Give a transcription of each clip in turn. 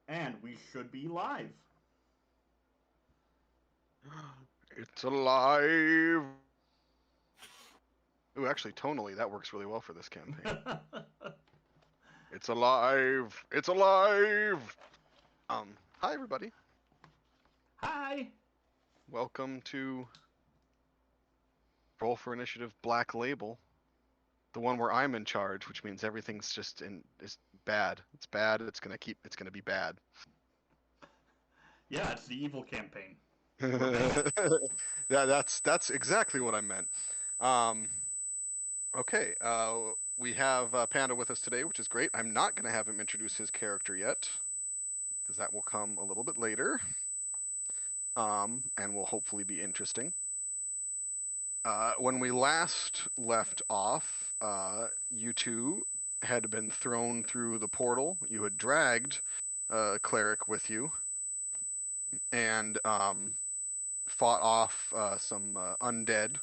And we should be live. It's alive! Ooh, actually, tonally, that works really well for this campaign. It's alive! It's alive! Hi everybody. Hi. Welcome to Roll for Initiative Black Label. The one where I'm in charge, which means everything's just is bad. It's bad, it's gonna be bad. Yeah, it's the evil campaign. Yeah, that's exactly what I meant. Um, okay, we have Panda with us today, which is great. I'm not gonna have him introduce his character yet, because that will come a little bit later, and will hopefully be interesting. When we last left off, you two had been thrown through the portal. You had dragged a cleric with you, and fought off some undead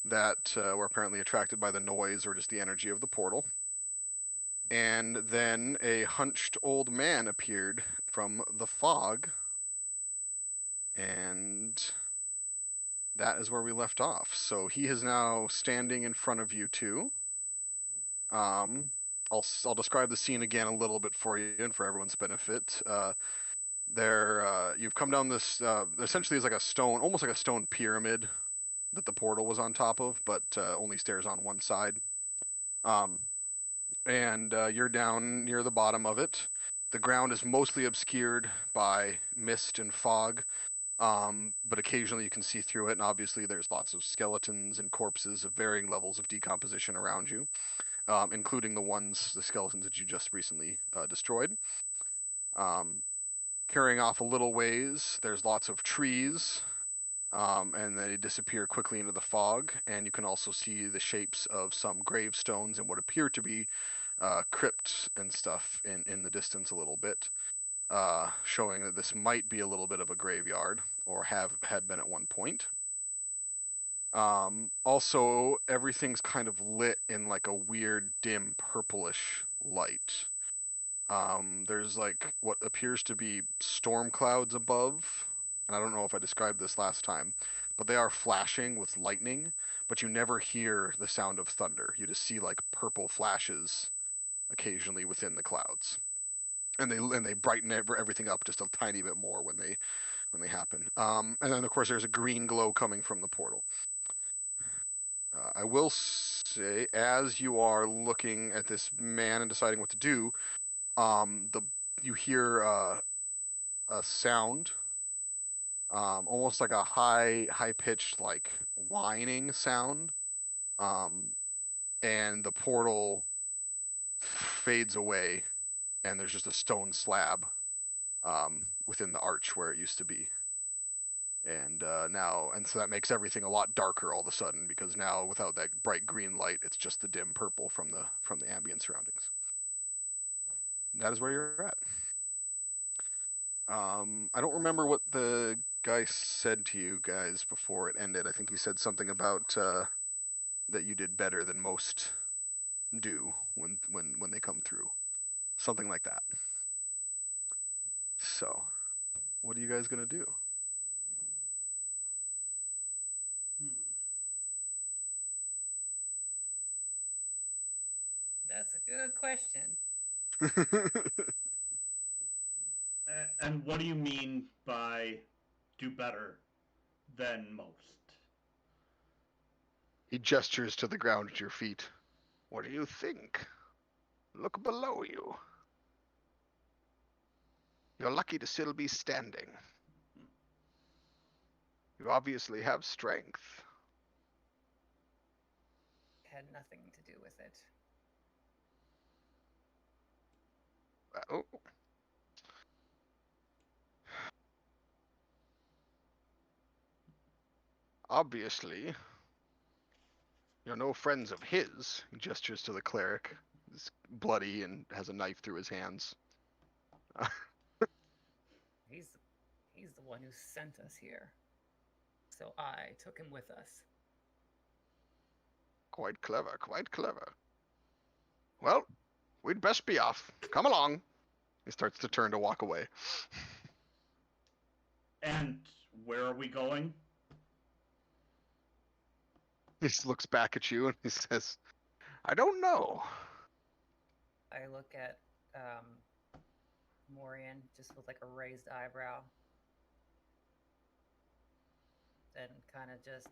that were apparently attracted by the noise or just the energy of the portal. And then a hunched old man appeared from the fog, and that is where we left off. So he is now standing in front of you two. I'll describe the scene again a little bit for you and for everyone's benefit. You've come down this essentially is like a stone, almost like a stone pyramid that the portal was on top of, but only stairs on one side. And you're down near the bottom of it. The ground is mostly obscured by mist and fog, but occasionally you can see through it, and obviously there's lots of skeletons and corpses of varying levels of decomposition around you, including the skeletons that you just recently destroyed. Carrying off a little ways, there's lots of trees, and they disappear quickly into the fog, and you can also see the shapes of some gravestones and what appear to be crypts and stuff in the distance a little bit, showing that this might be a little bit of a graveyard, or had been at one point. Also, everything's kind of lit in like a weird dim purplish light. There's like what appears to be storm clouds above, and I don't know if I described this last time, but they are flashing with lightning, but you never hear the sound of thunder. You just see like purple flashes occasionally within the clouds, and they brighten everything up just a tiny bit more when they happen. And then of course there's a green glow coming from the portal. I will say, as you are looking at this man and deciding what to do, the you hear a sound, almost like a high pitched like whining sound, and the portal fades away, and there's just a stone slab within the arch where it used to be. And so that makes everything a lot darker all of a sudden, because now without that bright green light, it's just the dim purple from the ambient surroundings. And that is where you're at. I don't remember what the guy said to you guys before it ended. I think he said something about that you did better than most do when they come through, something like that. So, what are you guys gonna do? That's a good question. And what do you mean by do better than most? He gestures to the ground at your feet. What do you think? Look below you. You're lucky to still be standing. You obviously have strength. Had nothing to do with it. Well, obviously, you're no friends of his. He gestures to the cleric. He's bloody and has a knife through his hands. He's the one who sent us here. So I took him with us. Quite clever, quite clever. Well, we'd best be off. Come along. He starts to turn to walk away. And where are we going? He just looks back at you and he says, I don't know. I look at Morian just with like a raised eyebrow. And kind of just...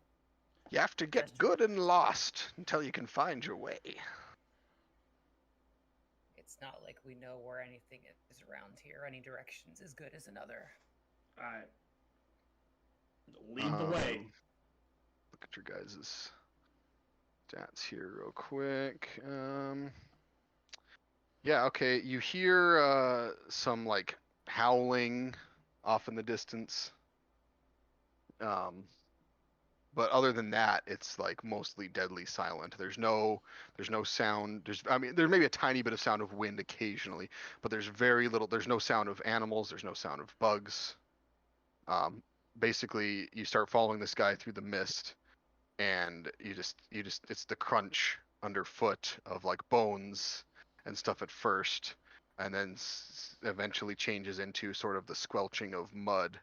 You have to get good and lost until you can find your way. It's not like we know where anything is around here. Any direction's as good as another. Alright. Lead the way. Look at your guys' stats here real quick. Yeah, okay. You hear some like howling off in the distance. But other than that, it's like mostly deadly silent. There's no sound. There may be a tiny bit of sound of wind occasionally, but there's very little. There's no sound of animals. There's no sound of bugs. Basically, you start following this guy through the mist, and you just it's the crunch underfoot of like bones and stuff at first, and then eventually changes into sort of the squelching of mud.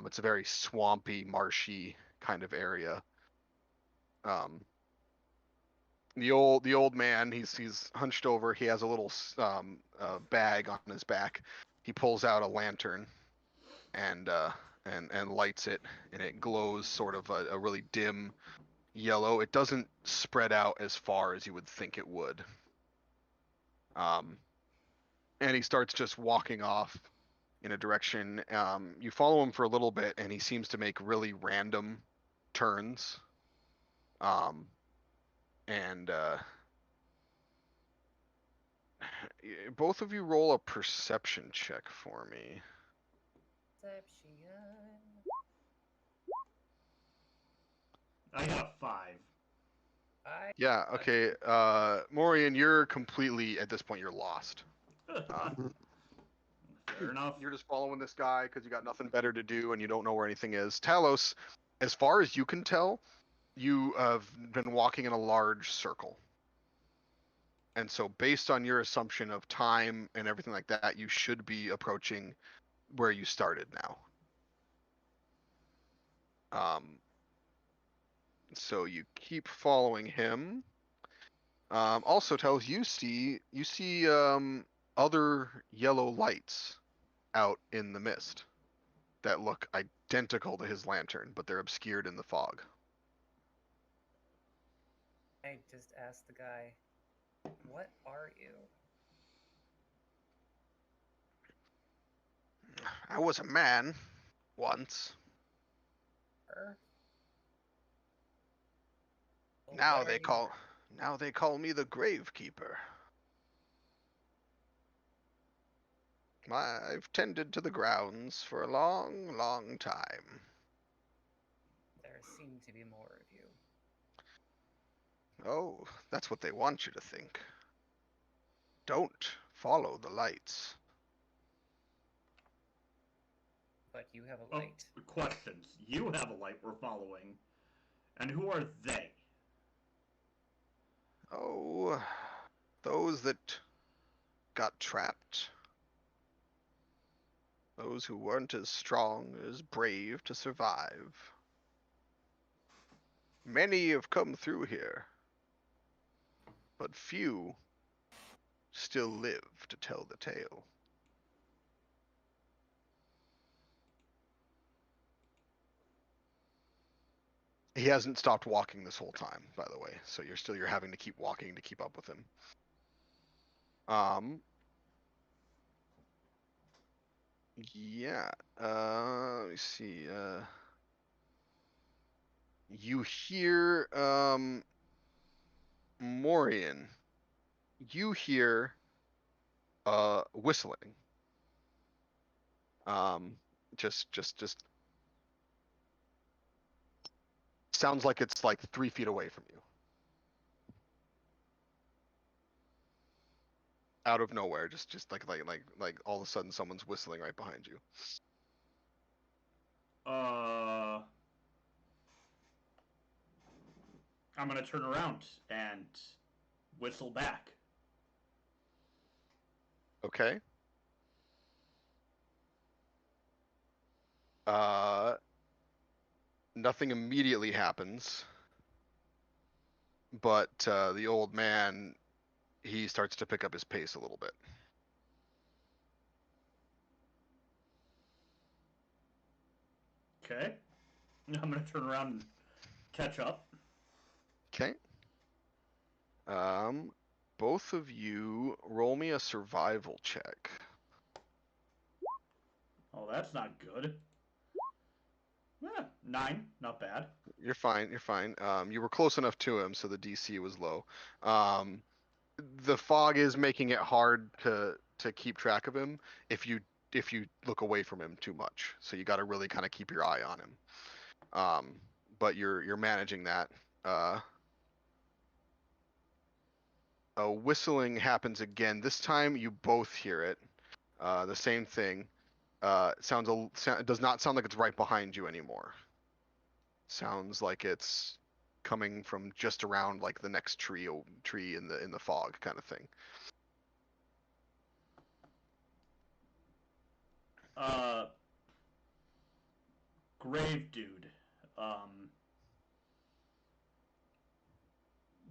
It's a very swampy, marshy kind of area. The old man, he's hunched over. He has a little bag on his back. He pulls out a lantern and lights it, and it glows sort of a really dim yellow. It doesn't spread out as far as you would think it would. And he starts just walking off in a direction. You follow him for a little bit, and he seems to make really random turns. Both of you roll a perception check for me. Perception. I got 5. Yeah, okay. Morian, you're completely, at this point, you're lost. Fair enough. You're just following this guy because you got nothing better to do and you don't know where anything is. Talos, as far as you can tell, you have been walking in a large circle. And so based on your assumption of time and everything like that, you should be approaching where you started now. So you keep following him. Also tells you see other yellow lights out in the mist that look identical to his lantern, but they're obscured in the fog. I just asked the guy, what are you? I was a man once. Her? Well, Now they call me the Gravekeeper. I've tended to the grounds for a long, long time. There seem to be more of you. Oh, that's what they want you to think. Don't follow the lights. But you have a light. Questions. You have a light we're following. And who are they? Oh, those that got trapped. Those who weren't as strong, as brave to survive. Many have come through here, but few still live to tell the tale. He hasn't stopped walking this whole time, by the way, so you're having to keep walking to keep up with him. Yeah. Let me see. You hear Morian. You hear whistling. Just sounds like it's like 3 feet away from you. Out of nowhere, just like all of a sudden someone's whistling right behind you. I'm gonna turn around and whistle back. Okay. Nothing immediately happens, but the old man, he starts to pick up his pace a little bit. Okay. I'm gonna turn around and catch up. Okay. Both of you roll me a survival check. Oh, that's not good. 9, not bad. You're fine. You're fine. You were close enough to him, so the DC was low. The fog is making it hard to keep track of him if you look away from him too much. So you got to really kind of keep your eye on him. But you're managing that. A whistling happens again. This time you both hear it. The same thing. It does not sound like it's right behind you anymore. Sounds like it's coming from just around like the next tree in the fog kind of thing. Grave dude.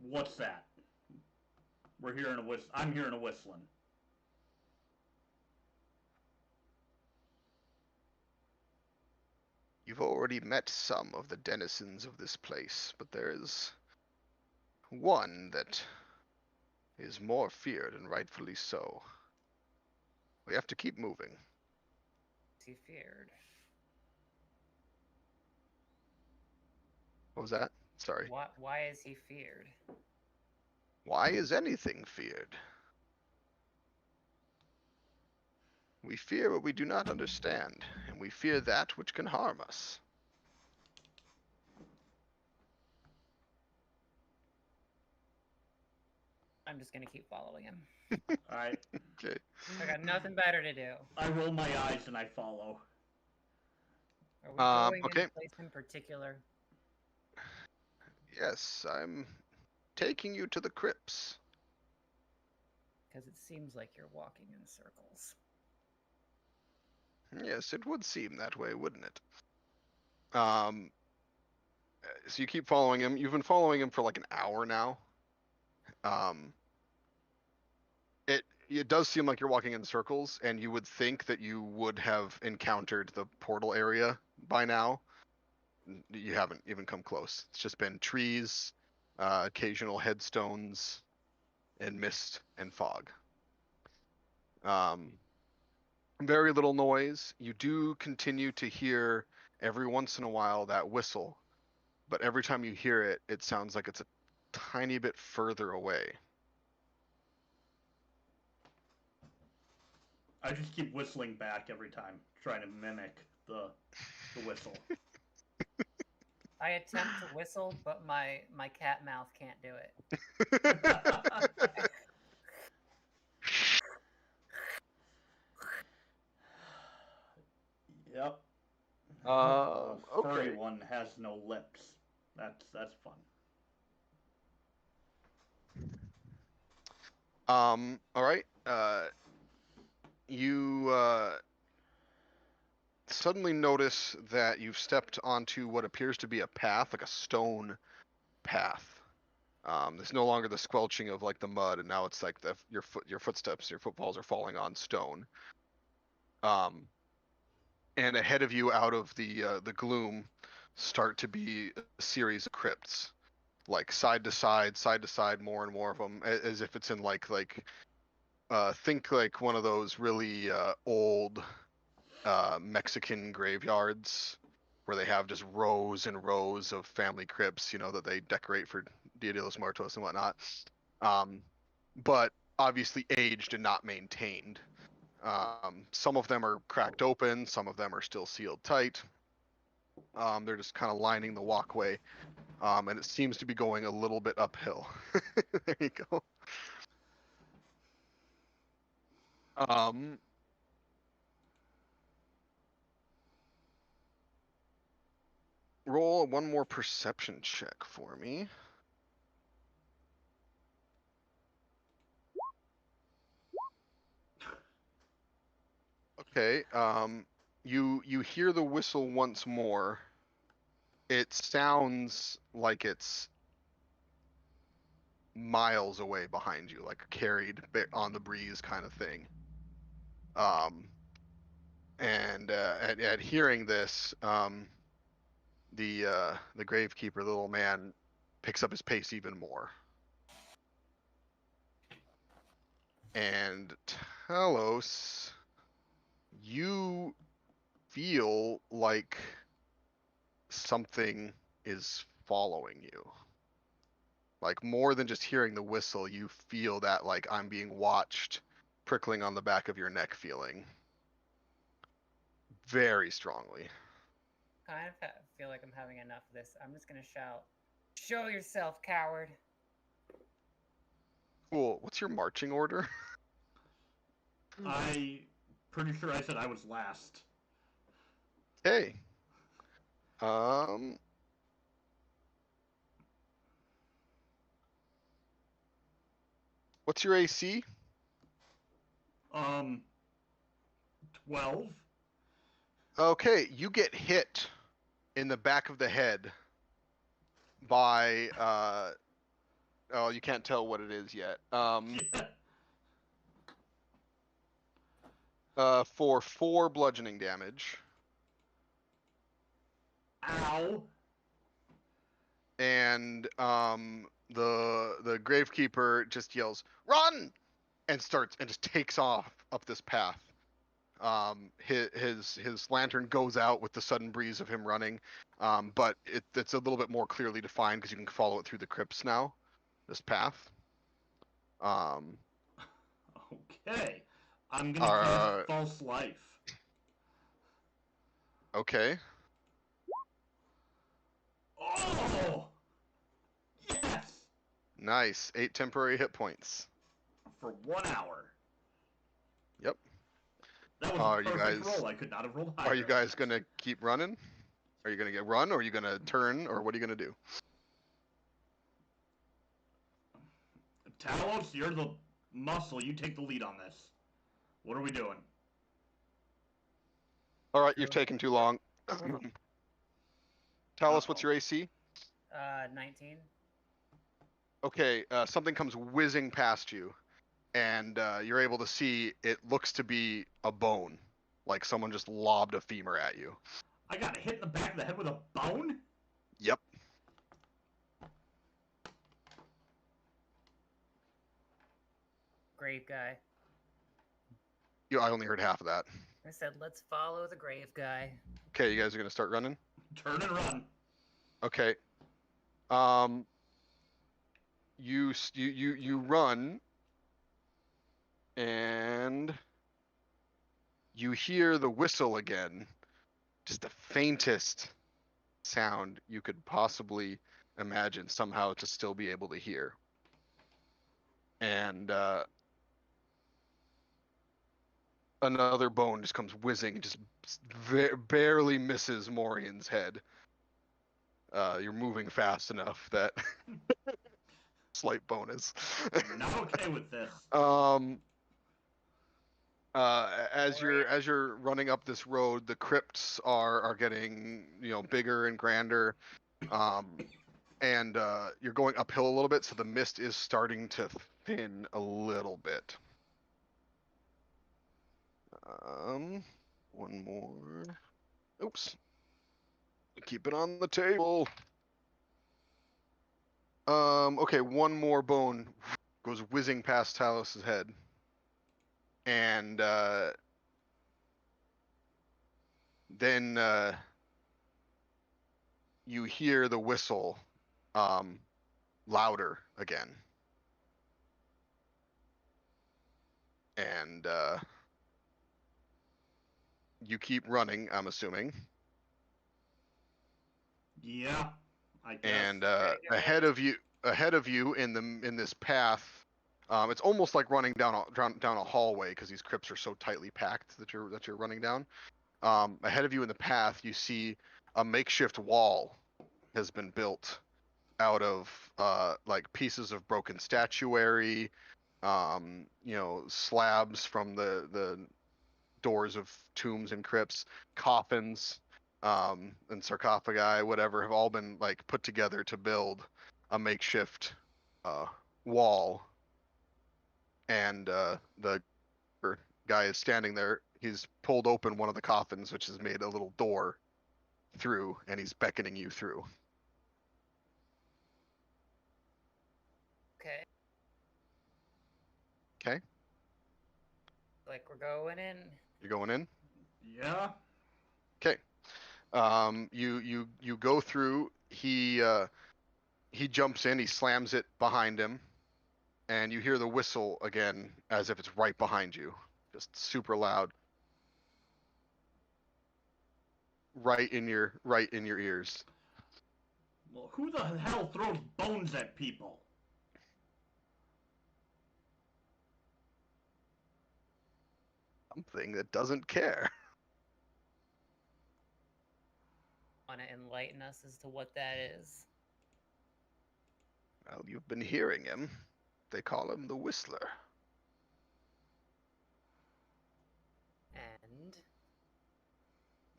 What's that? We're hearing a whistle. I'm hearing a whistling. You've already met some of the denizens of this place, but there is one that is more feared, and rightfully so. We have to keep moving. Is he feared? What was that? Sorry. Why is he feared? Why is anything feared? We fear what we do not understand, and we fear that which can harm us. I'm just gonna keep following him. Alright. Okay. I got nothing better to do. I roll my eyes and I follow. Are we going Okay. in a place in particular? Yes, I'm taking you to the crypts. Because it seems like you're walking in circles. Yes, it would seem that way, wouldn't it? So you keep following him. You've been following him for like an hour now. It does seem like you're walking in circles, and you would think that you would have encountered the portal area by now. You haven't even come close. It's just been trees, occasional headstones, and mist and fog. Very little noise. You do continue to hear every once in a while that whistle, but every time you hear it, it sounds like it's a tiny bit further away. I just keep whistling back every time, trying to mimic the whistle. I attempt to whistle, but my cat mouth can't do it. Yep. Okay. Furry one has no lips. That's fun. All right. You suddenly notice that you've stepped onto what appears to be a path, like a stone path. There's no longer the squelching of like the mud, and now it's like your footsteps, your footfalls are falling on stone. And ahead of you, out of the gloom, start to be a series of crypts, like side to side, more and more of them, as if it's in think like one of those really old Mexican graveyards where they have just rows and rows of family crypts, that they decorate for Dia de los Muertos and whatnot. But obviously aged and not maintained. Some of them are cracked open, some of them are still sealed tight. They're just kind of lining the walkway, and it seems to be going a little bit uphill. There you go. Roll one more perception check for me. Okay. You hear the whistle once more. It sounds like it's miles away behind you, like carried on the breeze kind of thing. And at hearing this, the gravekeeper, the little man, picks up his pace even more. And Talos, you feel like something is following you. Like more than just hearing the whistle, you feel that like I'm being watched, prickling on the back of your neck feeling. Very strongly. I feel like I'm having enough of this. I'm just gonna shout, "Show yourself, coward!" Cool. What's your marching order? I pretty sure I said I was last. Okay. What's your AC? 12. Okay, you get hit in the back of the head by oh, you can't tell what it is yet. For 4 bludgeoning damage. Ow. And the gravekeeper just yells, "Run!" and just takes off up this path. His lantern goes out with the sudden breeze of him running, but it's a little bit more clearly defined because you can follow it through the crypts now. This path. Okay. I'm gonna cast False Life. Okay. Oh! Yes! Nice. 8 temporary hit points. For 1 hour. Yep. That was a perfect roll. I could not have rolled higher. Are you guys gonna keep running? Are you gonna get run, or are you gonna turn, or what are you gonna do? Talos, you're the muscle. You take the lead on this. What are we doing? All right, you've taken too long. Talos, what's your AC? 19. Okay, something comes whizzing past you, and you're able to see it looks to be a bone, like someone just lobbed a femur at you. I got hit in the back of the head with a bone? Yep. Grave guy. I only heard half of that. I said, let's follow the grave guy. Okay, you guys are gonna start running? Turn and run. Okay. You run, and you hear the whistle again. Just the faintest sound you could possibly imagine somehow to still be able to hear. And another bone just comes whizzing and just barely misses Morian's head. You're moving fast enough that slight bonus. Not okay with this. As you're running up this road, the crypts are getting bigger and grander, and you're going uphill a little bit, so the mist is starting to thin a little bit. One more. Oops. Keep it on the table. Okay, one more bone goes whizzing past Talos' head. And then you hear the whistle louder again. And you keep running, I'm assuming. Yeah, I guess. And ahead of you in this path, it's almost like running down a hallway because these crypts are so tightly packed that you're running down. Ahead of you in the path, you see a makeshift wall has been built out of like pieces of broken statuary, slabs from the doors of tombs and crypts, coffins, and sarcophagi, whatever, have all been like put together to build a makeshift wall. And the guy is standing there. He's pulled open one of the coffins, which has made a little door through, and he's beckoning you through. Okay. Okay. Like we're going in. You're going in? Yeah. Okay. You go through. He jumps in. He slams it behind him, and you hear the whistle again, as if it's right behind you, just super loud, right in your ears. Well, who the hell throws bones at people? Something that doesn't care. Want to enlighten us as to what that is? Well, you've been hearing him. They call him the Whistler. And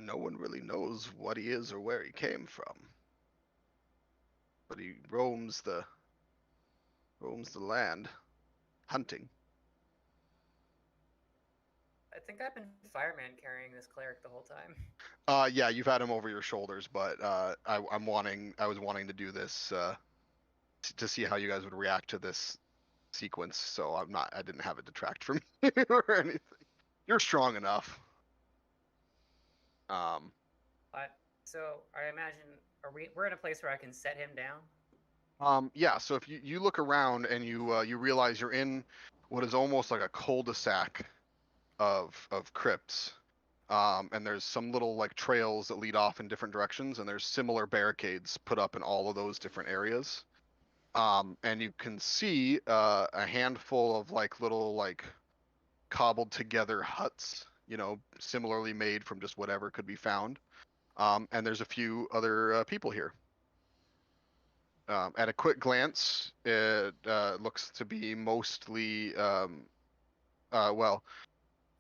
No one really knows what he is or where he came from. But he roams the land, hunting. I think I've been fireman carrying this cleric the whole time. Yeah, you've had him over your shoulders, but I was wanting to do this to see how you guys would react to this sequence, so I didn't have it detract from you or anything. You're strong enough. So I imagine we're in a place where I can set him down? Yeah, so if you look around and you realize you're in what is almost like a cul-de-sac of crypts. And there's some little like trails that lead off in different directions, and there's similar barricades put up in all of those different areas. And you can see a handful of like little like cobbled together huts, similarly made from just whatever could be found. And there's a few other people here. At a quick glance, it looks to be mostly,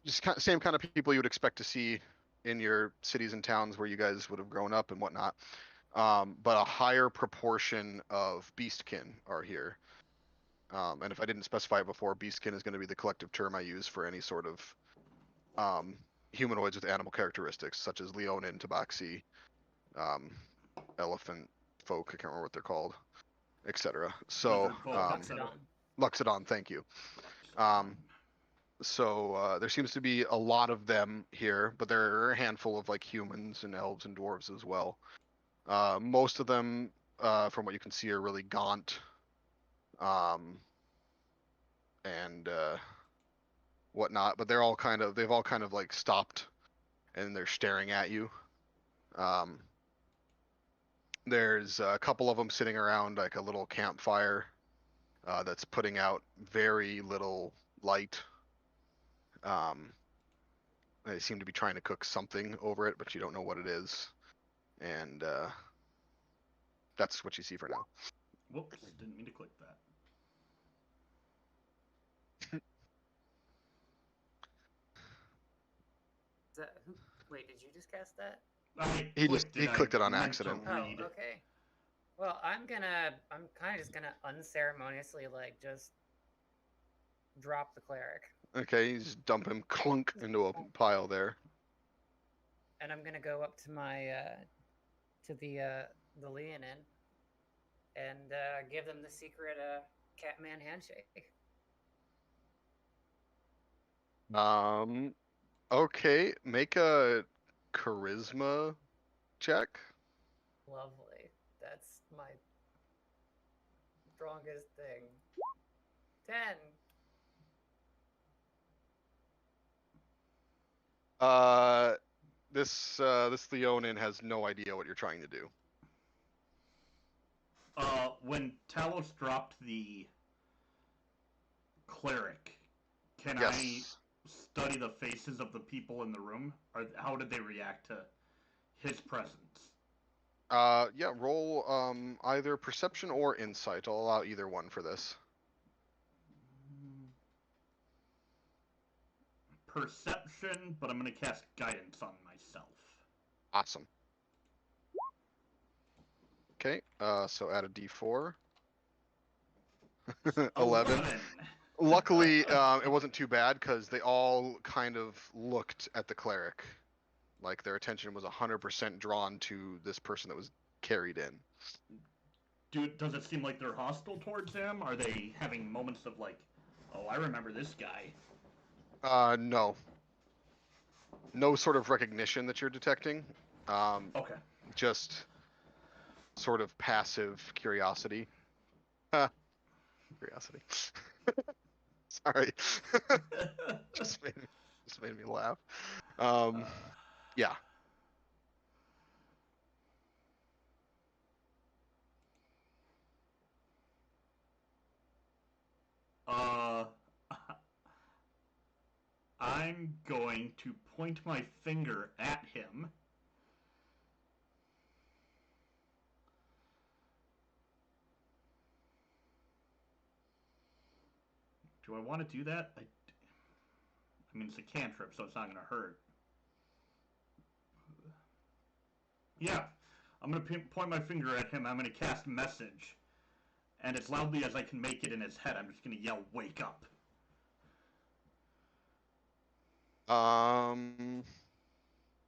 just same kind of people you would expect to see in your cities and towns where you guys would have grown up and whatnot. But a higher proportion of beastkin are here. And if I didn't specify it before, beastkin is going to be the collective term I use for any sort of humanoids with animal characteristics, such as leonin, tabaxi, elephant folk, I can't remember what they're called, etc. So, Luxodon, thank you. So there seems to be a lot of them here, but there are a handful of like humans and elves and dwarves as well. Most of them, from what you can see, are really gaunt, and whatnot. But they've all kind of like stopped, and they're staring at you. There's a couple of them sitting around like a little campfire that's putting out very little light. They seem to be trying to cook something over it, but you don't know what it is. And that's what you see for now. Whoops, didn't mean to click that. Wait, did you just cast that? He clicked it on accident. Oh, okay. Well, I'm kind of just gonna unceremoniously like just drop the cleric. Okay, you just dump him clunk into a pile there. And I'm gonna go up to my to the Leonin and give them the secret Catman handshake. Okay, make a charisma check. Lovely. That's my strongest thing. 10. This Leonin has no idea what you're trying to do. When Talos dropped the cleric, can Yes. I study the faces of the people in the room? Or how did they react to his presence? Yeah, roll either perception or insight. I'll allow either one for this. perception, but I'm going to cast guidance on myself. Awesome. Okay, so add a d4. 11. Luckily, it wasn't too bad because they all kind of looked at the cleric. Like their attention was 100% drawn to this person that was carried in. Does it seem like they're hostile towards him? Are they having moments of like, oh, I remember this guy? No. No sort of recognition that you're detecting. Okay. Just sort of passive curiosity. Curiosity. Sorry. just made me laugh. Yeah. I'm going to point my finger at him. Do I want to do that? I mean, it's a cantrip, so it's not going to hurt. Yeah. I'm going to point my finger at him. I'm going to cast message. And as loudly as I can make it in his head, I'm just going to yell, "Wake up."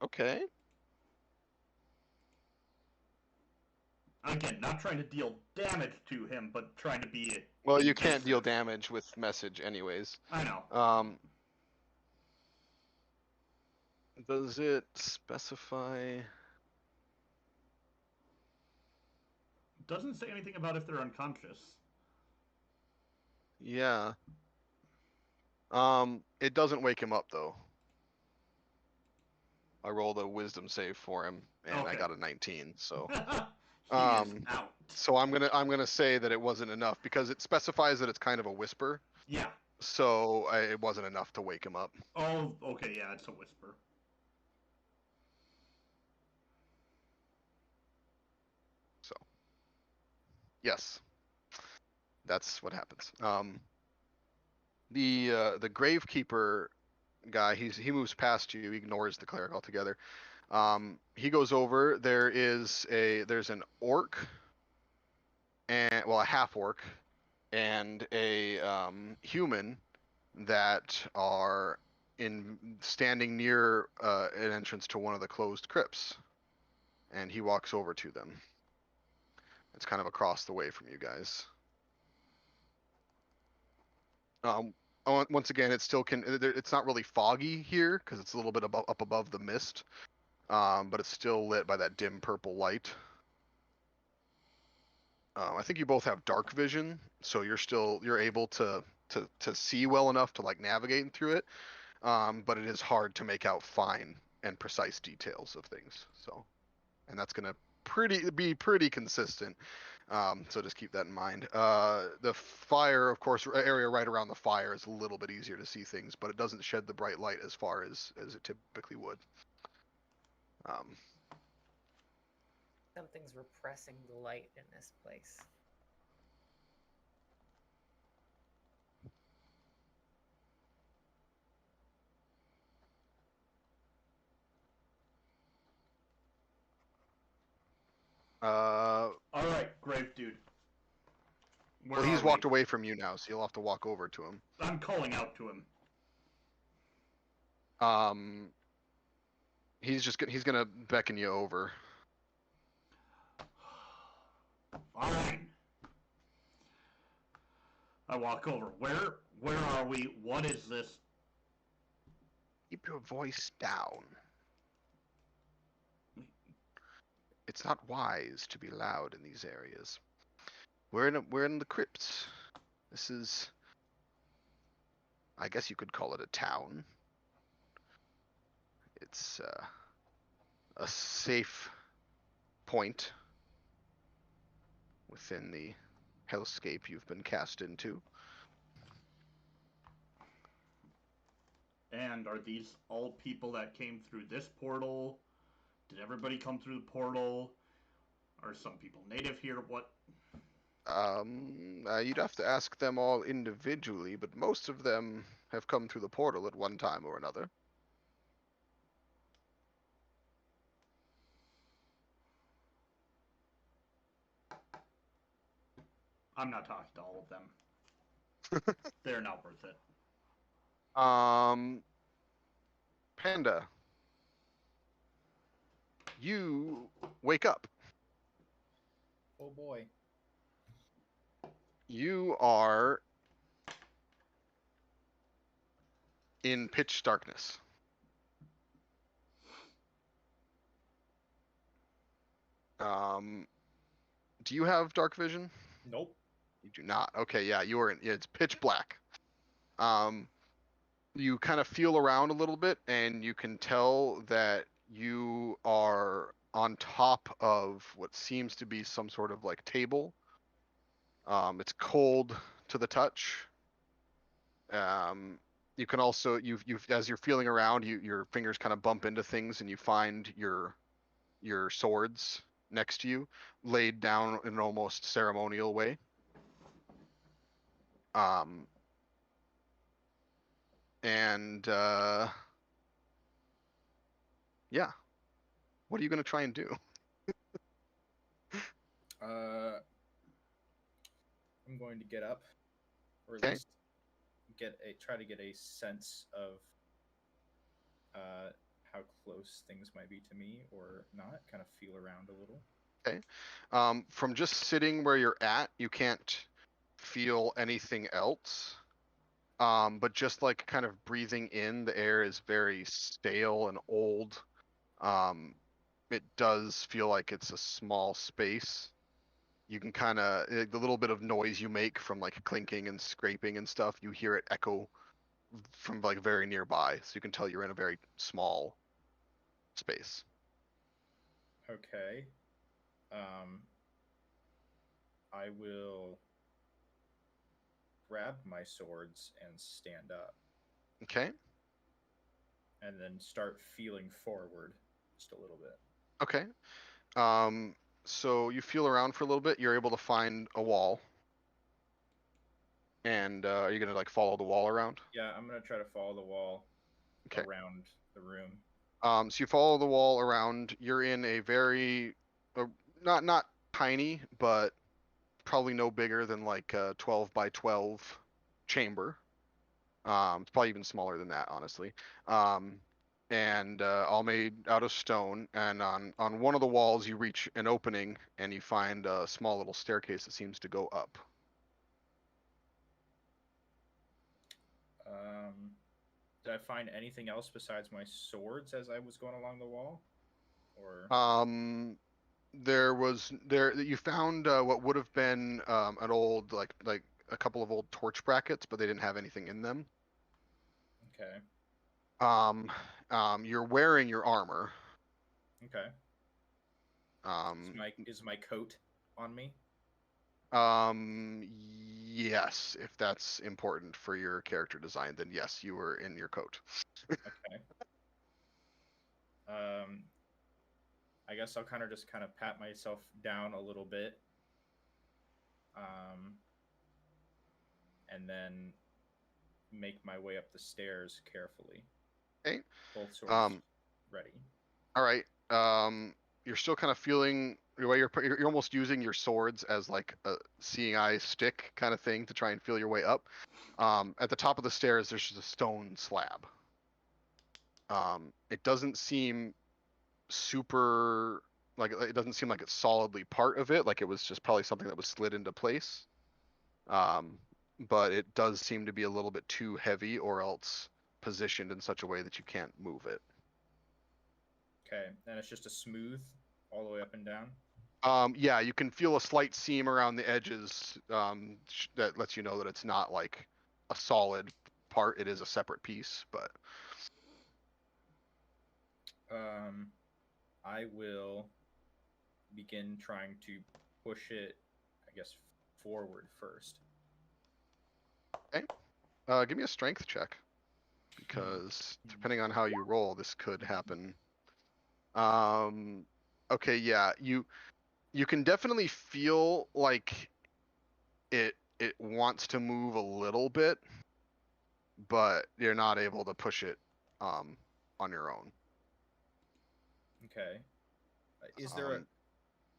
Okay. Again, not trying to deal damage to him, but trying to be Well, you can't deal damage with message anyways. I know. Does it specify? Doesn't say anything about if they're unconscious. Yeah. It doesn't wake him up though. I rolled a wisdom save for him, and I got a 19. So, he is out. So I'm gonna say that it wasn't enough because it specifies that it's kind of a whisper. Yeah. So it wasn't enough to wake him up. Oh, okay. Yeah, it's a whisper. So, yes, that's what happens. The gravekeeper guy, he moves past you, he ignores the cleric altogether. He goes over. There's an orc, and a half orc, and a human that are standing near an entrance to one of the closed crypts, and he walks over to them. It's kind of across the way from you guys. Once again, it's not really foggy here because it's a little bit up above the mist, but it's still lit by that dim purple light. I think you both have dark vision, so you're able to see well enough to like navigate through it, but it is hard to make out fine and precise details of things. So, and that's gonna be pretty consistent. So just keep that in mind. The fire, of course, area right around the fire is a little bit easier to see things, but it doesn't shed the bright light as far as it typically would. Something's repressing the light in this place. All right, grave dude. Well, he's walked away from you now, so you'll have to walk over to him. I'm calling out to him. He's gonna beckon you over. Fine. I walk over. Where are we? What is this? Keep your voice down. It's not wise to be loud in these areas. We're in the crypts. This is, I guess you could call it a town. It's a safe point within the hellscape you've been cast into. And are these all people that came through this portal? Did everybody come through the portal? Are some people native here? What? You'd have to ask them all individually, but most of them have come through the portal at one time or another. I'm not talking to all of them. They're not worth it. Panda, you wake up. Oh boy. You are in pitch darkness. Do you have dark vision? Nope. You do not. Okay, yeah, you are in. It's pitch black. You kind of feel around a little bit, and you can tell that you are on top of what seems to be some sort of like table. It's cold to the touch. You can also you as you're feeling around, your fingers kind of bump into things, and you find your swords next to you, laid down in an almost ceremonial way. And yeah, what are you gonna try and do? I'm going to get up, or at Okay. least try to get a sense of how close things might be to me or not. Kind of feel around a little. Okay. From just sitting where you're at, you can't feel anything else. But just like kind of breathing in, the air is very stale and old. It does feel like it's a small space. You can kind of the little bit of noise you make from like clinking and scraping and stuff, you hear it echo from like very nearby, so you can tell you're in a very small space. Okay. I will grab my swords and stand up. Okay. And then start feeling forward just a little bit. Okay. So you feel around for a little bit. You're able to find a wall. And are you gonna like follow the wall around? Yeah, I'm gonna try to follow the wall Okay. around the room. So you follow the wall around. You're in a very, not tiny, but probably no bigger than like a 12 by 12 chamber. It's probably even smaller than that, honestly. And all made out of stone. And on one of the walls, you reach an opening, and you find a small little staircase that seems to go up. Did I find anything else besides my swords as I was going along the wall? Or You found what would have been an old like a couple of old torch brackets, but they didn't have anything in them. okay. You're wearing your armor. Okay. Is my coat on me? Yes, if that's important for your character design, then yes, you were in your coat. Okay. I guess I'll kind of pat myself down a little bit. And then make my way up the stairs carefully. Okay. Both swords ready. All right. You're still kind of feeling your way. You're almost using your swords as like a seeing eye stick kind of thing to try and feel your way up. At the top of the stairs, there's just a stone slab. It doesn't seem super like it doesn't seem like it's solidly part of it. Like it was just probably something that was slid into place. But it does seem to be a little bit too heavy, or else positioned in such a way that you can't move it. Okay, and it's just a smooth all the way up and down. Yeah, you can feel a slight seam around the edges that lets you know that it's not like a solid part. It is a separate piece, but I will begin trying to push it, I guess, forward first. okay. Give me a strength check, because depending on how you roll, this could happen. Okay, yeah, you can definitely feel like it wants to move a little bit, but you're not able to push it on your own. Okay. Is there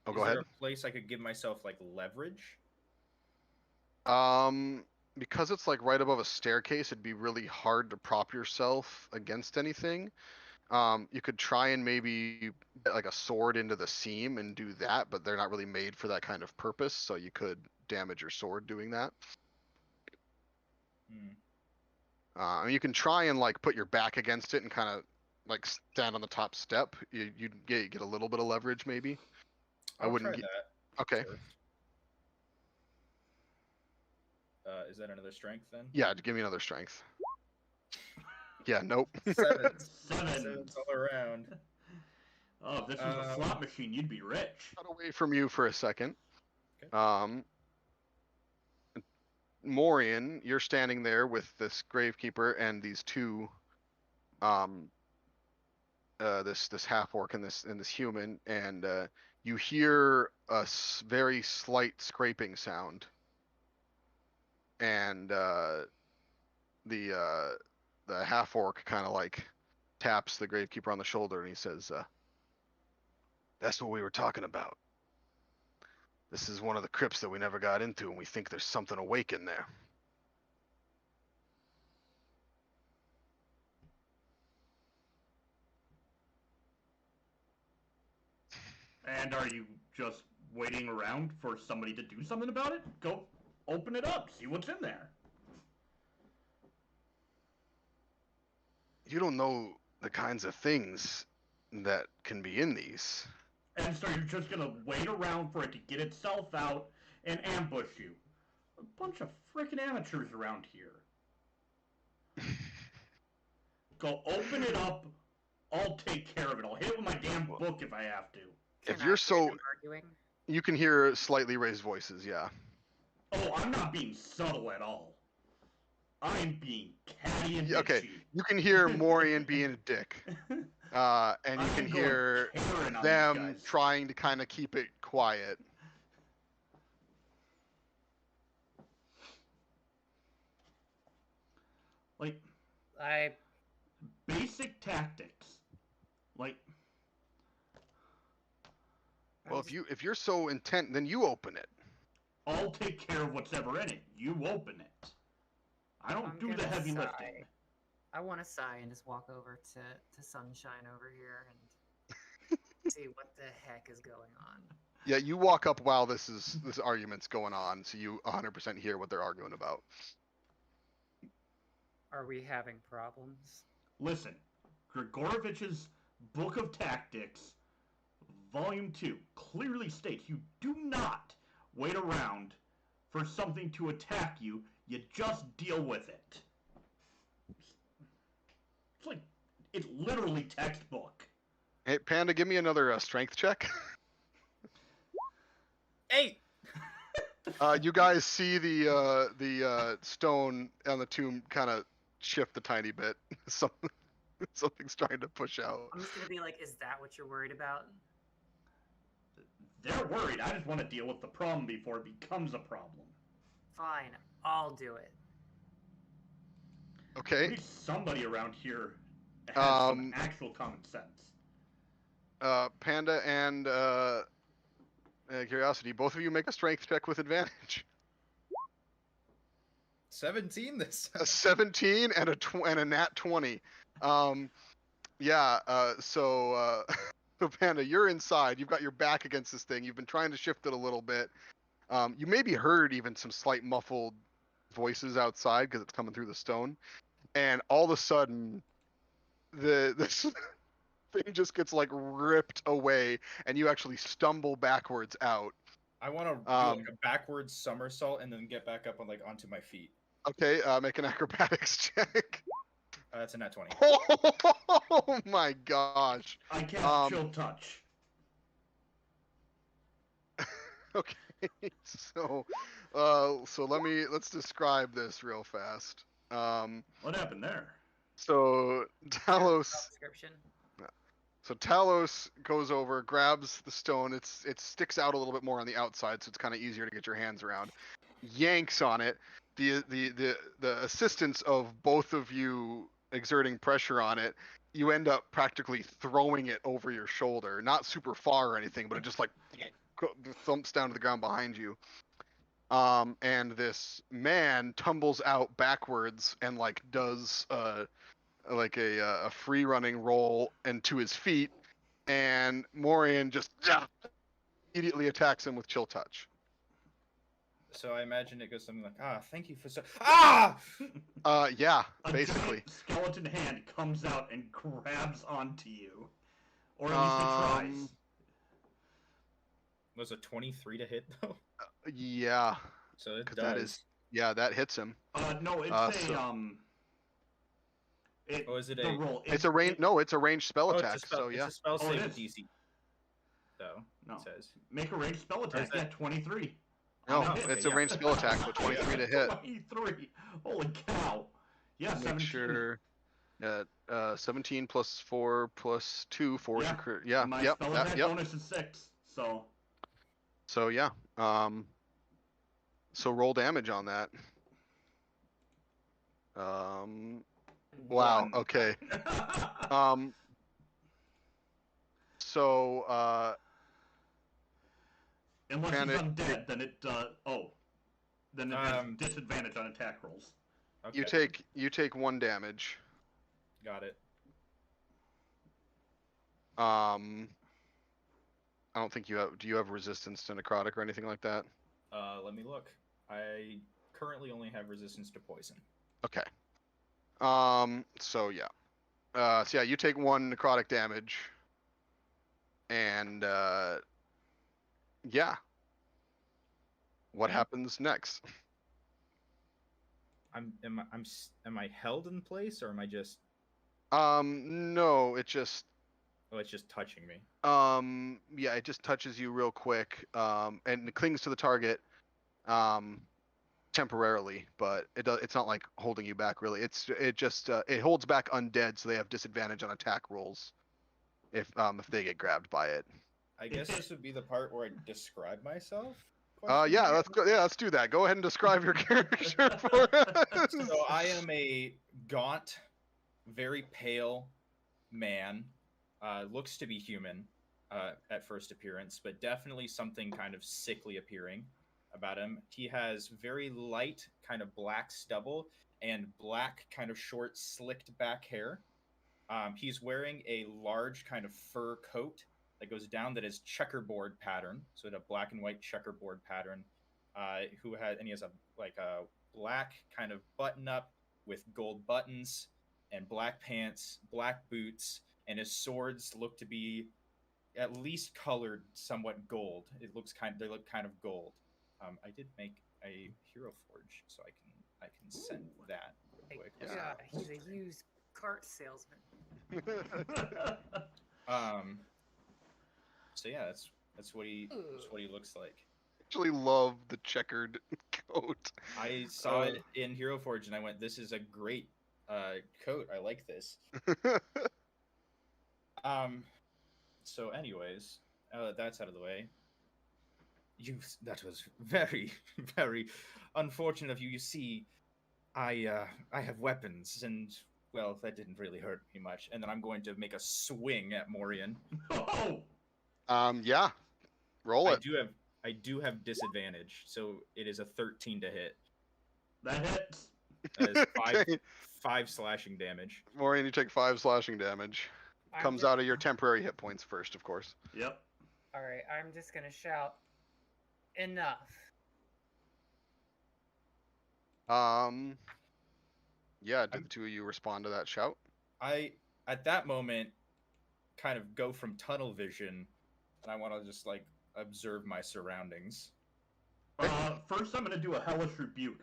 a go ahead. a place I could give myself like leverage? Because it's like right above a staircase, it'd be really hard to prop yourself against anything. You could try and maybe get like a sword into the seam and do that, but they're not really made for that kind of purpose, so you could damage your sword doing that. I mean, you can try and like put your back against it and kind of like stand on the top step. You get a little bit of leverage maybe. I wouldn't try that. Okay. First. Is that another strength then? Yeah, give me another strength. Yeah, nope. Sevens all around. Oh, if this was a slot machine, you'd be rich. Cut away from you for a second. Okay. Morian, you're standing there with this gravekeeper and these two, this half orc and this human, and you hear a very slight scraping sound, and the half orc kind of like taps the gravekeeper on the shoulder and he says, "That's what we were talking about. This is one of the crypts that we never got into, and we think there's something awake in there." And are you just waiting around for somebody to do something about it? Go open it up, see what's in there. You don't know the kinds of things that can be in these. And so you're just gonna wait around for it to get itself out and ambush you. A bunch of frickin' amateurs around here. Go open it up. I'll take care of it. I'll hit it with my damn book if I have to. If you're you can hear slightly raised voices, yeah. Oh, I'm not being subtle at all. I'm being catty and bitchy. Okay, you can hear Morian being a dick. And you can hear them trying to kind of keep it quiet. Like, basic tactics. Like, well, if you're so intent, then you open it. I'll take care of what's ever in it. You open it. I don't do the heavy lifting. I want to sigh and just walk over to Sunshine over here and see what the heck is going on. Yeah, you walk up while this argument's going on, so you 100% hear what they're arguing about. Are we having problems? Listen, Grigorovich's Book of Tactics, Volume 2, clearly states you do not wait around for something to attack you. You just deal with it. It's literally textbook. Hey, Panda, give me another strength check. 8. You guys see the stone on the tomb kind of shift a tiny bit. Something's trying to push out. I'm just gonna be like, is that what you're worried about? They're worried. I just want to deal with the problem before it becomes a problem. Fine, I'll do it. Okay. Maybe somebody around here has some actual common sense. Panda and Curiosity, both of you make a strength check with advantage. 17 this time. A 17 and a nat 20. So Panda, you're inside. You've got your back against this thing. You've been trying to shift it a little bit. You maybe heard even some slight muffled voices outside because it's coming through the stone. And all of a sudden, this thing just gets like ripped away, and you actually stumble backwards out. I want to do like a backwards somersault and then get back up on onto my feet. Okay, make an acrobatics check. That's a nat 20. Oh my gosh! I can't chill touch. Okay, so let's describe this real fast. What happened there? So Talos. Description. So Talos goes over, grabs the stone. It sticks out a little bit more on the outside, so it's kind of easier to get your hands around. yanks on it. The assistance of both of you exerting pressure on it, you end up practically throwing it over your shoulder. Not super far or anything, but it just like thumps down to the ground behind you. And this man tumbles out backwards and like does like a free running roll into his feet, and Morian just immediately attacks him with chill touch. So I imagine it goes something like, thank you for Yeah, A basically. giant skeleton hand comes out and grabs onto you. Or at least it tries. Was a 23 to hit, though? Yeah. So it does. That is, yeah, that hits him. No, it's is it the a... roll. It's a range. No, it's a ranged spell attack. It's a spell, so yeah. It's a spell Oh, it save is. DC. So No. it says. Make a ranged spell attack. Yeah, 23. No, Oh, okay, it's a ranged spell attack, so 23 to hit. 23. Holy cow. Yeah, Make 17. sure. 17 plus 4 plus 2 for Yeah. Yeah. My Yep. spell That, attack yep. bonus is 6, so. So yeah. So roll damage on that. Wow. One. Okay. So Unless and he's it- undead, then it then it has disadvantage on attack rolls. Okay. you take 1 damage. Got it. I don't think you have. Do you have resistance to necrotic or anything like that? Let me look. I currently only have resistance to poison. Okay. So yeah. So yeah, you take 1 necrotic damage, and yeah. What Okay. happens next? Am I held in place, or am I just? No, it just. Oh, it's just touching me. Yeah, it just touches you real quick. And it clings to the target. Temporarily, but it's not like holding you back really. It just it holds back undead, so they have disadvantage on attack rolls if they get grabbed by it. I guess this would be the part where I describe myself. Yeah, let's do that. Go ahead and describe your character for us. So I am a gaunt, very pale man. Looks to be human at first appearance, but definitely something kind of sickly appearing about him. He has very light kind of black stubble and black kind of short slicked back hair. He's wearing a large kind of fur coat that goes down that is checkerboard pattern, so it's a black and white checkerboard pattern. He has a black kind of button up with gold buttons and black pants, black boots, and his swords look to be at least colored somewhat gold. They look kind of gold. I did make a hero forge, so I can send that real quick. Hey, God, he's a used cart salesman. So yeah, that's what he looks like. Actually love the checkered coat. I saw it in Hero Forge and I went, "This is a great coat. I like this." So anyways, that's out of the way. That was very, very unfortunate of you. You see, I have weapons, and well, that didn't really hurt me much. And then I'm going to make a swing at Morian. Oh! Yeah. Roll it. I do have disadvantage, so it is a 13 to hit. That hits. That is Okay. 5 slashing damage. Morian, you take 5 slashing damage. Comes out of your temporary hit points first, of course. Yep. Alright, I'm just gonna shout, enough. Yeah, did the two of you respond to that shout? I, at that moment, kind of go from tunnel vision, and I want to just, observe my surroundings. First I'm gonna do a hellish rebuke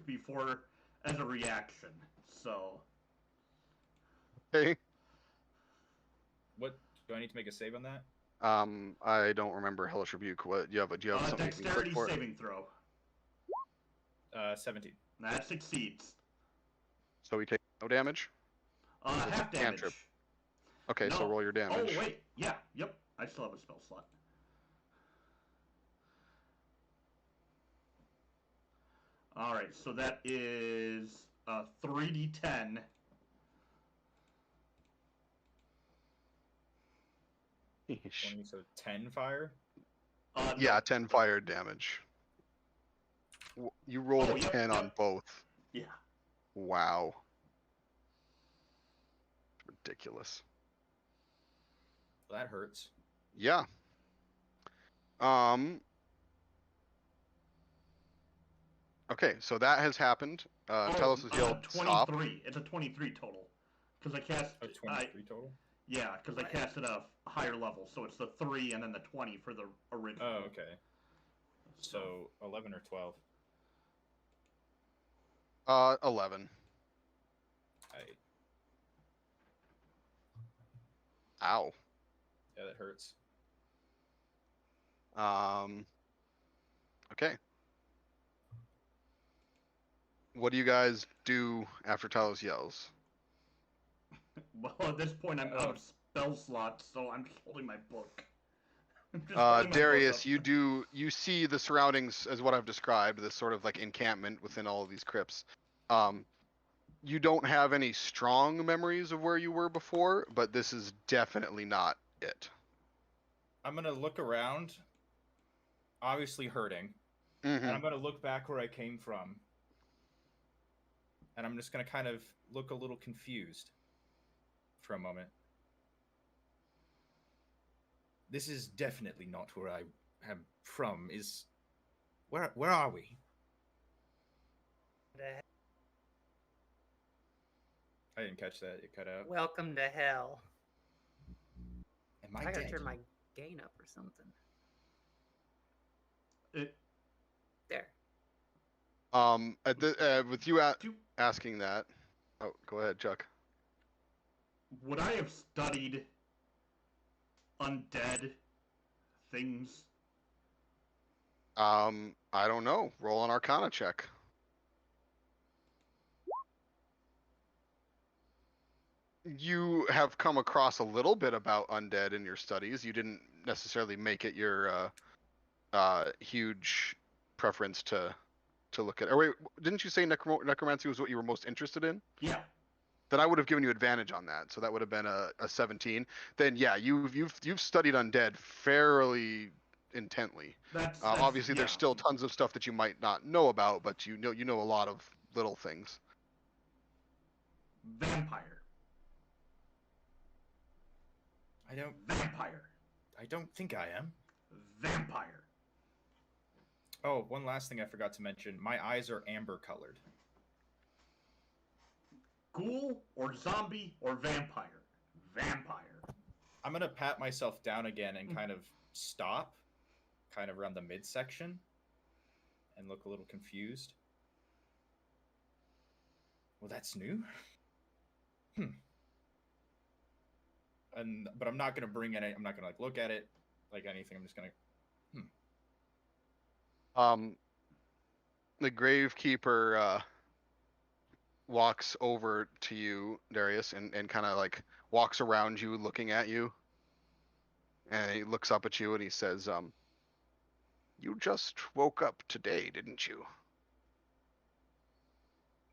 as a reaction, so... Okay. What, do I need to make a save on that? I don't remember Hellish Rebuke. What do you have something you can click Dexterity for? saving throw. 17. That succeeds. So we take no damage? Half damage. cantrip. Okay, No. so roll your damage. Oh, wait. Yeah, yep. I still have a spell slot. All right, so that is 3d10. Yeesh. 20, so 10 fire. Yeah, No. 10 fire damage. You rolled Oh, a yep, 10 on yep. both. Yeah. Wow. Ridiculous. Well, that hurts. Yeah. Okay, so that has happened. Talos has yelled, "Stop!" 23. It's a 23 total. Because I cast. Oh, 23 total? Yeah, because I cast at a higher level, so it's the 3 and then the 20 for the original. Oh, okay. So 11 or 12. 11. Ow. Yeah, that hurts. Okay. What do you guys do after Talos yells? Well, at this point, I'm out of spell slots, so I'm just holding my book. I'm just holding my Darius, book up. you see the surroundings as what I've described, this sort of like encampment within all of these crypts. You don't have any strong memories of where you were before, but this is definitely not it. I'm gonna look around, obviously hurting, and I'm gonna look back where I came from, and I'm just gonna kind of look a little confused for a moment. This is definitely not where I am from. Where are we? I didn't catch that. It cut out. Welcome to hell. Am I gotta dead? turn my gain up or something. There. With you asking that, oh, go ahead, Chuck. Would I have studied undead things? I don't know. Roll an Arcana check. You have come across a little bit about undead in your studies. You didn't necessarily make it your huge preference to look at. Or wait, didn't you say necromancy was what you were most interested in? Yeah. Then I would have given you advantage on that. So that would have been a 17. Then yeah, you've studied undead fairly intently. That's obviously yeah. There's still tons of stuff that you might not know about, but you know a lot of little things. Vampire. I don't think I am. Vampire. Oh, one last thing I forgot to mention. My eyes are amber colored. Ghoul or zombie or vampire? Vampire. I'm gonna pat myself down again and kind of stop, kind of around the midsection, and look a little confused. Well, that's new. But I'm not gonna bring any. I'm not gonna like look at it like anything. I'm just gonna. The gravekeeper walks over to you, Darius, and kind of like walks around you, looking at you, and he looks up at you and he says, "You just woke up today, didn't you?"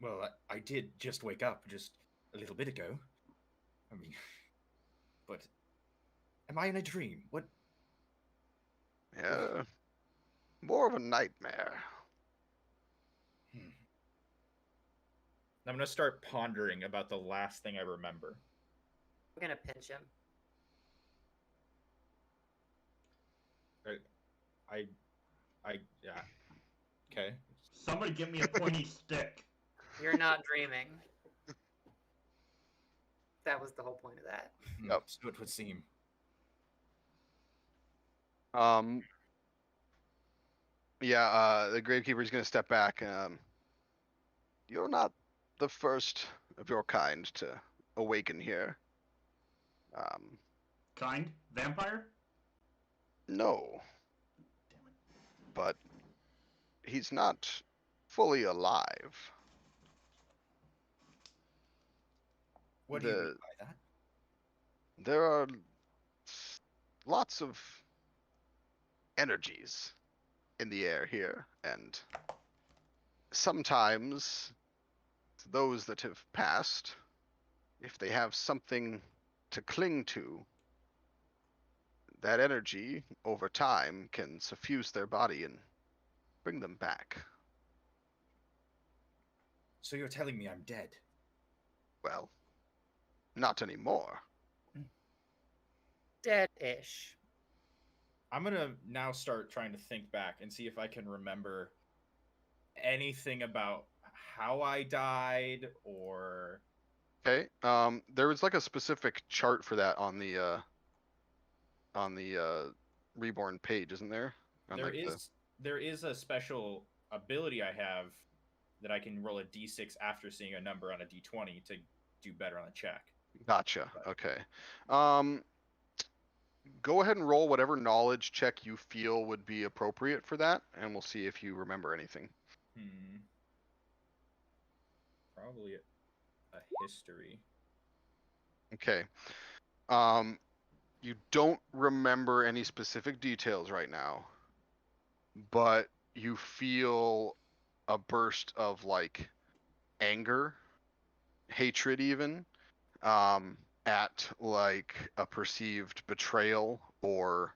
Well, I did just wake up just a little bit ago. I mean, but am I in a dream? What? Yeah, more of a nightmare. I'm gonna start pondering about the last thing I remember. I'm gonna pinch him. Yeah. Okay. Somebody give me a pointy stick. You're not dreaming. That was the whole point of that. Yep. So it would seem. Yeah, the gravekeeper is going to step back. You're not the first of your kind to awaken here. Kind? Vampire? No. Damn it. But he's not fully alive. What do you mean by that? There are lots of energies in the air here, and sometimes those that have passed, if they have something to cling to, that energy over time can suffuse their body and bring them back. So you're telling me I'm dead? Well, not anymore. Dead-ish. I'm gonna now start trying to think back and see if I can remember anything about how I died or... Okay. There was like a specific chart for that on the reborn page, isn't there? There is a special ability I have that I can roll a d6 after seeing a number on a d20 to do better on a check. Gotcha. Okay. Go ahead and roll whatever knowledge check you feel would be appropriate for that, and we'll see if you remember anything. Probably a history. Okay. You don't remember any specific details right now, but you feel a burst of like anger, hatred even, at like a perceived betrayal or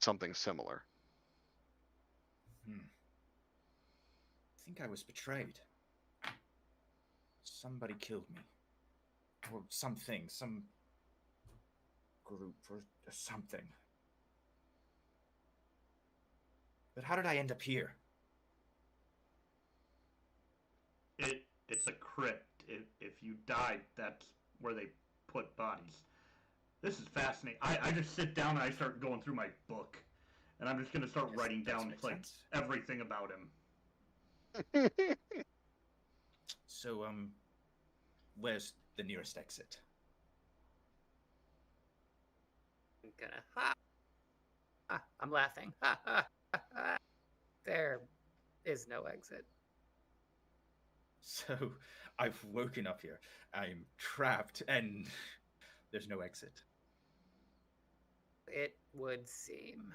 something similar. I think I was betrayed. Somebody killed me. Or something, some group or something. But how did I end up here? It's a crypt. If you died, that's where they put bodies. This is fascinating. I just sit down and I start going through my book, and I'm just gonna start writing down like sense. everything about him. So, where's the nearest exit? I'm gonna I'm laughing. There is no exit. So, I've woken up here. I'm trapped, and there's no exit. It would seem.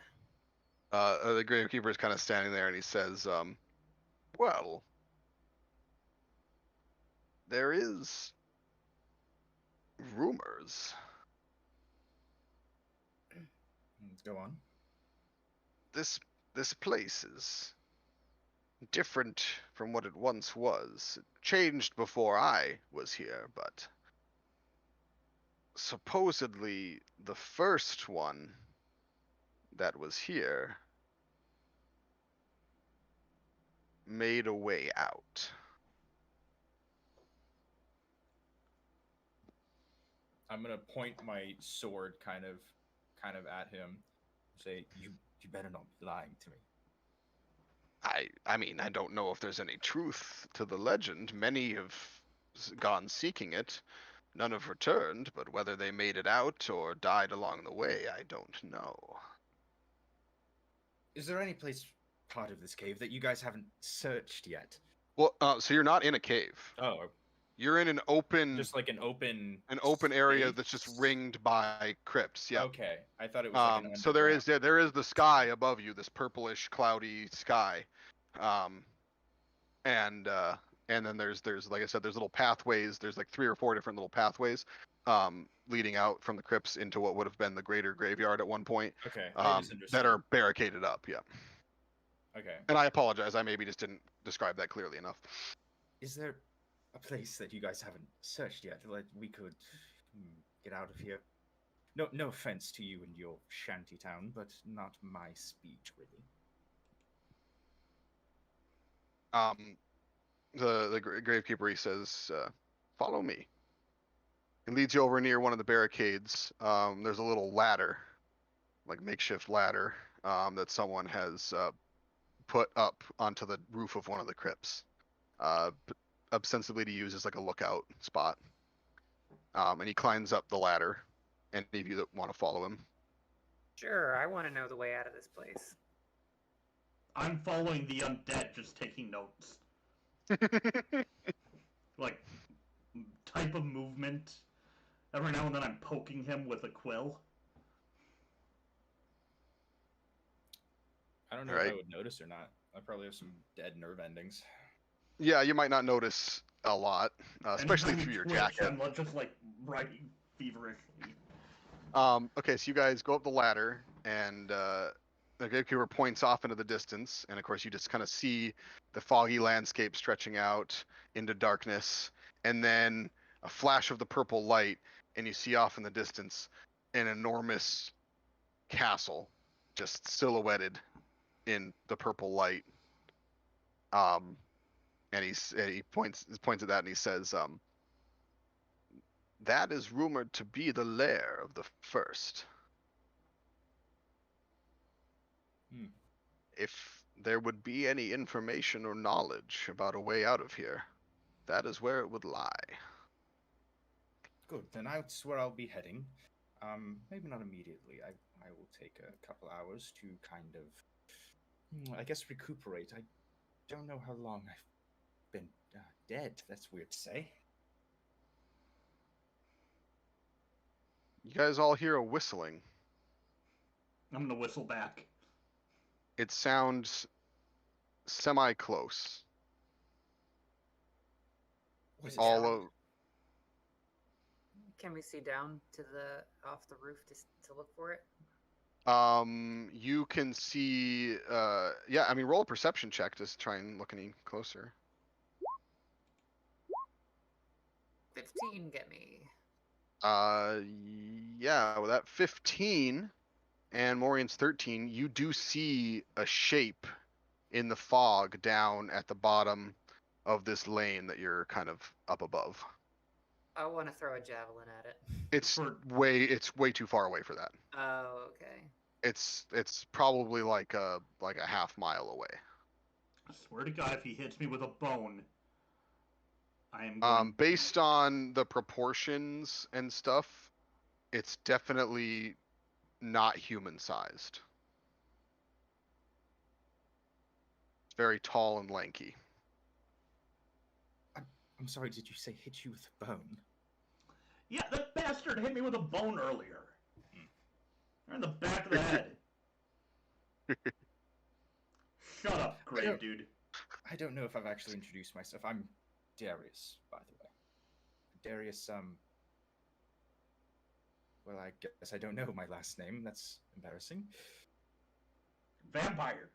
The gravekeeper is kind of standing there, and he says, "Well, there is rumors. Go on. This place is different from what it once was. It changed before I was here, but supposedly the first one that was here made a way out." I'm gonna point my sword kind of at him. Say, you better not be lying to me. I mean, I don't know if there's any truth to the legend. Many have gone seeking it. None have returned, but whether they made it out or died along the way, I don't know. Is there any part of this cave that you guys haven't searched yet? Well, so you're not in a cave. Oh, You're in an open, just like an open area space? that's just ringed by crypts. Yeah. Okay, I thought it was like an So there is the sky above you, this purplish, cloudy sky, and then there's like I said, there's little pathways. There's like 3 or 4 different little pathways, leading out from the crypts into what would have been the greater graveyard at one point. Okay, I misunderstood. That are barricaded up. Yeah. Okay. And I apologize. I maybe just didn't describe that clearly enough. Is there a place that you guys haven't searched yet that we could get out of here? No offense to you and your shanty town, but not my speech, really. The gravekeeper, he says, "Follow me." He leads you over near one of the barricades. There's a little ladder, like makeshift ladder, that someone has put up onto the roof of one of the crypts, ostensibly to use as like a lookout spot. And he climbs up the ladder. Any of you that want to follow him? Sure, I want to know the way out of this place. I'm following the undead, just taking notes. Like, type of movement. Every now and then I'm poking him with a quill. I don't know Right. if I would notice or not. I probably have some dead nerve endings. Yeah, you might not notice a lot, especially Anytime through you your twitch, jacket. I'm just like writing feverishly. Okay, so you guys go up the ladder, and the gatekeeper points off into the distance, and of course you just kind of see the foggy landscape stretching out into darkness, and then a flash of the purple light, and you see off in the distance an enormous castle, just silhouetted in the purple light. And he points at that, and he says, "That is rumored to be the lair of the first. Hmm. If there would be any information or knowledge about a way out of here, that is where it would lie." Good, then that's where I'll be heading. Maybe not immediately. I will take a couple hours to kind of, I guess, recuperate. I don't know how long I've been dead. That's weird to say. You guys all hear a whistling. I'm gonna whistle back. It sounds semi-close. What is All that? of Can we see down to the off the roof to look for it? you can see. Yeah, I mean, roll a perception check to try and look any closer. 15 get me. Yeah, with that 15 and Morian's 13, you do see a shape in the fog down at the bottom of this lane that you're kind of up above. I want to throw a javelin at it. It's way too far away for that. Oh, okay. It's probably like a half mile away. I swear to God, if he hits me with a bone, I am going... Based on the proportions and stuff, it's definitely not human sized. It's very tall and lanky. I'm sorry, did you say hit you with a bone? Yeah, that bastard hit me with a bone earlier. Right in the back of the head. Shut up, grave dude. I don't know if I've actually introduced myself. I'm Darius, by the way. Darius, well, I guess I don't know my last name. That's embarrassing. Vampire.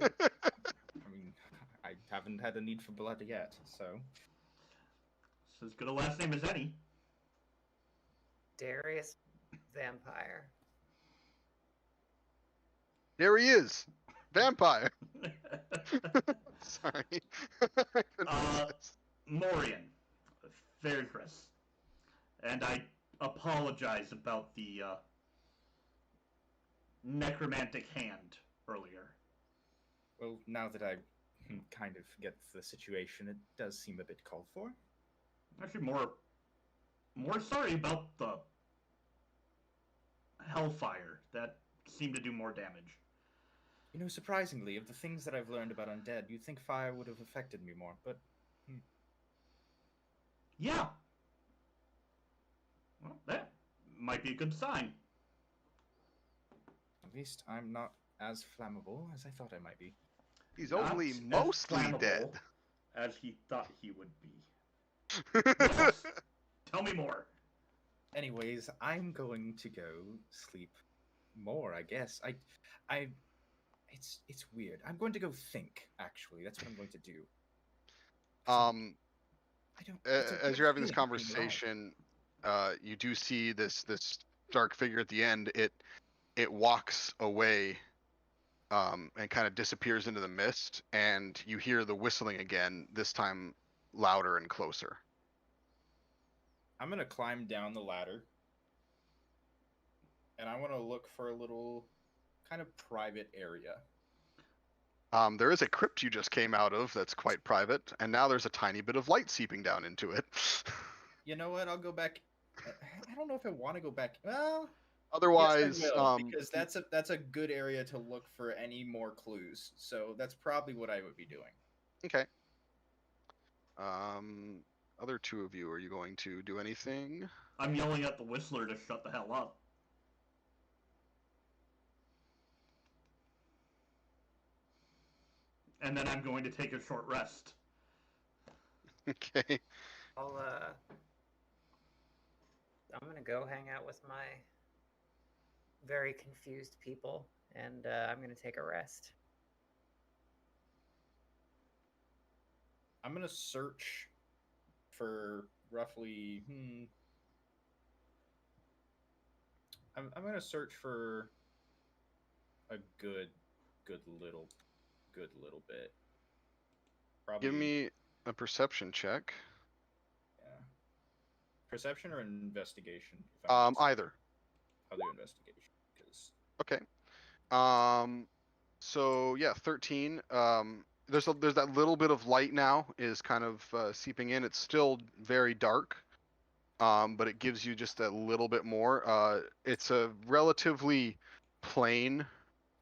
I mean, I haven't had a need for blood yet, so... It's as good a last name as any. Darius Vampire. There he is, vampire. Sorry. Morian, Faerzress, and I apologize about the necromantic hand earlier. Well, now that I kind of get the situation, it does seem a bit called for. Actually, more sorry about the hellfire. That seemed to do more damage. You know, surprisingly, of the things that I've learned about undead, you'd think fire would have affected me more, but... Yeah. Well, that might be a good sign. At least I'm not as flammable as I thought I might be. He's Not only as mostly flammable dead. as he thought he would be. Yes. Tell me more. Anyways, I'm going to go sleep more, I guess. It's weird. I'm going to go think, actually. That's what I'm going to do. As you're having this conversation, you do see this dark figure at the end. It walks away and kind of disappears into the mist, and you hear the whistling again, this time louder and closer. I'm going to climb down the ladder, and I want to look for a little kind of private area. There is a crypt you just came out of that's quite private, and now there's a tiny bit of light seeping down into it. You know what? I'll go back. I don't know if I want to go back. Well, otherwise, yes, I will, because that's a good area to look for any more clues. So that's probably what I would be doing. Okay. Other two of you, are you going to do anything? I'm yelling at the whistler to shut the hell up. and then I'm going to take a short rest. Okay. I'm gonna go hang out with my very confused people, and I'm gonna take a rest. I'm gonna search for roughly. I'm gonna search for a good little bit. Probably. Give me a perception check. Yeah. Perception or investigation? Either. I'll do investigation because. Okay. So yeah, 13. There's that little bit of light now is kind of seeping in. It's still very dark. But it gives you just a little bit more. It's a relatively plain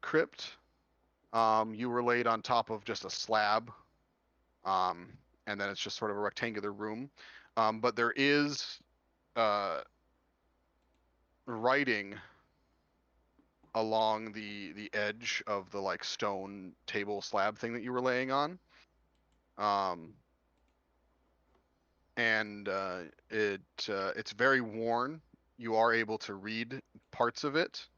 crypt. You were laid on top of just a slab. And then it's just sort of a rectangular room. But there is writing along the edge of the like stone table slab thing that you were laying on. And it's very worn. You are able to read parts of it.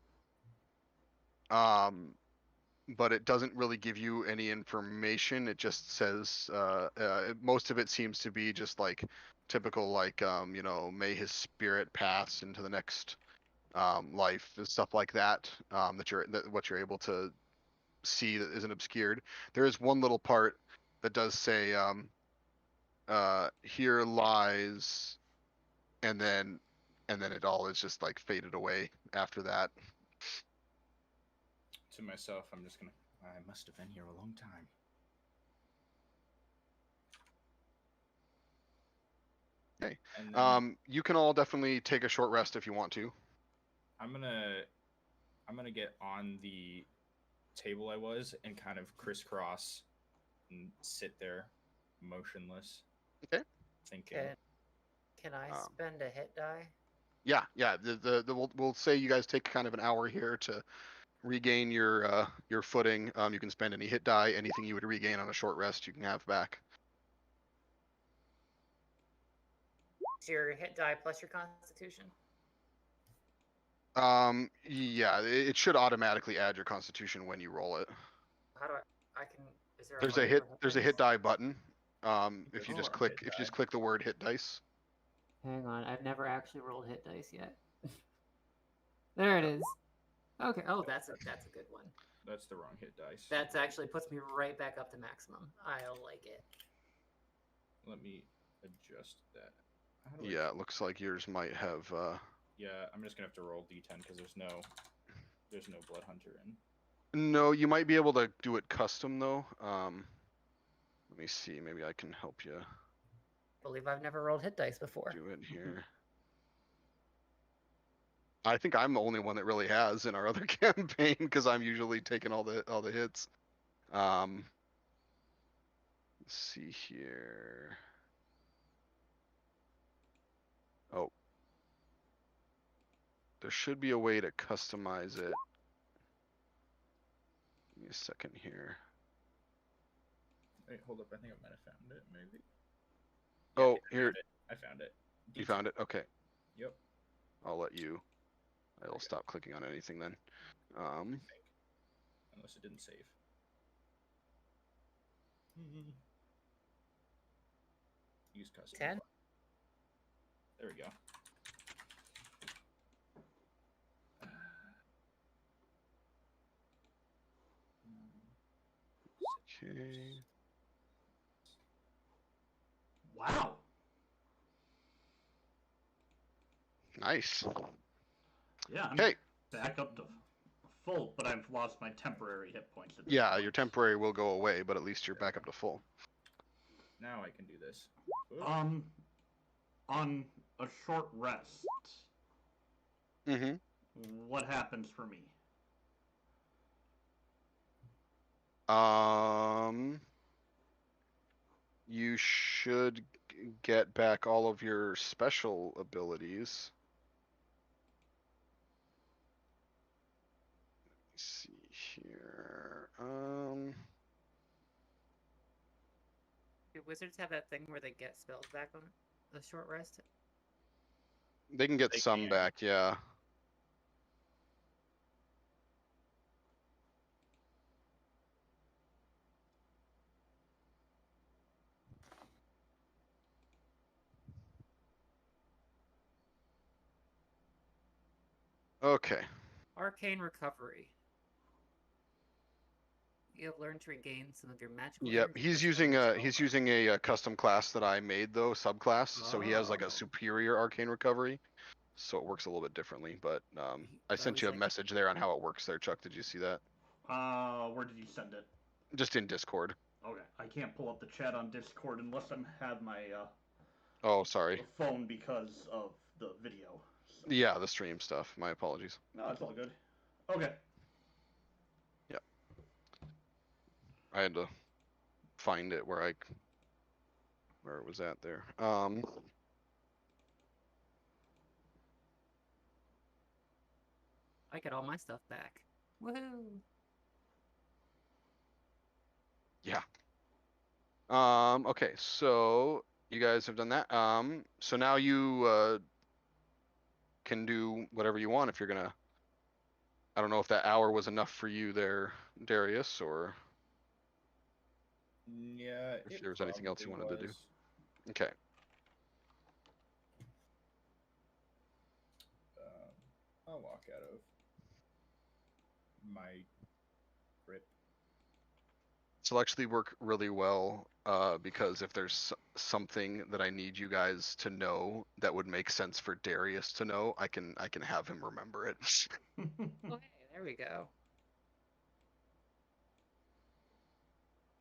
But it doesn't really give you any information. It just says most of it seems to be just like typical, like may his spirit pass into the next life and stuff like that. What you're able to see that isn't obscured. There is one little part that does say here lies, and then it all is just like faded away after that. To myself, I'm just gonna. I must have been here a long time. Okay. Then, you can all definitely take a short rest if you want to. I'm gonna get on the table I was and kind of crisscross and sit there, motionless. Okay. Thinking. Can I spend a hit die? Yeah. We'll say you guys take kind of an hour here to regain your footing. You can spend any hit die, anything you would regain on a short rest, you can have back. It's your hit die plus your constitution. Yeah, it should automatically add your constitution when you roll it. How do I can? Is there There's a hit die button. If you just Oh, click the word hit dice. Hang on, I've never actually rolled hit dice yet. There it is. Okay. Oh, That's a good one. That's the wrong hit dice. That's actually puts me right back up to maximum. I like it. Let me adjust that. Yeah, it looks like yours might have. Yeah, I'm just gonna have to roll d10 because there's no blood hunter in. No, you might be able to do it custom though. Let me see. Maybe I can help you. I believe I've never rolled hit dice before. Do it here. I think I'm the only one that really has in our other campaign because I'm usually taking all the hits. Let's see here. Oh, there should be a way to customize it. Give me a second here. Wait, hold up. I think I might have found it. Maybe. Oh, I here. found it. I found it. You found it? Okay. Yep. I'll let you. I'll stop clicking on anything then. I think. Unless it didn't save. Use custom. 10? There we go. Okay. Wow. Nice. Yeah, I'm Okay. back up to full, but I've lost my temporary hit points. At this Yeah, point. your temporary will go away, but at least you're back up to full. Now I can do this. On a short rest, Mm-hmm. what happens for me? You should get back all of your special abilities. Let's see here. wizards have that thing where they get spells back on a short rest? They can get They some can. back, yeah. Okay. Arcane recovery. You have learned to regain some of your magical Yep, energy he's for using spending a spell he's points. using a custom class that I made though, subclass. So he has like Oh. a superior arcane recovery, so it works a little bit differently. But I sent he's you a like- message there on how it works there, Chuck. Did you see that? Where did you send it? Just in Discord. Okay, I can't pull up the chat on Discord unless I have my Oh, sorry. phone because of the video. So. Yeah, the stream stuff. My apologies. No, it's all good. Okay. Yeah. I had to find it where it was at there. I get all my stuff back. Woohoo! Yeah. Okay, so you guys have done that. So now you can do whatever you want if you're gonna. I don't know if that hour was enough for you there, Darius, or Yeah. if it there was anything else you probably wanted to do. was. Okay. I'll walk out of my grip. This will actually work really well because if there's something that I need you guys to know that would make sense for Darius to know, I can have him remember it. Oh, hey, there we go.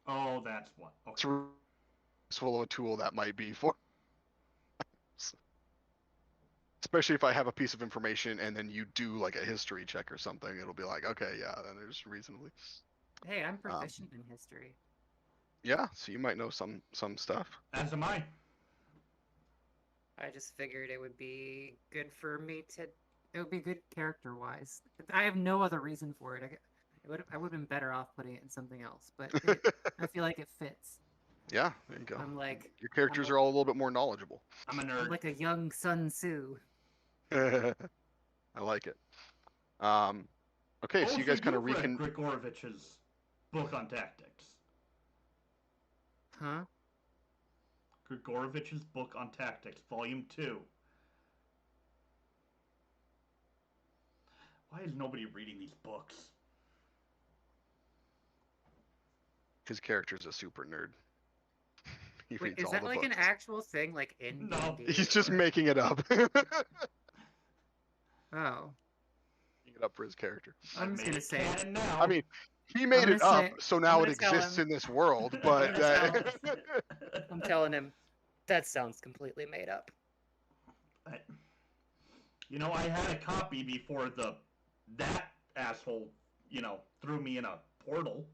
Oh, that's what. It's Okay. useful of a tool that might be for. Especially if I have a piece of information and then you do like a history check or something, it'll be like, okay, yeah, then there's reasonably. Hey, I'm proficient in history. Yeah, so you might know some stuff. As am I. I just figured it would be good for me to. It would be good character-wise. I have no other reason for it. I would have been better off putting it in something else, but I feel like it fits. Yeah, there you go. I'm like Your characters are all a little bit more knowledgeable. I'm a I'm nerd. like a young Sun Tzu. I like it. Okay, so you guys kind of read recon. Grigorovich's book on tactics. Huh? Grigorovich's book on tactics, volume 2. Why is nobody reading these books? His character's a super nerd. He Wait, reads is all that the like books. an actual thing, like in No. D&D? He's just or- making it up. Oh, Making it up for his character. I'm I've just made gonna it say. canon now. I mean, he made gonna it up, say- so I'm now it gonna tell exists him. in this world. But gonna I'm telling him that sounds completely made up. You know, I had a copy before that asshole, threw me in a portal.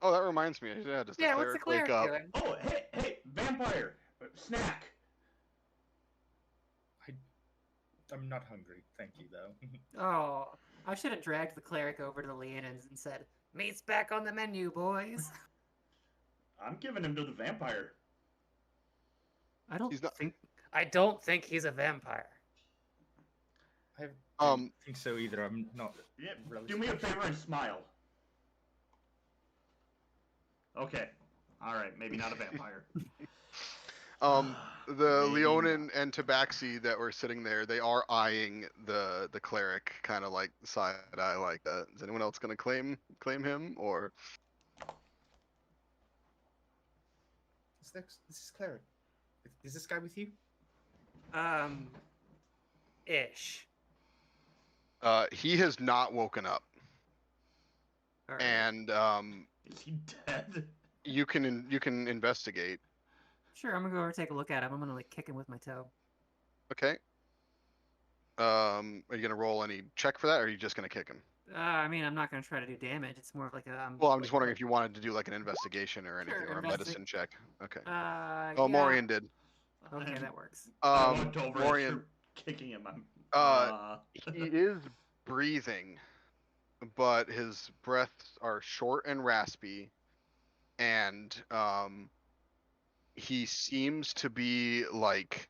oh, that reminds me. Yeah, does the Yeah, what's the cleric cleric wake up? doing? Oh, hey, vampire, snack. I'm not hungry, thank you though. Oh, I should have dragged the cleric over to the Leonins and said, "Meat's back on the menu, boys." I'm giving him to the vampire. I don't He's not- think. I don't think he's a vampire. I Um, don't think so either. I'm not. Yeah, Really do me a favor and smile. Okay. All right, maybe not a vampire. The Maybe Leonin and Tabaxi that were sitting there, they are eyeing the cleric, kind of like side eye, like, is anyone else gonna claim him or? This is cleric. Is this guy with you? Ish. He has not woken up, All right. and Is he dead? you can investigate. Sure, I'm gonna go over and take a look at him. I'm gonna like kick him with my toe. Okay. Are you gonna roll any check for that, or are you just gonna kick him? I mean, I'm not gonna try to do damage. It's more of like a. Well, I'm just wondering if you wanted to do like an investigation or anything, Sure, or a medicine check. Okay. Oh, yeah. Morian did. Okay, that works. I went over as Morian, you're kicking him. he is breathing, but his breaths are short and raspy, and he seems to be like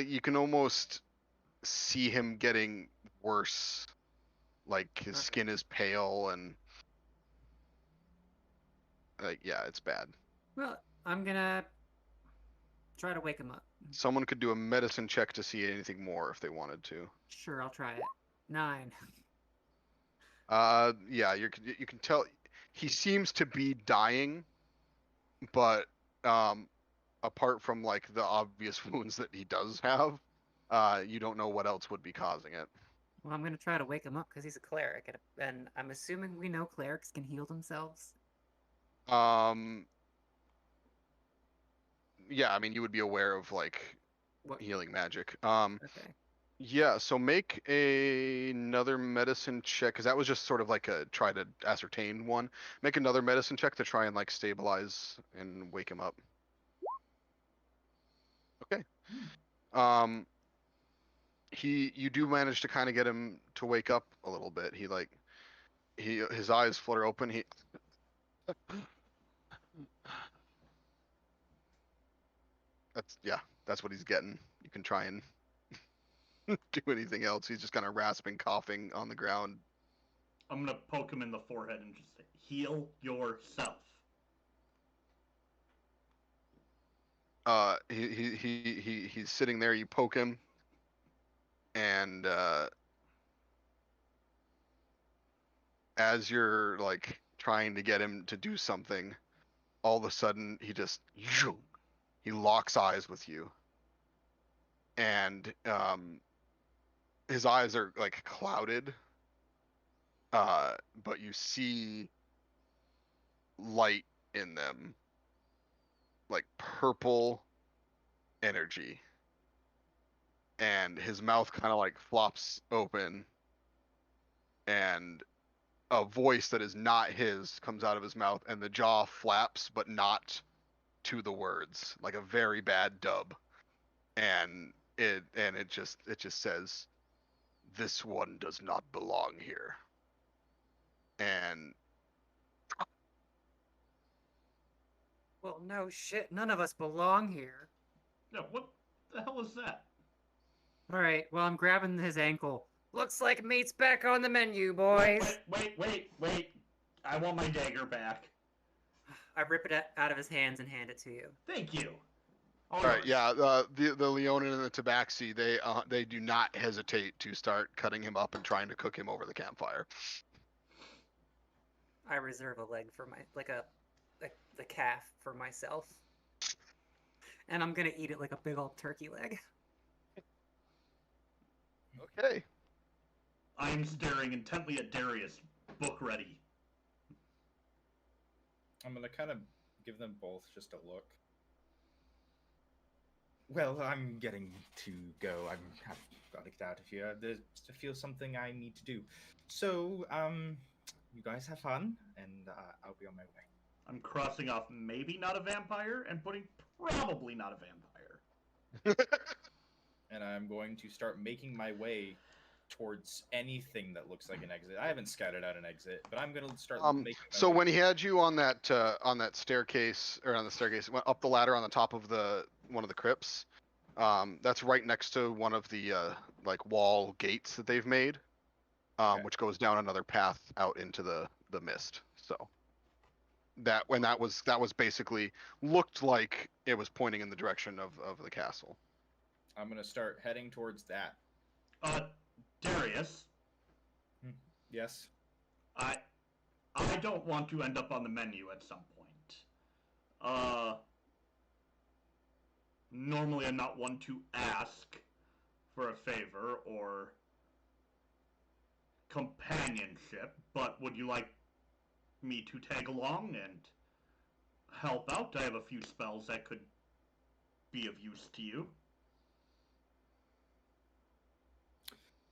you can almost see him getting worse. Like his Okay. skin is pale and like yeah, it's bad. Well, I'm gonna try to wake him up. Someone could do a medicine check to see anything more if they wanted to. Sure, I'll try it. 9. Yeah, you can tell he seems to be dying, but apart from like the obvious wounds that he does have, you don't know what else would be causing it. Well, I'm gonna try to wake him up because he's a cleric, and I'm assuming we know clerics can heal themselves. Yeah, I mean you would be aware of like What? healing magic. Okay. Yeah, so make another medicine check because that was just sort of like a try to ascertain one. Make another medicine check to try and like stabilize and wake him up. Okay. You do manage to kind of get him to wake up a little bit. His eyes flutter open. That's what he's getting. You can try and do anything else. He's just kind of rasping, coughing on the ground. I'm gonna poke him in the forehead and just say, "Heal yourself." He's sitting there. You poke him, and as you're like trying to get him to do something, all of a sudden he locks eyes with you, and his eyes are like clouded, but you see light in them, like purple energy, and his mouth kind of like flops open, and a voice that is not his comes out of his mouth, and the jaw flaps, but not to the words, like a very bad dub, and it just says, "This one does not belong here." And Well, no shit. None of us belong here. Yeah, what the hell is that? All right. Well, I'm grabbing his ankle. Looks like meat's back on the menu, boys. Wait. I want my dagger back. I rip it out of his hands and hand it to you. Thank you. all right, yeah, the Leonin and the Tabaxi, they do not hesitate to start cutting him up and trying to cook him over the campfire. I reserve a leg for the calf for myself, and I'm gonna eat it like a big old turkey leg. Okay. I'm staring intently at Darius, book ready. I'm gonna kind of give them both just a look. Well, I'm getting to go. I've got to get out of here. There's a few something I need to do. So, you guys have fun, and I'll be on my way. I'm crossing off maybe not a vampire and putting probably not a vampire. And I'm going to start making my way towards anything that looks like an exit. I haven't scouted out an exit, but I'm gonna start making my so way. when he had you on that staircase, or on the staircase, went up the ladder on the top of one of the crypts, that's right next to one of the like wall gates that they've made, Okay. which goes down another path out into the mist. So that was basically looked like it was pointing in the direction of the castle. I'm gonna start heading towards that. Darius, Yes. I don't want to end up on the menu at some point. Normally I'm not one to ask for a favor or companionship, but would you like me to tag along and help out? I have a few spells that could be of use to you.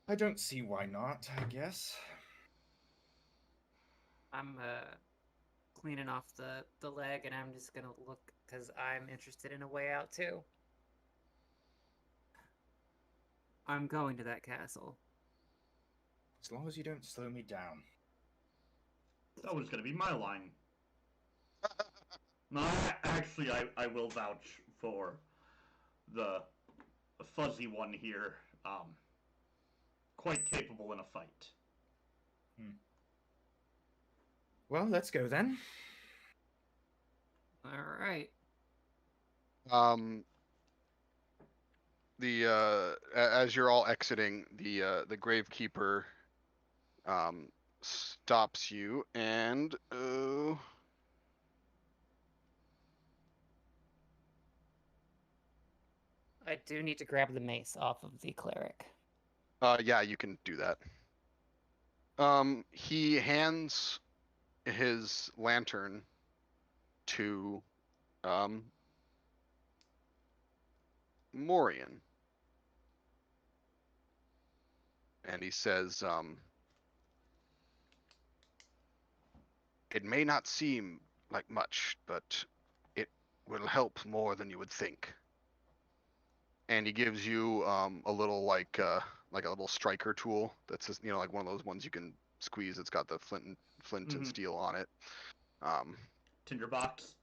I don't see why not, I guess. I'm cleaning off the leg, and I'm just gonna look because I'm interested in a way out too. I'm going to that castle. As long as you don't slow me down. That was gonna be my line. No, actually, I will vouch for the fuzzy one here. Quite capable in a fight. Well, let's go then. All right. As you're all exiting, the gravekeeper stops you and I do need to grab the mace off of the cleric. yeah, you can do that. He hands his lantern to Morian, and he says, it may not seem like much, but it will help more than you would think. And he gives you a little like a little striker tool that's just, like one of those ones you can squeeze. It's got the flint and steel on it. Tinderbox.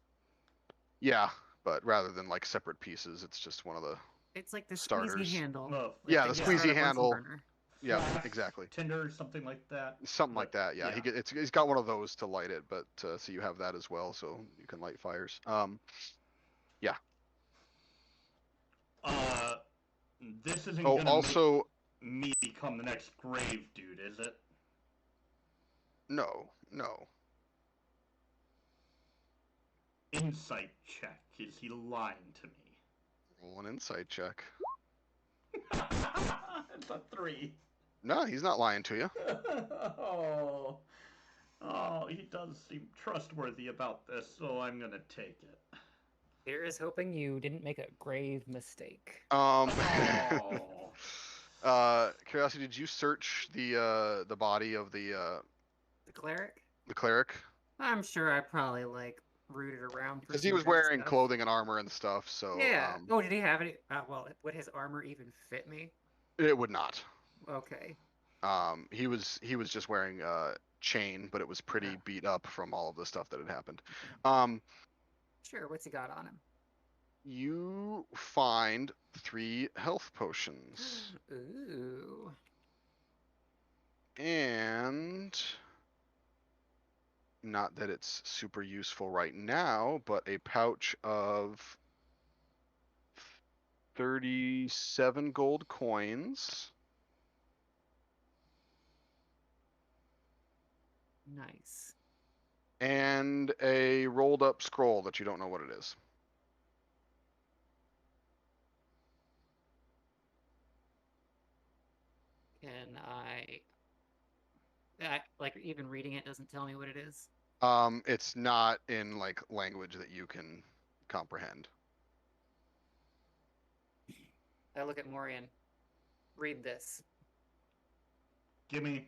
Yeah, but rather than like separate pieces, it's just one of the It's like the starters. squeezy handle. Oh, Yeah, the thing you squeezy start a Bunsen handle. burner. Yeah, Flash, exactly. Tinder, something like that. Something like that. Yeah, yeah. he's got one of those to light it, but so you have that as well, so you can light fires. Yeah. This isn't Oh, gonna also, make me become the next grave dude, is it? no. Insight check. Is he lying to me? Roll an insight check. It's a 3. No, he's not lying to you. Oh, he does seem trustworthy about this, so I'm gonna take it. Here is hoping you didn't make a grave mistake. Curiosity, did you search the body of the cleric? the cleric? I'm sure I probably like rooted around for Because he some was good wearing stuff. clothing and armor and stuff, so Yeah. Oh, did he have any? Well, would his armor even fit me? it would not. Okay. He was just wearing chain, but it was pretty beat up from all of the stuff that had happened. Sure. What's he got on him? You find 3 health potions. Ooh. And not that it's super useful right now, but a pouch of 37 gold coins. Nice. And a rolled up scroll that you don't know what it is. Can I like even reading it doesn't tell me what it is? It's not in like language that you can comprehend. I look at Morian. Read this. Gimme.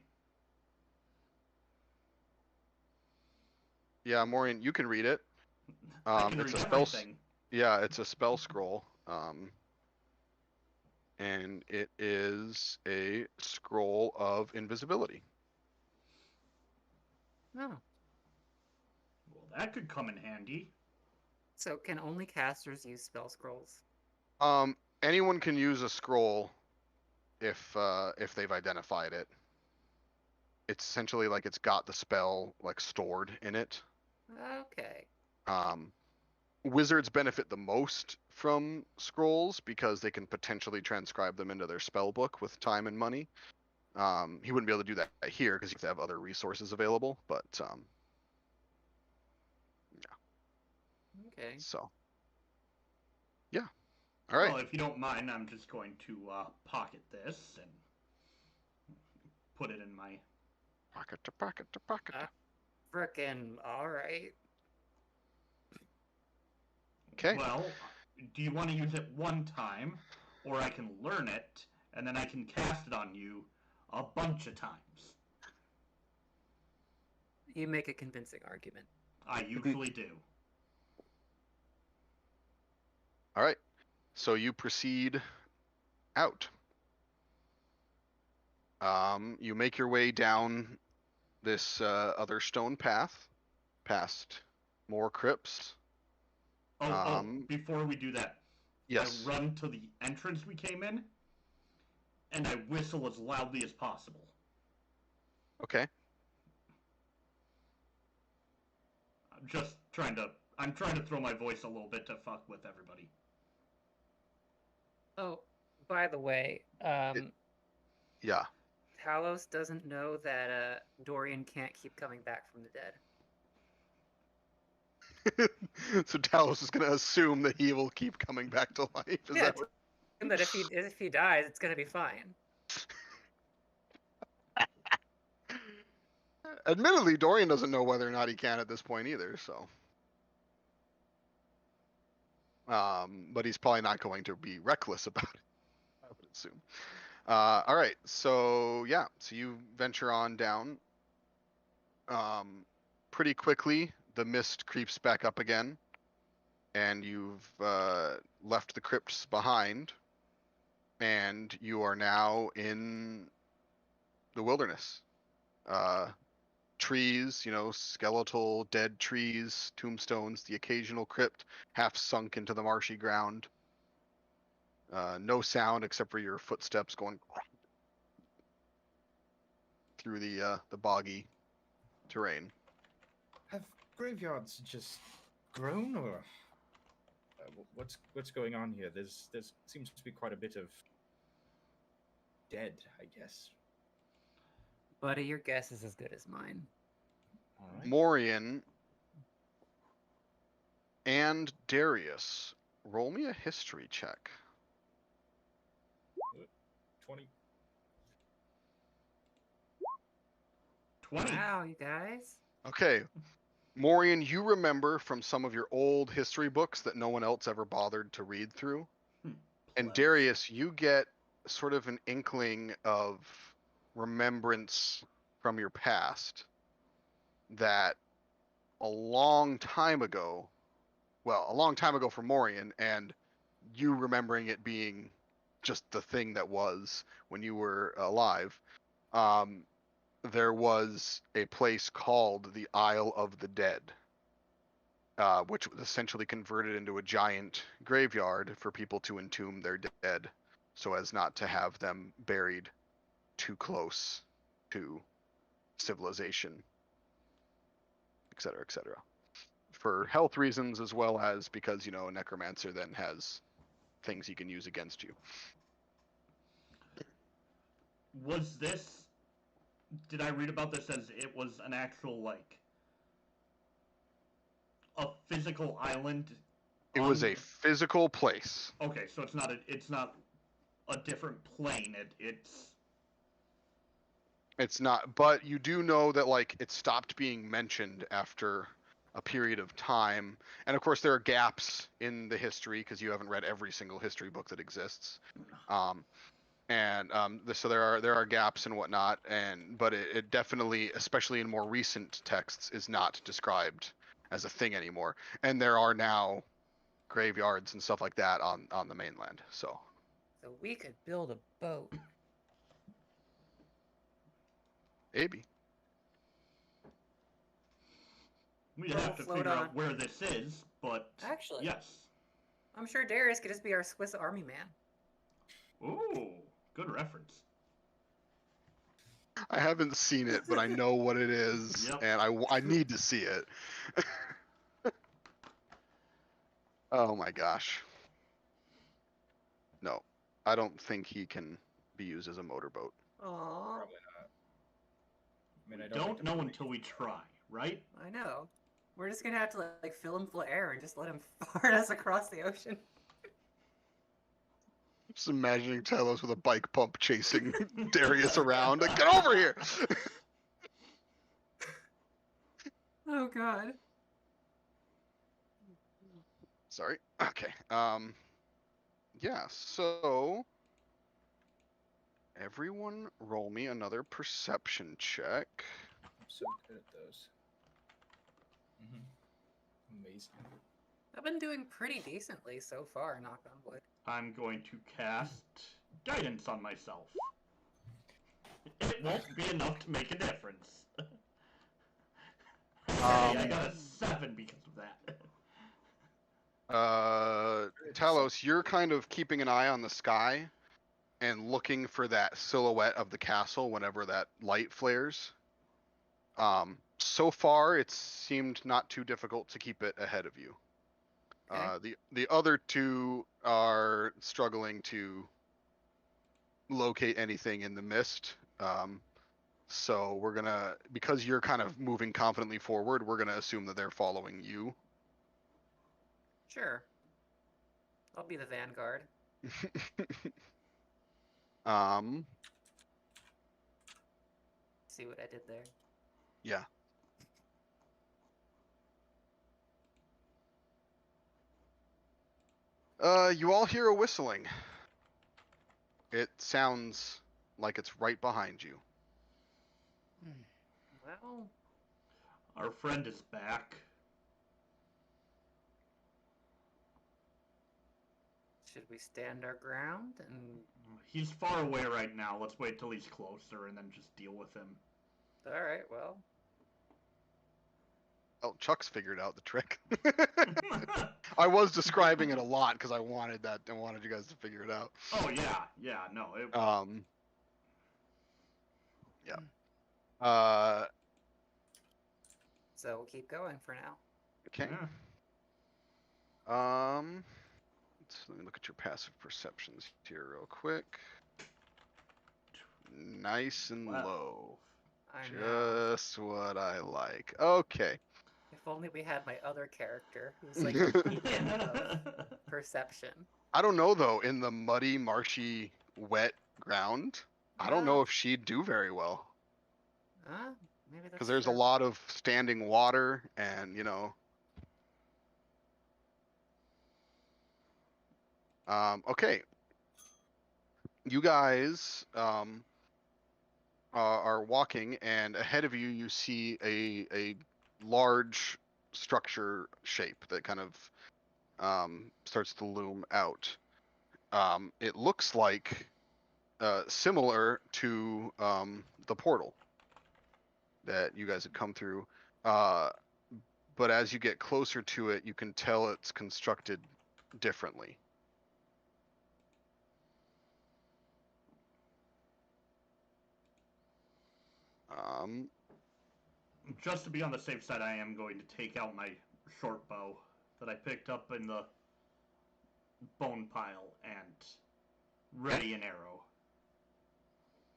Yeah, Morian, you can read it. I can It's read a spell. everything. Yeah, it's a spell scroll. And it is a scroll of invisibility. Oh. Well, that could come in handy. So can only casters use spell scrolls? Anyone can use a scroll if they've identified it. It's essentially like it's got the spell like stored in it. Okay. Wizards benefit the most from scrolls because they can potentially transcribe them into their spell book with time and money. He wouldn't be able to do that here because he have other resources available, but yeah. Okay. So, yeah. All right. Well, if you don't mind, I'm just going to pocket this and put it in my Pocket to pocket to pocket. Frickin' alright. Okay. Well, do you want to use it one time, or I can learn it, and then I can cast it on you a bunch of times? You make a convincing argument. I usually do. All right. So you proceed out. You make your way down this other stone path, past more crypts, Before we do that, Yes. I run to the entrance we came in, and I whistle as loudly as possible. Okay. I'm trying to throw my voice a little bit to fuck with everybody. Oh, by the way, Yeah. Talos doesn't know that Dorian can't keep coming back from the dead. So Talos is going to assume that he will keep coming back to life. Is Yeah, that what... and that if he dies, it's gonna be fine. Admittedly, Dorian doesn't know whether or not he can at this point either, so. But he's probably not going to be reckless about it, I would assume. All right, so yeah, so you venture on down. Pretty quickly, the mist creeps back up again, and you've left the crypts behind, and you are now in the wilderness. Trees, skeletal dead trees, tombstones, the occasional crypt half sunk into the marshy ground. No sound except for your footsteps going through the boggy terrain. Have graveyards just grown, or what's going on here? There's seems to be quite a bit of dead, I guess. Buddy, your guess is as good as mine. All right. Morian and Darius, roll me a history check. 20. 20. Wow, you guys. Okay. Morian, you remember from some of your old history books that no one else ever bothered to read through. And Plebs. Darius, you get sort of an inkling of remembrance from your past that a long time ago for Morian, and you remembering it being just the thing that was when you were alive, there was a place called the Isle of the Dead, which was essentially converted into a giant graveyard for people to entomb their dead so as not to have them buried too close to civilization, etc., etc. For health reasons, as well as because, a necromancer then has things he can use against you. Did I read about this as it was an actual, a physical island? It was a physical place. Okay, so it's not a different plane. It's not, but you do know that it stopped being mentioned after a period of time, and of course there are gaps in the history because you haven't read every single history book that exists, so there are gaps and whatnot, but it definitely, especially in more recent texts, is not described as a thing anymore, and there are now graveyards and stuff like that on the mainland. So we could build a boat. maybe. We'd have to figure out where this is, but actually, yes. I'm sure Darius could just be our Swiss Army man. Ooh, good reference. I haven't seen it, but I know what it is, Yep. and I need to see it. Oh my gosh. No, I don't think he can be used as a motorboat. Aww. Probably not. I mean, I don't know until we try, right? I know. We're just gonna have to fill him full of air and just let him fart us across the ocean. Just imagining Talos with a bike pump chasing Darius around. Get over here! Oh god. Sorry. Okay. Yeah, so everyone roll me another perception check. I'm so good at those. Amazing. I've been doing pretty decently so far, knock on wood. I'm going to cast guidance on myself. It won't be enough to make a difference. I got a 7 because of that. Talos, you're kind of keeping an eye on the sky and looking for that silhouette of the castle whenever that light flares. So far, it seemed not too difficult to keep it ahead of you. Okay. The other two are struggling to locate anything in the mist. So we're gonna, because you're kind of moving confidently forward, we're gonna assume that they're following you. Sure. I'll be the vanguard. See what I did there? Yeah. You all hear a whistling. It sounds like it's right behind you. Well, Our friend is back. should we stand our ground and... He's far away right now. Let's wait till he's closer and then just deal with him. Alright, well. Oh, Chuck's figured out the trick. I was describing it a lot because I wanted you guys to figure it out. Oh yeah, no. Yeah. So we'll keep going for now. Okay. Yeah. Let me look at your passive perceptions here real quick. Nice and low. I know. Just what I like. Okay. If only we had my other character who's like a beacon of perception. I don't know though, in the muddy, marshy, wet ground, I don't know if she'd do very well. Maybe that's Because there's a true. lot of standing water and, you know. Okay. You guys are walking, and ahead of you, you see a large structure shape that kind of starts to loom out. It looks like similar to the portal that you guys had come through, but as you get closer to it, you can tell it's constructed differently. Just to be on the safe side, I am going to take out my short bow that I picked up in the bone pile and ready an arrow.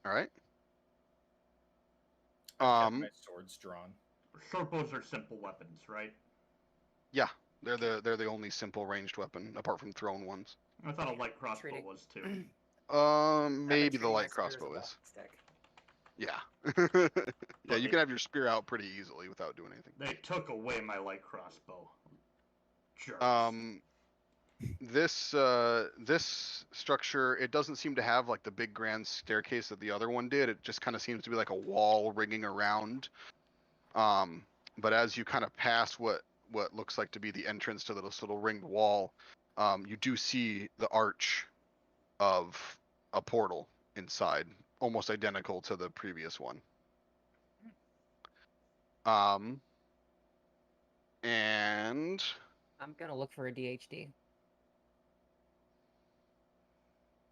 All right. I've kept my swords drawn. Short bows are simple weapons, right? Yeah, they're the only simple ranged weapon apart from thrown ones. I thought a light crossbow was too. Maybe the light crossbow is. Yeah. Yeah, you can have your spear out pretty easily without doing anything. They took away my light crossbow. Jerks. This structure, it doesn't seem to have like the big grand staircase that the other one did. It just kind of seems to be like a wall ringing around. But as you kind of pass what looks like to be the entrance to this little ringed wall, you do see the arch of a portal inside, almost identical to the previous one. And I'm gonna look for a DHD.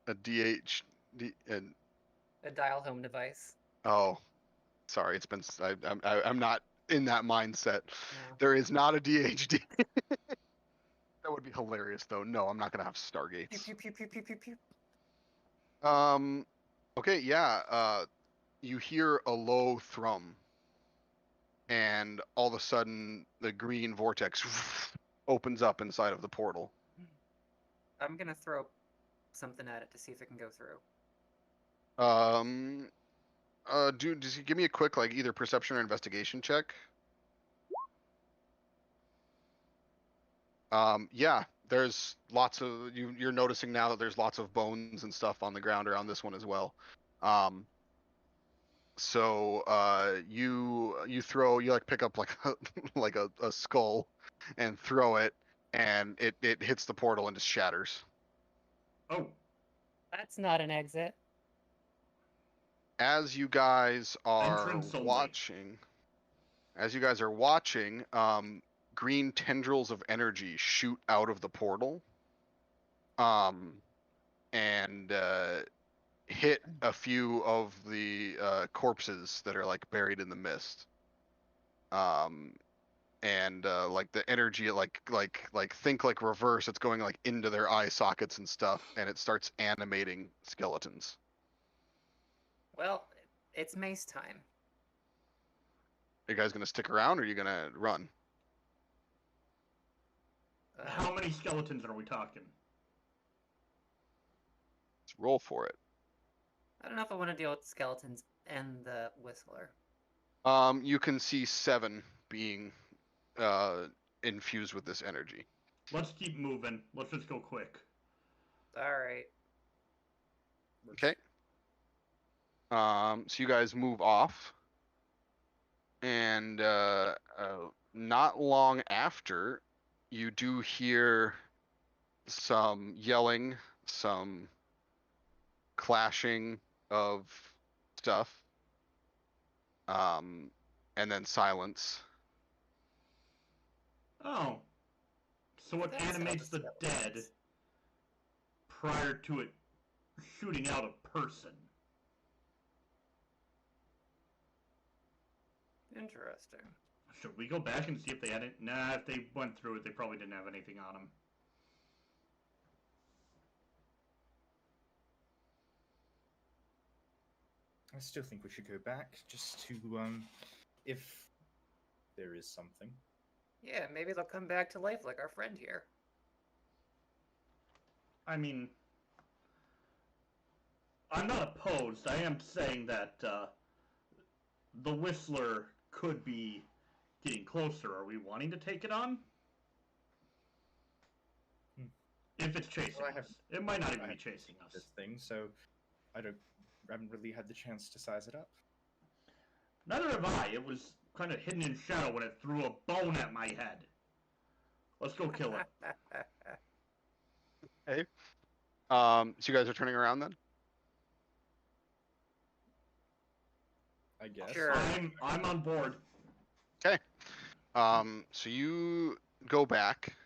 a DHD and A dial home device. oh, sorry, it's been I'm not in that mindset. No. There is not a DHD. That would be hilarious though. No, I'm not gonna have Stargates. Pew, pew, pew, pew, pew, pew. Okay, yeah. You hear a low thrum, and all of a sudden the green vortex opens up inside of the portal. I'm gonna throw something at it to see if it can go through. Does he give me a quick like either perception or investigation check? Yeah, there's lots of you're noticing now that there's lots of bones and stuff on the ground around this one as well. So you like pick up like like a skull and throw it, and it hits the portal and just shatters. Oh, That's not an exit. As you guys are Entrance only. watching, green tendrils of energy shoot out of the portal, and hit a few of the corpses that are like buried in the mist. And like the energy, like think like reverse. It's going like into their eye sockets and stuff, and it starts animating skeletons. Well, it's mace time. Are you guys gonna stick around, or are you gonna run? How many skeletons are we talking? Let's roll for it. I don't know if I want to deal with the skeletons and the Whistler. You can see 7 being infused with this energy. Let's keep moving. Let's just go quick. Alright. Okay. So you guys move off, and not long after, you do hear some yelling, some clashing of stuff, and then silence. Oh. So it That's how animates the dead skeletons. prior to it shooting out a person. Interesting. Should we go back and see if they had it? Nah, if they went through it, they probably didn't have anything on them. I still think we should go back just to if there is something. Yeah, maybe they'll come back to life like our friend here. I mean, I'm not opposed. I am saying that the Whistler could be getting closer. Are we wanting to take it on? If it's chasing Well, us. It might not even I be haven't chasing seen us. this thing, so I haven't really had the chance to size it up. Neither have I. It was kind of hidden in shadow when it threw a bone at my head. Let's go kill it. Okay. So you guys are turning around then? I guess. Sure. I'm on board. Okay. So you go back.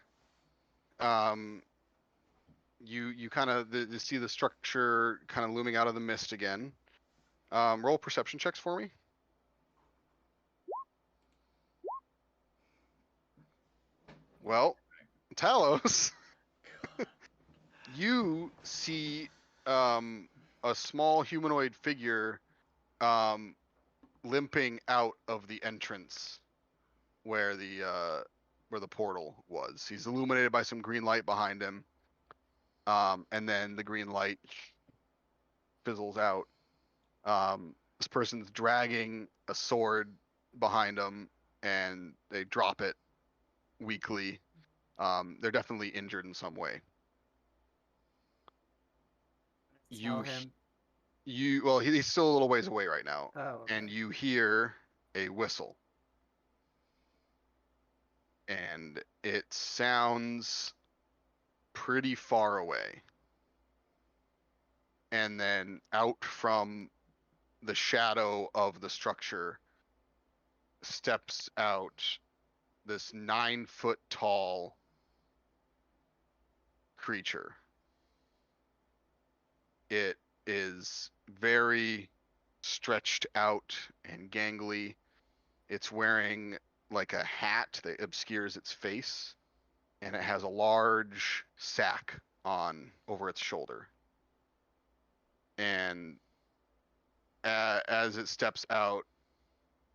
You kind of see the structure kind of looming out of the mist again. Roll perception checks for me. Well, Talos, you see a small humanoid figure limping out of the entrance where the portal was. He's illuminated by some green light behind him, and then the green light fizzles out. This person's dragging a sword behind them, and they drop it weakly. They're definitely injured in some way. Tell him. Well, he's still a little ways away right now, Oh, okay. and you hear a whistle, and it sounds pretty far away. And then out from the shadow of the structure steps out this 9-foot tall creature. It is very stretched out and gangly. It's wearing like a hat that obscures its face, and it has a large sack on over its shoulder. And as it steps out,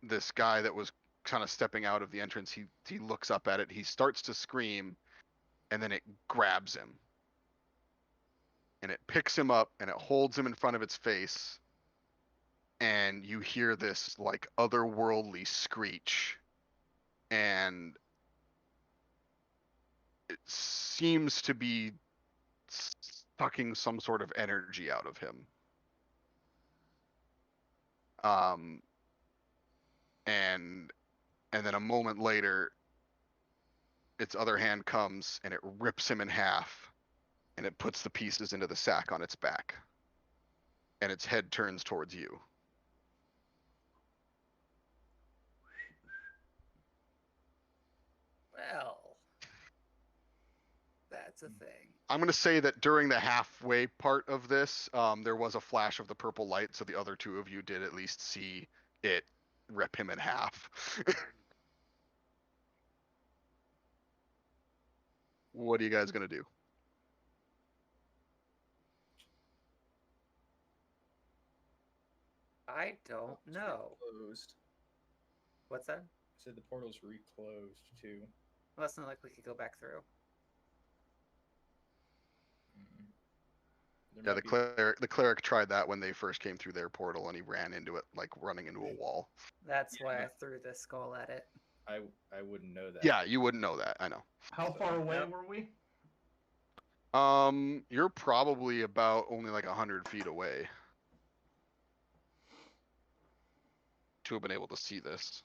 this guy that was kind of stepping out of the entrance, he looks up at it, he starts to scream, and then it grabs him. And it picks him up, and it holds him in front of its face, and you hear this like otherworldly screech, and it seems to be sucking some sort of energy out of him. And then a moment later, its other hand comes and it rips him in half, and it puts the pieces into the sack on its back, and its head turns towards you. a thing. I'm going to say that during the halfway part of this, there was a flash of the purple light, so the other two of you did at least see it rip him in half. What are you guys going to do? I don't know. Closed. What's that? I said the portal's reclosed too. Well, it's not like we could go back through. Mm. There Yeah, might the cleric tried that when they first came through their portal, and he ran into it like running into a wall. That's why I threw the skull at it. I wouldn't know that. Yeah, you wouldn't know that. I know. How far away were we? You're probably about only like 100 feet away to have been able to see this.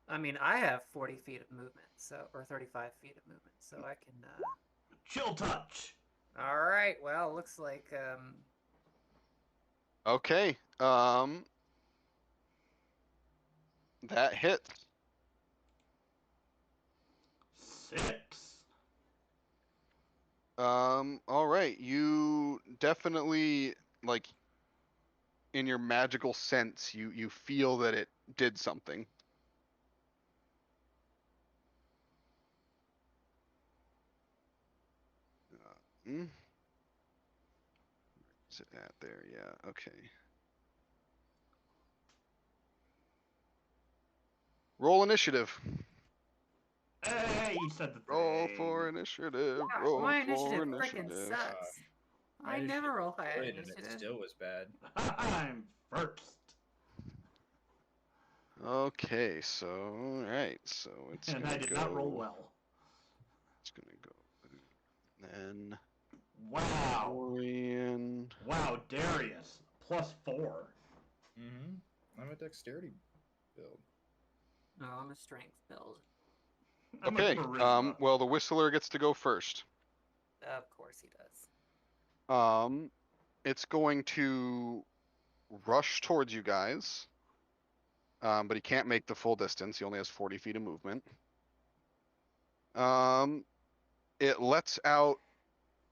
I mean, I have 40 feet of movement, or 35 feet of movement, so I can. Chill touch. All right. Well, looks like Okay. That hits. 6. All right. You definitely like in your magical sense, you feel that it did something. Where's it at there? Yeah. Okay. Roll initiative. Hey, you said the Roll thing. for initiative. gosh, Roll my for initiative freaking sucks. My I never initiative roll high good, and it initiative. still was bad. I'm first. Okay, so all right, so it's And gonna I did go. not roll well. It's gonna go. Then Wow. Morian. Wow, Darius. +4. Mm-hmm. I'm a dexterity build. No, I'm a strength build. I'm Okay. a charisma. Well, the whistler gets to go first. Of course he does. It's going to rush towards you guys. But he can't make the full distance. He only has 40 feet of movement. It lets out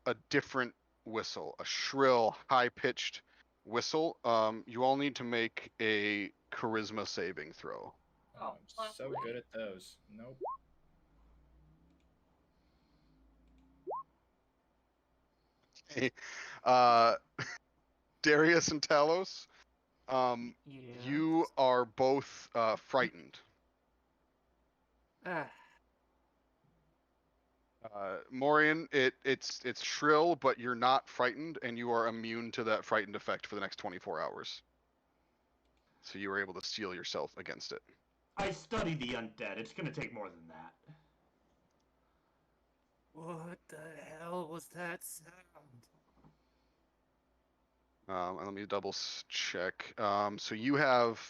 a different whistle, a shrill, high-pitched whistle. You all need to make a charisma saving throw. Oh, I'm so good at those. Nope. Okay. Darius and Talos, you are both frightened. Morian, it's shrill, but you're not frightened, and you are immune to that frightened effect for the next 24 hours. So you were able to steel yourself against it. I study the undead. It's gonna take more than that. What the hell was that sound? Let me double check. So you have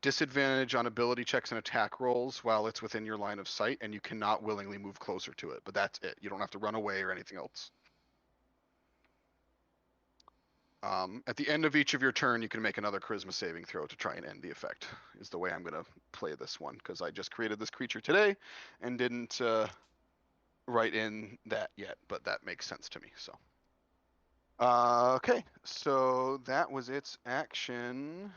disadvantage on ability checks and attack rolls while it's within your line of sight, and you cannot willingly move closer to it. But that's it. You don't have to run away or anything else. At the end of each of your turn, you can make another charisma saving throw to try and end the effect, is the way I'm going to play this one, because I just created this creature today and didn't write in that yet, but that makes sense to me. So, okay, so that was its action.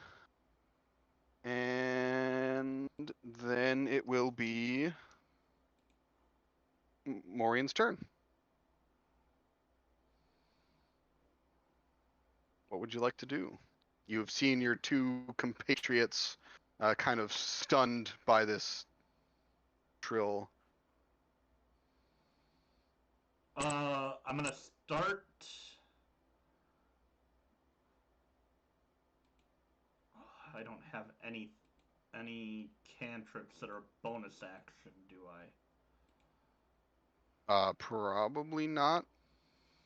And then it will be Morian's turn. What would you like to do? You have seen your two compatriots kind of stunned by this trill. I'm gonna start. I don't have any cantrips that are bonus action, do I? Probably not.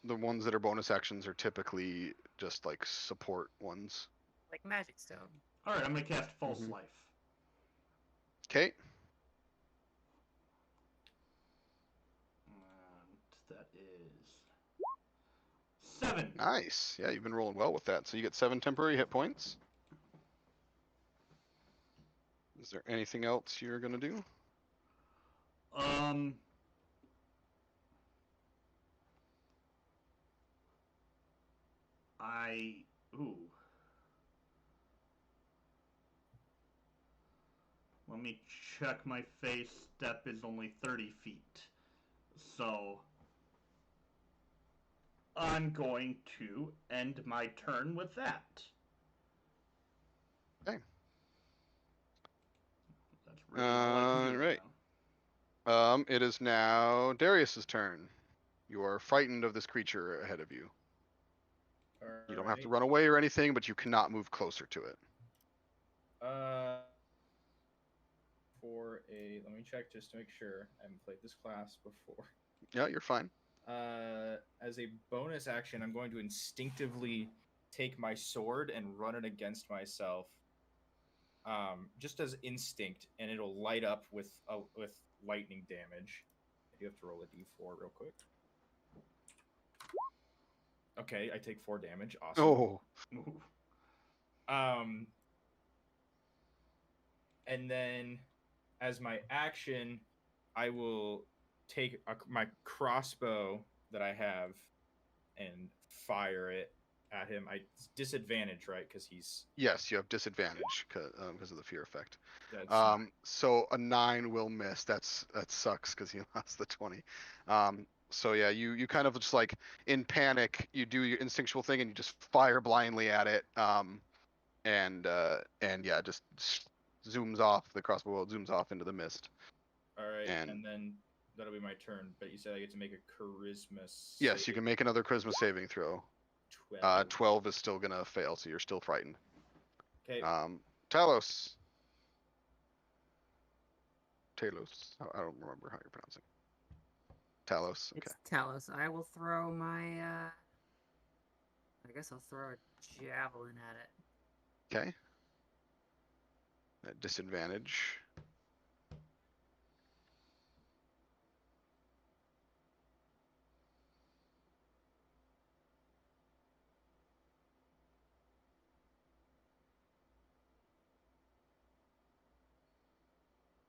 The ones that are bonus actions are typically just like support ones. Like Magic Stone. Alright, I'm gonna cast False Life. Okay. And that is 7. Nice. Yeah, you've been rolling well with that. So you get 7 temporary hit points. Is there anything else you're gonna do? Ooh. Let me check my face. Step is only 30 feet. So I'm going to end my turn with that. Okay. That's really all I can do Right. now. It is now Darius's turn. You are frightened of this creature ahead of you. You don't have to run away or anything, but you cannot move closer to it. Let me check just to make sure. I haven't played this class before. Yeah, you're fine. As a bonus action, I'm going to instinctively take my sword and run it against myself. Just as instinct, and it'll light up with lightning damage. I do have to roll a d4 real quick. Okay, I take 4 damage. Awesome. Oh. And then, as my action, I will take my crossbow that I have and fire it at him. It's disadvantage, right? Because he's... Yes, you have disadvantage because of the fear effect. That's So a 9 will miss. That sucks because he lost the 20. So yeah, you kind of just like in panic, you do your instinctual thing and you just fire blindly at it. And yeah, just zooms off. The crossbow zooms off into the mist. All right, and then that'll be my turn. But you said I get to make a charisma yes, you can make another charisma saving throw. 12 is still gonna fail, so you're still frightened. Okay. Talos. I don't remember how you're pronouncing. Talos. Okay. It's Talos. I will throw my. I guess I'll throw a javelin at it. Okay. At disadvantage.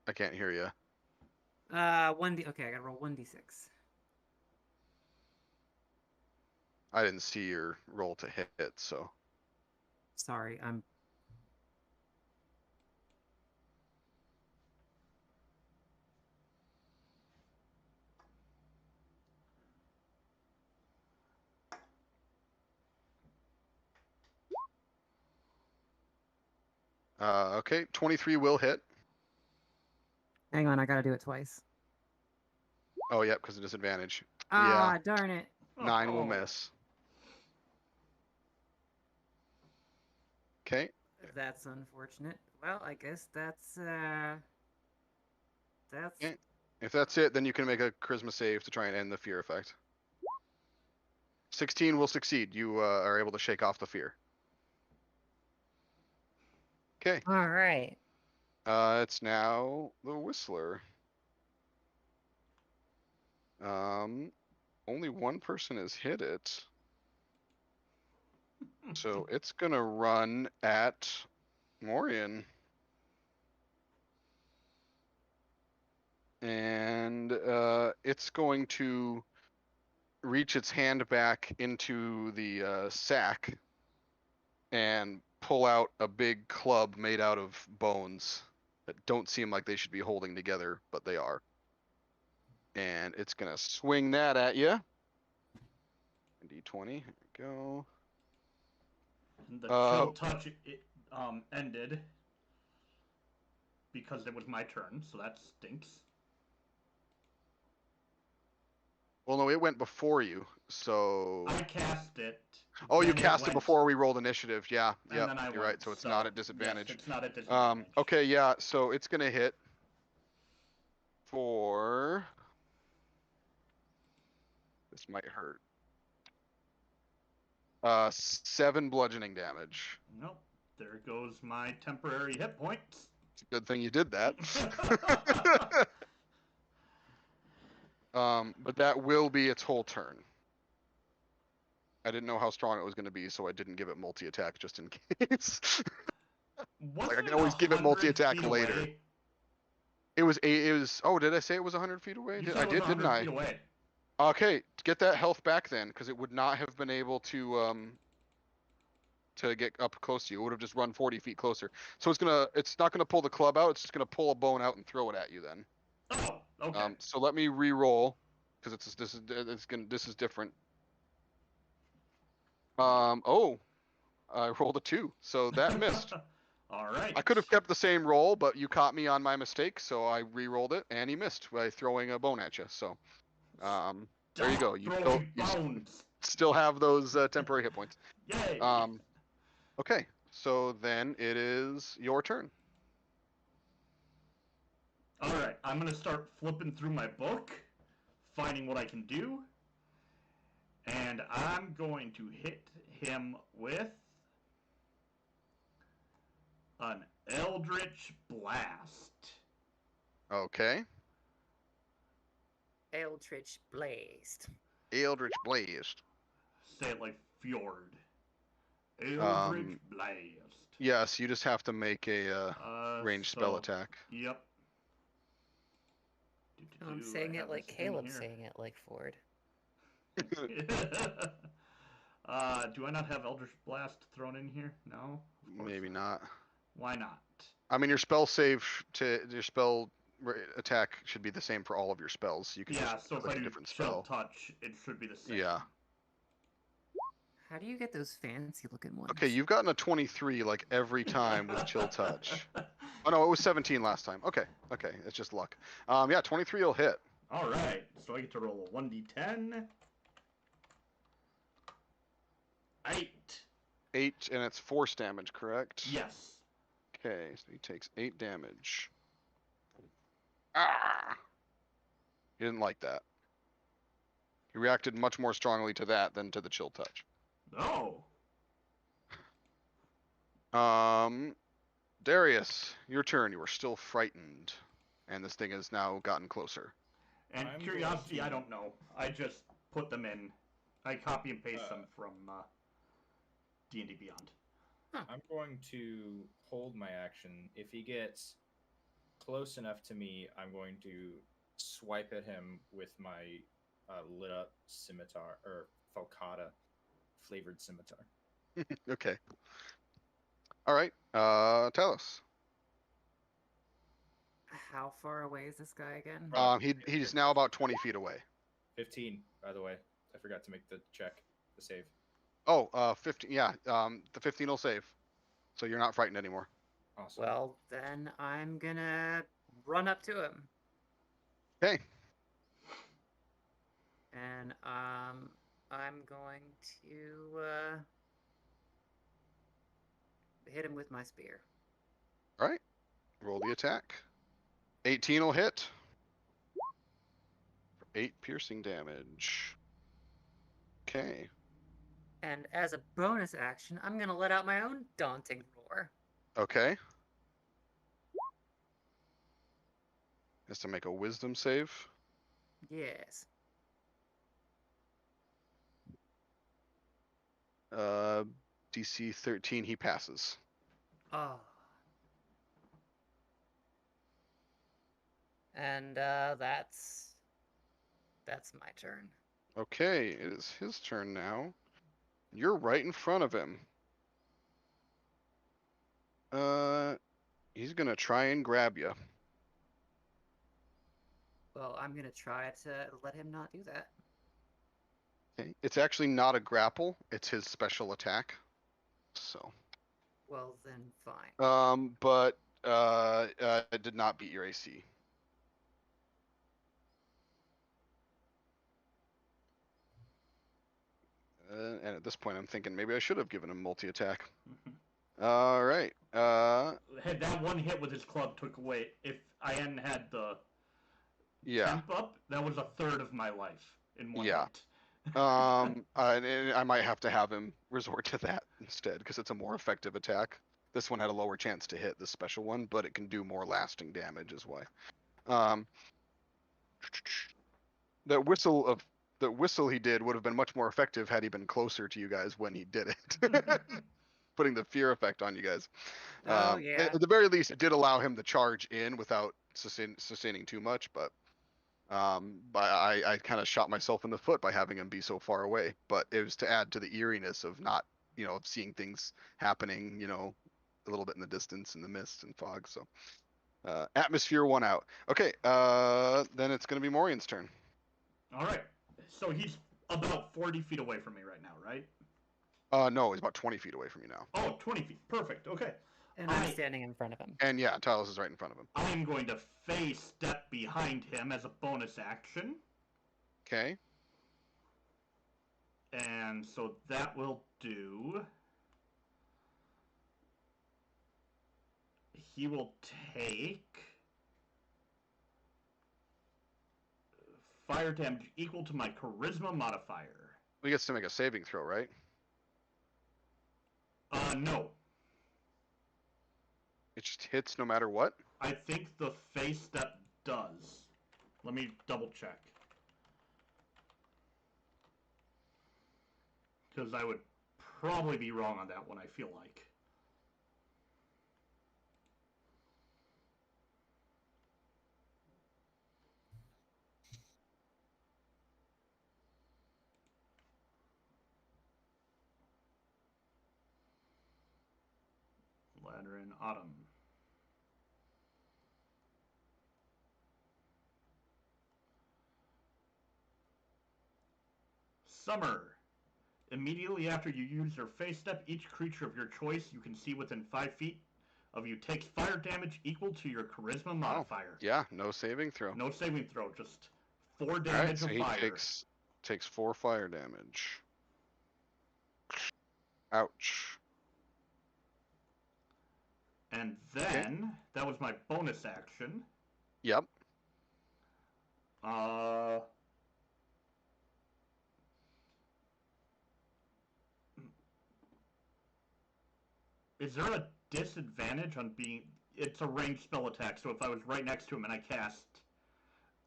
I can't hear you. 1d. Okay, I gotta roll 1d6. I didn't see your roll to hit, so. Sorry, I'm. Okay, 23 will hit. Hang on, I gotta do it twice. Oh, yep, because of disadvantage. Ah, Yeah. darn it. 9 will miss. Okay. That's unfortunate. Well, I guess that's. Okay. If that's it, then you can make a charisma save to try and end the fear effect. 16 will succeed. You are able to shake off the fear. Okay. All right. It's now the Whistler. Only one person has hit it. So it's gonna run at Morian. And it's going to reach its hand back into the sack and pull out a big club made out of bones that don't seem like they should be holding together, but they are. And it's going to swing that at you. D20, here we go. And the chill touch ended because it was my turn, so that stinks. Well, no, it went before you, so... I cast it. Oh, you cast it before we rolled initiative. Yeah, yeah, you're right. So it's not at Yes, disadvantage. it's not at disadvantage. Okay, yeah. So it's gonna hit for. This might hurt. 7 bludgeoning damage. Nope. There goes my temporary hit points. It's a good thing you did that. But that will be its whole turn. I didn't know how strong it was going to be, so I didn't give it multi-attack just in case. Like I can always give it multi-attack later. Away? It was. Oh, did I say it was 100 feet away? You I did, didn't I? Away. Okay, get that health back then, because it would not have been able to to get up close to you. It would have just run 40 feet closer. So it's not gonna pull the club out. It's just gonna pull a bone out and throw it at you then. Oh, okay. So let me re-roll because this is different. Oh, I rolled a 2, so that missed. All right. I could have kept the same roll, but you caught me on my mistake, so I re-rolled it, and he missed by throwing a bone at you. So, there you go. You still have those temporary hit points. Yay. Okay, so then it is your turn. All right, I'm gonna start flipping through my book, finding what I can do, and I'm going to hit him with an Eldritch Blast. Okay. Eldritch Blast. Eldritch Blast. Say it like Fjord. Eldritch Blast. Yes, you just have to make a ranged spell attack. Yep. I'm saying it like Caleb's saying it like Ford. Do I not have Eldritch Blast thrown in here? No? Maybe not. Why not? I mean, your spell attack should be the same for all of your spells. You can just so if click I a do different Chill spell. Touch, it should be the same. Yeah. How do you get those fancy looking ones? Okay, you've gotten a 23 like every time with Chill Touch. Oh no, it was 17 last time. Okay, it's just luck. Yeah, 23 will hit. All right, so I get to roll a 1d10. 8. 8, and it's force damage, correct? Yes. Okay, so he takes 8 damage. Ah! He didn't like that. He reacted much more strongly to that than to the Chill Touch. Oh. Darius, your turn. You are still frightened, and this thing has now gotten closer. And curiosity, I don't know. I just put them in. I copy and paste them from D&D Beyond. I'm going to hold my action. If he gets close enough to me, I'm going to swipe at him with my lit up scimitar, or falcata flavored scimitar. Okay. All right, Talos. How far away is this guy again? He's now about 20 feet away. 15, by the way. I forgot to make the check, the save. Oh, 15. Yeah, the 15 will save, so you're not frightened anymore. Awesome. Well, then I'm gonna run up to him. Okay. And I'm going to hit him with my spear. All right. Roll the attack. 18 will hit. 8 piercing damage. Okay. And as a bonus action, I'm going to let out my own daunting roar. Okay. Has to make a wisdom save. Yes. DC 13, he passes. Oh. And that's my turn. Okay, it is his turn now. You're right in front of him. He's gonna try and grab you. Well, I'm gonna try to let him not do that. Okay. It's actually not a grapple, it's his special attack. So. Well, then fine. But it did not beat your AC. And at this point, I'm thinking maybe I should have given him multi-attack. All right. Had that one hit with his club took away. If I hadn't had the temp up, that was a third of my life in one hit. I might have to have him resort to that instead because it's a more effective attack. This one had a lower chance to hit the special one, but it can do more lasting damage is why. The whistle he did would have been much more effective had he been closer to you guys when he did it. Putting the fear effect on you guys. Yeah. At the very least, it did allow him to charge in without sustaining too much, but I kind of shot myself in the foot by having him be so far away. But it was to add to the eeriness of not of seeing things happening, a little bit in the distance in the mist and fog. So atmosphere 1 out. Okay, then it's going to be Morian's turn. All right. So he's about 40 feet away from me right now, right? No, he's about 20 feet away from you now. Oh, 20 feet. Perfect. Okay. And I'm standing in front of him. And yeah, Talos is right in front of him. I'm going to phase step behind him as a bonus action. Okay. And so that will do. He will take fire damage equal to my charisma modifier. He gets to make a saving throw, right? No. It just hits no matter what? I think the phase step does. Let me double check. Because I would probably be wrong on that one, I feel like. Ladder in Autumn. Summer. Immediately after you use your phase step, each creature of your choice you can see within 5 feet of you takes fire damage equal to your charisma modifier. Yeah, no saving throw. No saving throw, just 4 All damage right, so of he fire. takes 4 fire damage. Ouch. And then, that was my bonus action. Yep. Is there a disadvantage on being... It's a ranged spell attack, so if I was right next to him and I cast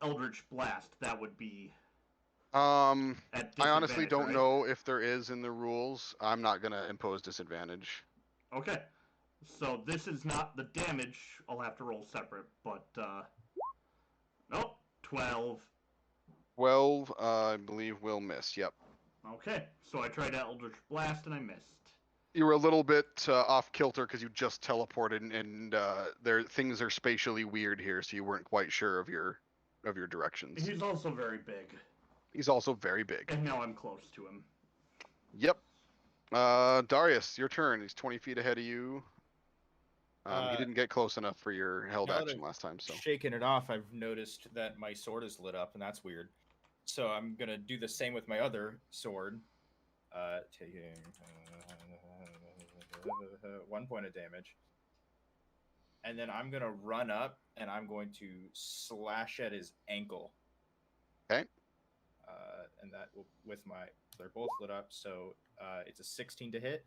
Eldritch Blast, that would be... I at honestly don't right? know if there is in the rules. I'm not going to impose disadvantage. Okay. So this is not the damage. I'll have to roll separate, but, nope. 12. 12, I believe, will miss. Yep. Okay. So I tried Eldritch Blast and I missed. You were a little bit off kilter because you just teleported, and things are spatially weird here, so you weren't quite sure of your directions. He's also very big. He's also very big. And now I'm close to him. Yep. Darius, your turn. He's 20 feet ahead of you. He didn't get close enough for your held action last time, so. Shaking it off, I've noticed that my sword is lit up, and that's weird. So I'm going to do the same with my other sword. Taking 1 point of damage. And then I'm going to run up, and I'm going to slash at his ankle. Okay. And that will, they're both lit up, so it's a 16 to hit.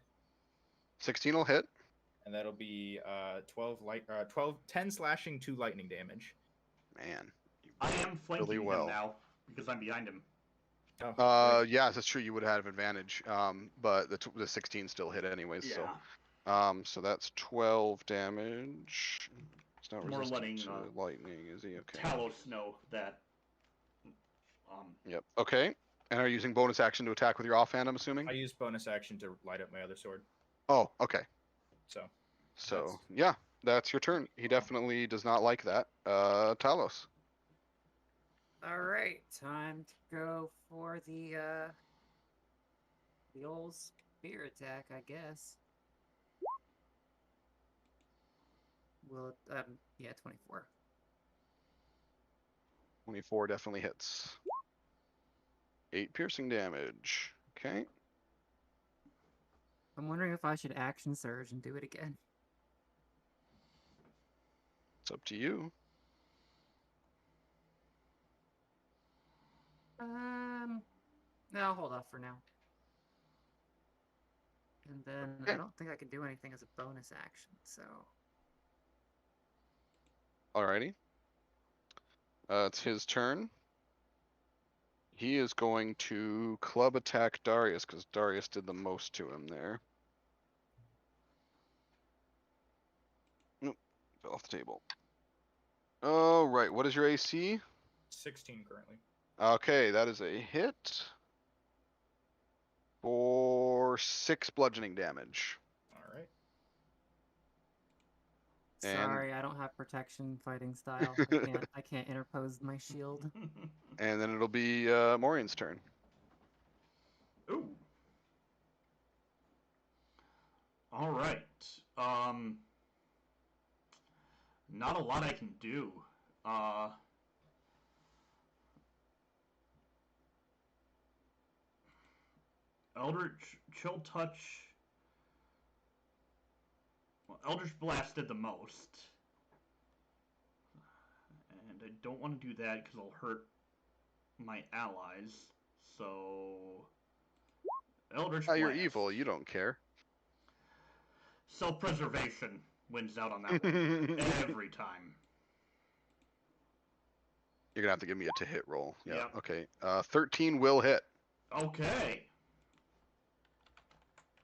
16 will hit. And that'll be 10 slashing, 2 lightning damage. Man. I am flanking really well. him now, because I'm behind him. Oh, yeah, that's true. You would have advantage, but the 16 still hit anyways. Yeah. So that's 12 damage. It's not More resistant letting, to lightning, is he? Okay. Talos know that. Yep. Okay. And are you using bonus action to attack with your offhand? I'm assuming. I used bonus action to light up my other sword. Oh, okay. So yeah, that's your turn. He definitely does not like that. Talos. All right, time to go for the old spear attack, I guess. Well, yeah, 24. 24 definitely hits. 8 piercing damage. Okay. I'm wondering if I should action surge and do it again. It's up to you. No, I'll hold off for now. And then Okay. I don't think I can do anything as a bonus action, so... Alrighty. It's his turn. He is going to club attack Darius because Darius did the most to him there. Nope, fell off the table. Oh, right. What is your AC? 16 currently. Okay, that is a hit for for 6 bludgeoning damage. All right. And- Sorry, I don't have protection fighting style. I can't interpose my shield. And then it'll be Morian's turn. Ooh. All right. Not a lot I can do. Eldritch Chill Touch. Well, Eldritch Blast did the most. And I don't want to do that because it'll hurt my allies. So... Eldritch Blast. You're evil. You don't care. Self-preservation wins out on that one. Every time. You're going to have to give me a to hit roll. Yeah. Yep. Okay. 13 will hit. Okay.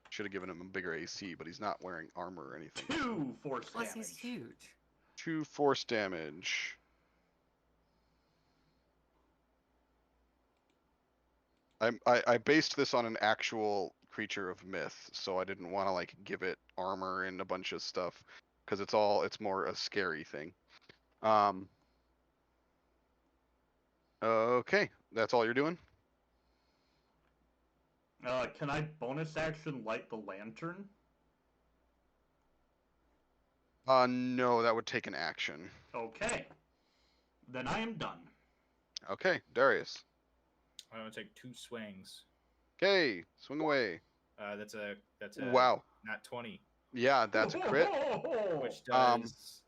Should have given him a bigger AC, but he's not wearing armor or anything. 2 force Plus, damage. he's huge. 2 force damage. I based this on an actual creature of myth, so I didn't want to like give it armor and a bunch of stuff because it's more a scary thing. Okay, that's all you're doing? Can I bonus action light the lantern? No, that would take an action. Okay. Then I am done. Okay, Darius. I'm gonna take 2 swings. Okay, swing away. That's a Wow. not 20, Yeah, that's a crit. which does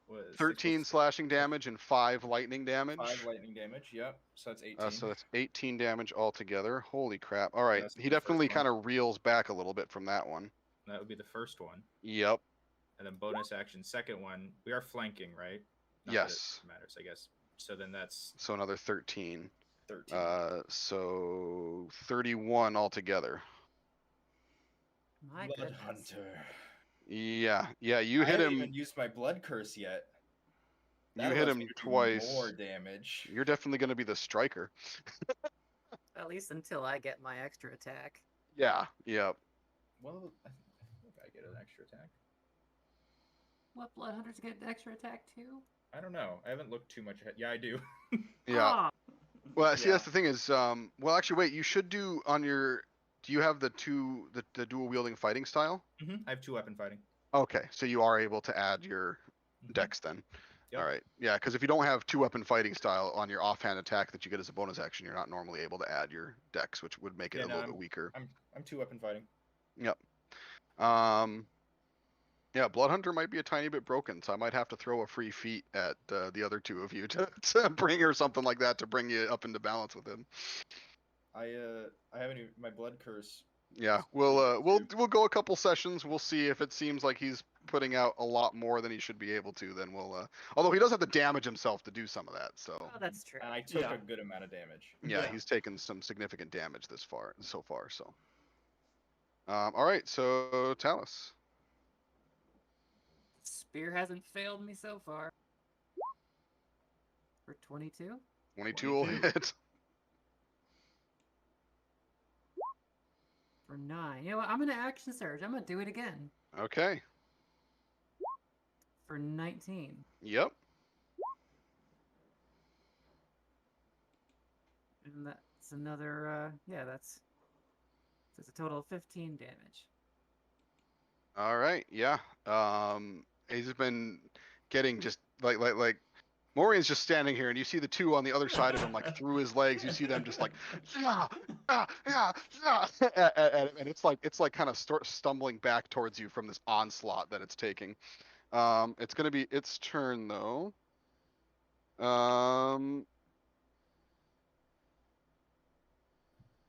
what, 13 6 slashing damage and 5 lightning damage. 5 lightning damage. Yep. So that's 18. So that's 18 damage altogether. Holy crap. All right, That's he the first definitely one. kind of reels back a little bit from that one. That would be the first one, Yep. and then bonus action second one. We are flanking, right? Not that Yes. it matters, I guess. So then that's So another 13. 13. So 31 altogether. My Blood goodness. Hunter. Yeah, you I hit haven't him. even used my blood curse yet. You That hit allows him me to do twice. More damage. You're definitely going to be the striker. At least until I get my extra attack. Yeah, yep. Well, I think I get an extra attack. What blood hunters get an extra attack too? I don't know. I haven't looked too much ahead. Yeah, I do. Yeah. Ah, Well, see, Yeah. that's the thing is, well, actually, wait. You should do on your. Do you have the dual wielding fighting style? I have 2 weapon fighting. Okay, so you are able to add your Mhm. dex then. Yep. All right, yeah, because if you don't have 2 weapon fighting style on your offhand attack that you get as a bonus action, you're not normally able to add your dex, which would make it Yeah, a no, little bit weaker. I'm 2 weapon fighting. Yep. Yeah, Bloodhunter might be a tiny bit broken, so I might have to throw a free feat at the other 2 of you to bring or something like that to bring you up into balance with him. I haven't even my blood curse. Yeah, is we'll really we'll go a couple sessions. We'll see if it seems like he's putting out a lot more than he should be able to. Then we'll although he does have to damage himself to do some of that. So oh, that's true. And I took Yeah. a good amount of damage. yeah, Yeah. he's taken some significant damage so far. So all right, so Talos. Spear hasn't failed me so far. For 22? 22 will 22. hit. For 9. You know what? I'm gonna action surge. I'm gonna do it again. Okay. For 19. Yep. And that's another, yeah, that's a total of 15 damage. All right. Yeah. He's been getting just like Morian's just standing here, and you see the 2 on the other side of him, like through his legs. You see them just like, yeah, and it's like kind of stumbling back towards you from this onslaught that it's taking. It's gonna be its turn though.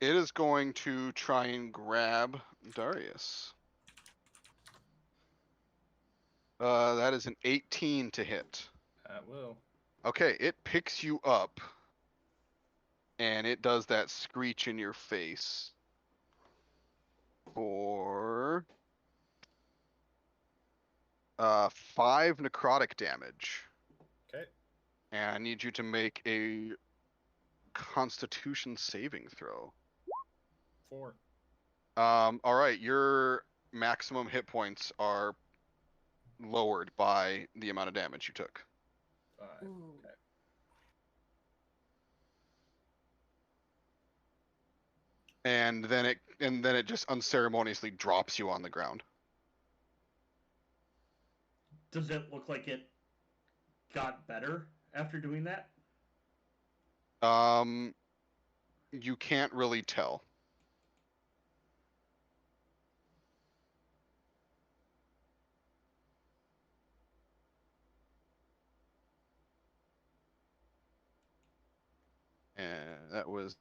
It is going to try and grab Darius. That is an 18 to hit. That will. Okay, it picks you up, and it does that screech in your face for 5 necrotic damage. Okay. And I need you to make a Constitution saving throw. 4. All right, your maximum hit points are lowered by the amount of damage you took. 5. Ooh. Okay. And then it just unceremoniously drops you on the ground. Does it look like it got better after doing that? You can't really tell. And that was,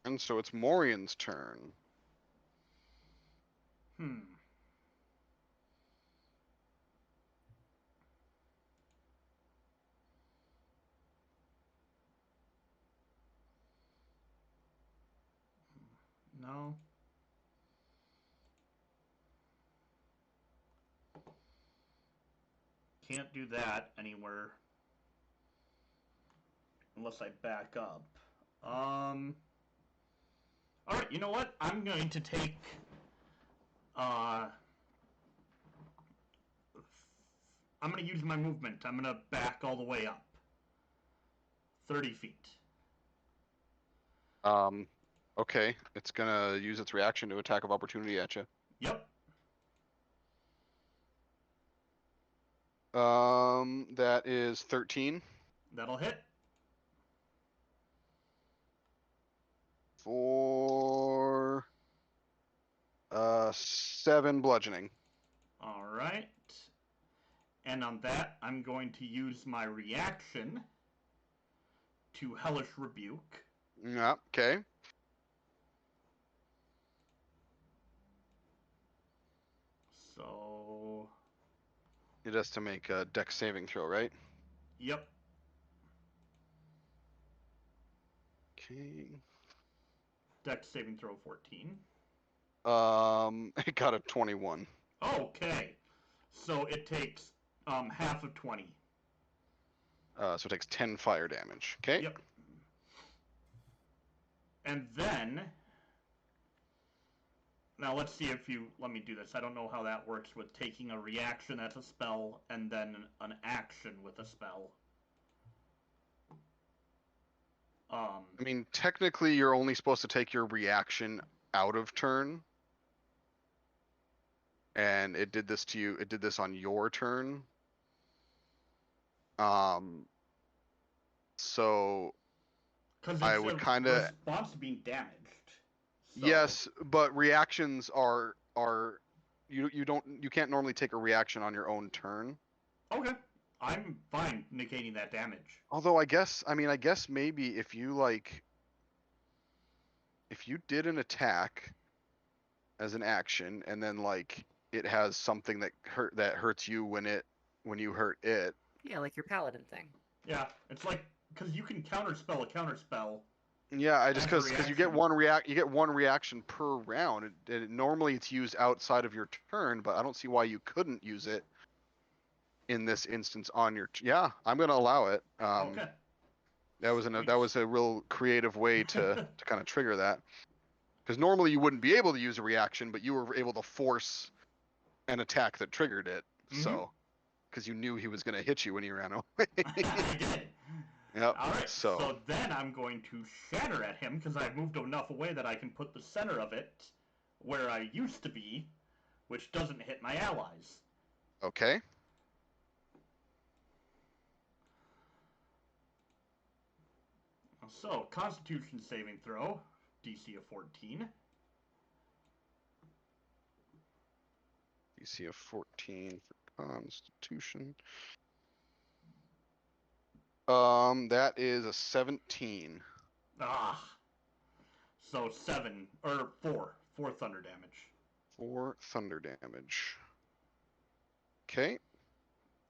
and so it's Morian's turn. No. Can't do that anywhere. Unless I back up. Alright, you know what? I'm going to take... I'm going to use my movement. I'm going to back all the way up. 30 feet. Okay, it's gonna use its reaction to attack of opportunity at you. Yep. That is 13 That'll hit. for 7 bludgeoning. Alright. And on that, I'm going to use my reaction to Hellish Rebuke. Yeah, okay. So... It has to make a dex saving throw, right? Yep. Okay. Dex saving throw 14. It got a 21. Okay. So it takes half of 20. So it takes 10 fire damage. Okay. Yep. And then... Now let's see if you let me do this. I don't know how that works with taking a reaction as a spell and then an action with a spell. I mean, technically, you're only supposed to take your reaction out of turn. And it did this to you. It did this on your turn. So I would kind of response to being damaged. So. Yes, but reactions are you can't normally take a reaction on your own turn. Okay. I'm fine negating that damage. Although I guess maybe if you did an attack as an action and then it has something that hurts you when you hurt it. Yeah, like your paladin thing. Yeah, it's like because you can counterspell a counterspell. Yeah, I just because you get one reaction per round. Normally it's used outside of your turn, but I don't see why you couldn't use it in this instance on your. Yeah, I'm gonna allow it. Okay. That was a real creative way to kind of trigger that. Because normally you wouldn't be able to use a reaction, but you were able to force an attack that triggered it. Mm-hmm. So, because you knew he was going to hit you when he ran away. I did. Yep. All right. So then I'm going to shatter at him because I've moved enough away that I can put the center of it where I used to be, which doesn't hit my allies. Okay. So, Constitution saving throw, DC of 14. DC of 14 for Constitution. That is a 17. Ah. So 4 thunder damage. 4 thunder damage. Okay.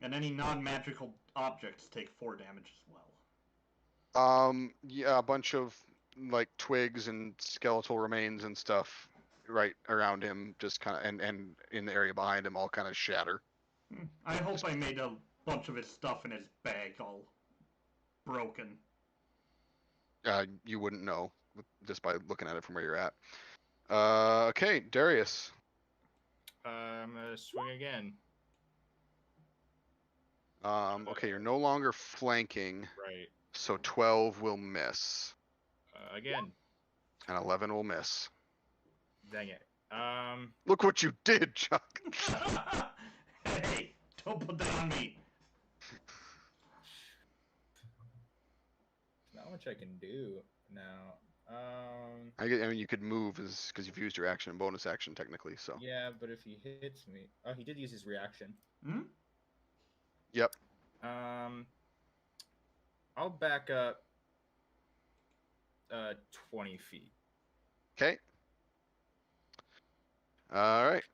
And any non-magical objects take 4 damage as well. Yeah, a bunch of twigs and skeletal remains and stuff right around him, just kind of, and in the area behind him, all kind of shatter. I hope I made a bunch of his stuff in his bag all broken. You wouldn't know just by looking at it from where you're at. Okay, Darius. I'm gonna swing again. Okay, you're no longer flanking, Right. so 12 will miss, Again. and 11 will miss. Dang it. Look what you did, Chuck. Hey, don't put that on me. Not much I can do now. I mean, you could move because you've used your action and bonus action technically. So. Yeah, but if he hits me, oh, he did use his reaction. Hmm? Yep. I'll back up 20 feet. Okay. All right.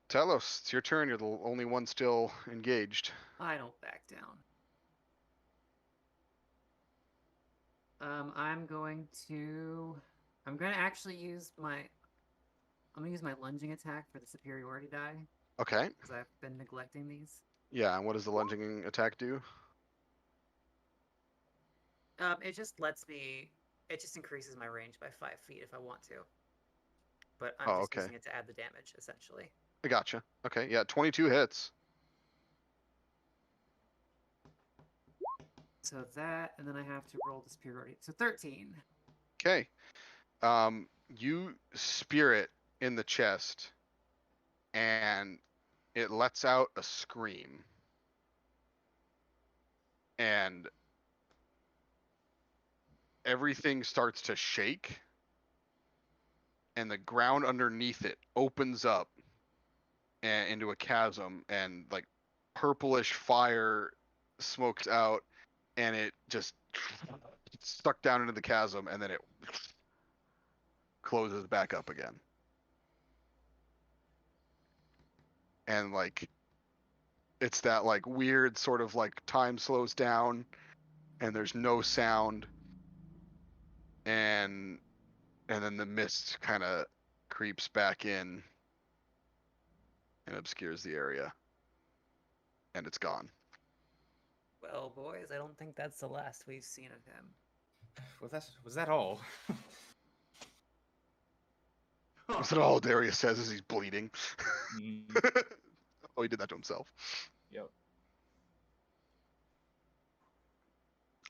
Talos, it's your turn. You're the only one still engaged. I don't back down. I'm gonna actually use my. I'm gonna use my lunging attack for the superiority die Okay. because I've been neglecting these. Yeah, and what does the lunging attack do? It just lets me. It just increases my range by 5 feet if I want to. But I'm just okay. using it to add the damage, essentially. I gotcha. Okay, yeah, 22 hits. So that, and then I have to roll the superiority. So 13. Okay. You spear it in the chest, and it lets out a scream. And everything starts to shake, and the ground underneath it opens up and into a chasm, and like purplish fire smokes out, and it just stuck down into the chasm, and then it closes back up again. And like it's that like weird sort of like time slows down and there's no sound, and then the mist kind of creeps back in and obscures the area, and it's gone. Well, boys, I don't think that's the last we've seen of him. Well, was that all? That's what all Darius says as he's bleeding. Mm, Oh, he did that to himself. yep.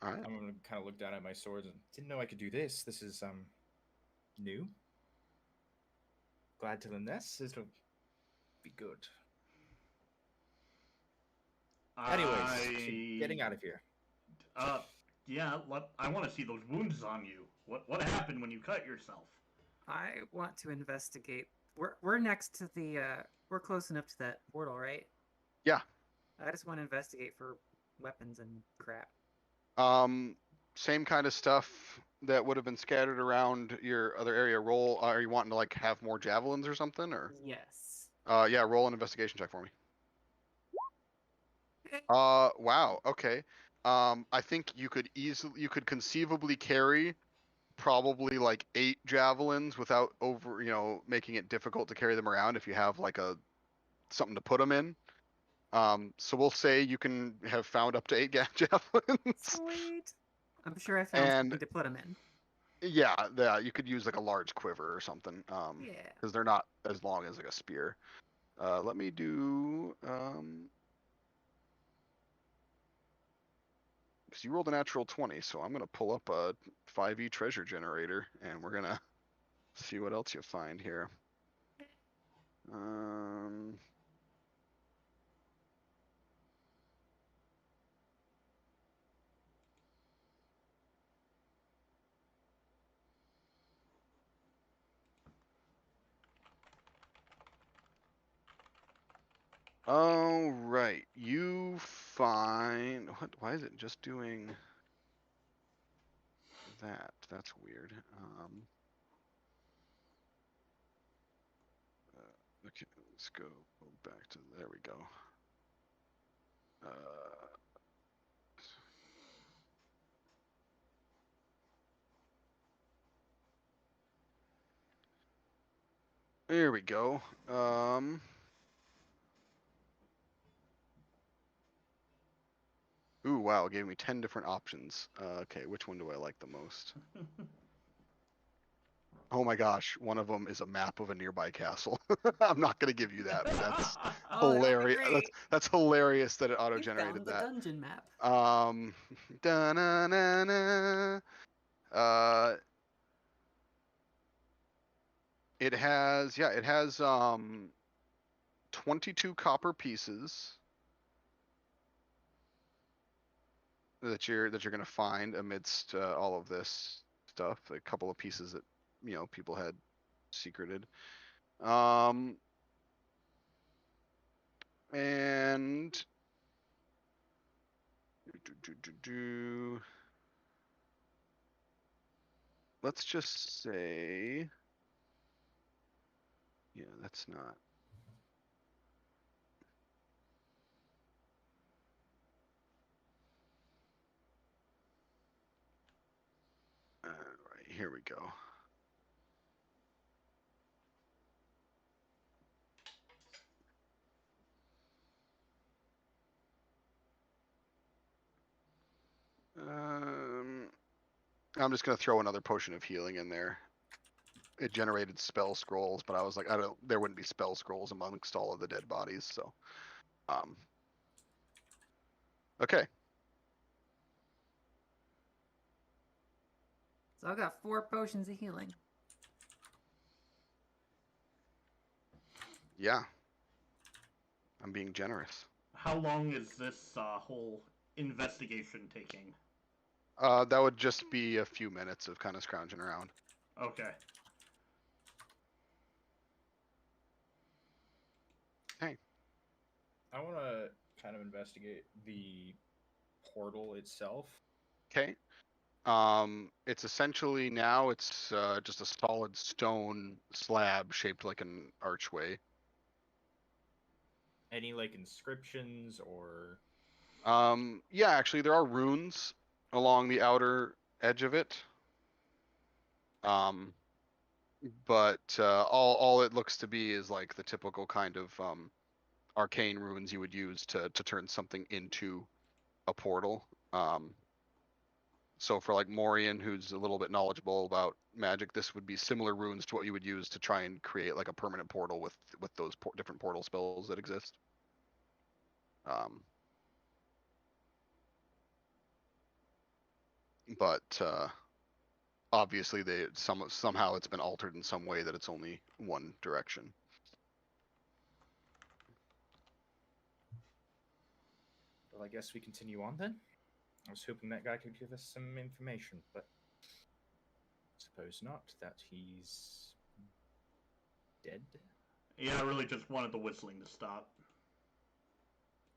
All right. I'm gonna kind of look down at my swords and didn't know I could do this. This is new. Glad to learn this. It'll be good. Anyways, getting out of here. Yeah, I want to see those wounds on you. What happened when you cut yourself? I want to investigate. We're next to the. We're close enough to that portal, right? Yeah. I just want to investigate for weapons and crap. Same kind of stuff that would have been scattered around your other area. Roll. Are you wanting to like have more javelins or something, or? Yes. Yeah. Roll an investigation check for me. Wow. Okay. I think you could conceivably carry probably like 8 javelins without making it difficult to carry them around if you have like something to put them in. So we'll say you can have found up to 8 javelins. Sweet. I'm sure I found something to put them in. Yeah, you could use like a large quiver or something. Yeah. Because they're not as long as like a spear. Let me do because you rolled a natural 20, so I'm gonna pull up a 5e treasure generator, and we're gonna see what else you find here. All right, you find what? Why is it just doing that? That's weird. Okay, let's go back to there. We go. There we go. Ooh, wow, it gave me 10 different options. Okay, which one do I like the most? Oh my gosh, one of them is a map of a nearby castle. I'm not gonna give you that, but that's Oh, that would be hilarious. great. That's hilarious that it You auto-generated found the that. dungeon map. Da-na-na-na. It has 22 copper pieces that you're gonna find amidst all of this stuff. A couple of pieces that people had secreted. And let's just say, yeah, that's not. All right, here we go. I'm just gonna throw another potion of healing in there. It generated spell scrolls, but I was like, there wouldn't be spell scrolls amongst all of the dead bodies, so. Okay. So I've got 4 potions of healing. Yeah. I'm being generous. How long is this whole investigation taking? That would just be a few minutes of kind of scrounging around. Okay. Hey. I want to kind of investigate the portal itself. Okay. It's essentially now it's just a solid stone slab shaped like an archway. Any like inscriptions or? Yeah, actually there are runes along the outer edge of it. But all it looks to be is like the typical kind of arcane runes you would use to turn something into a portal. So for like Morian, who's a little bit knowledgeable about magic, this would be similar runes to what you would use to try and create like a permanent portal with those different portal spells that exist. But obviously somehow it's been altered in some way that it's only one direction. Well, I guess we continue on then. I was hoping that guy could give us some information, but suppose not. That he's dead. Yeah, I really just wanted the whistling to stop.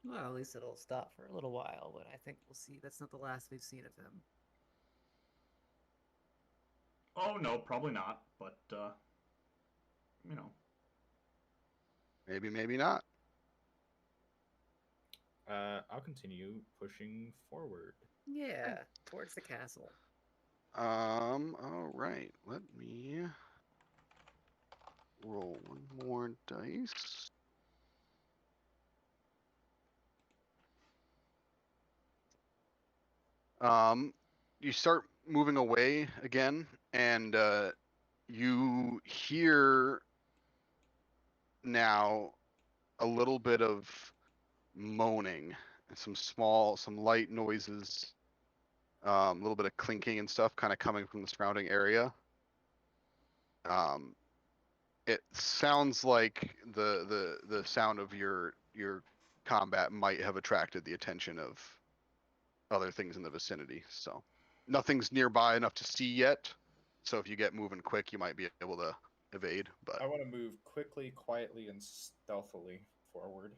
Well, at least it'll stop for a little while, but I think we'll see. That's not the last we've seen of him. Oh no, probably not. But Maybe not. I'll continue pushing forward. Yeah, towards the castle. All right. Let me roll one more dice. You start moving away again, and you hear now a little bit of moaning and some light noises, a little bit of clinking and stuff kind of coming from the surrounding area. It sounds like the sound of your combat might have attracted the attention of other things in the vicinity. So nothing's nearby enough to see yet. So if you get moving quick, you might be able to evade. But I want to move quickly, quietly, and stealthily forward.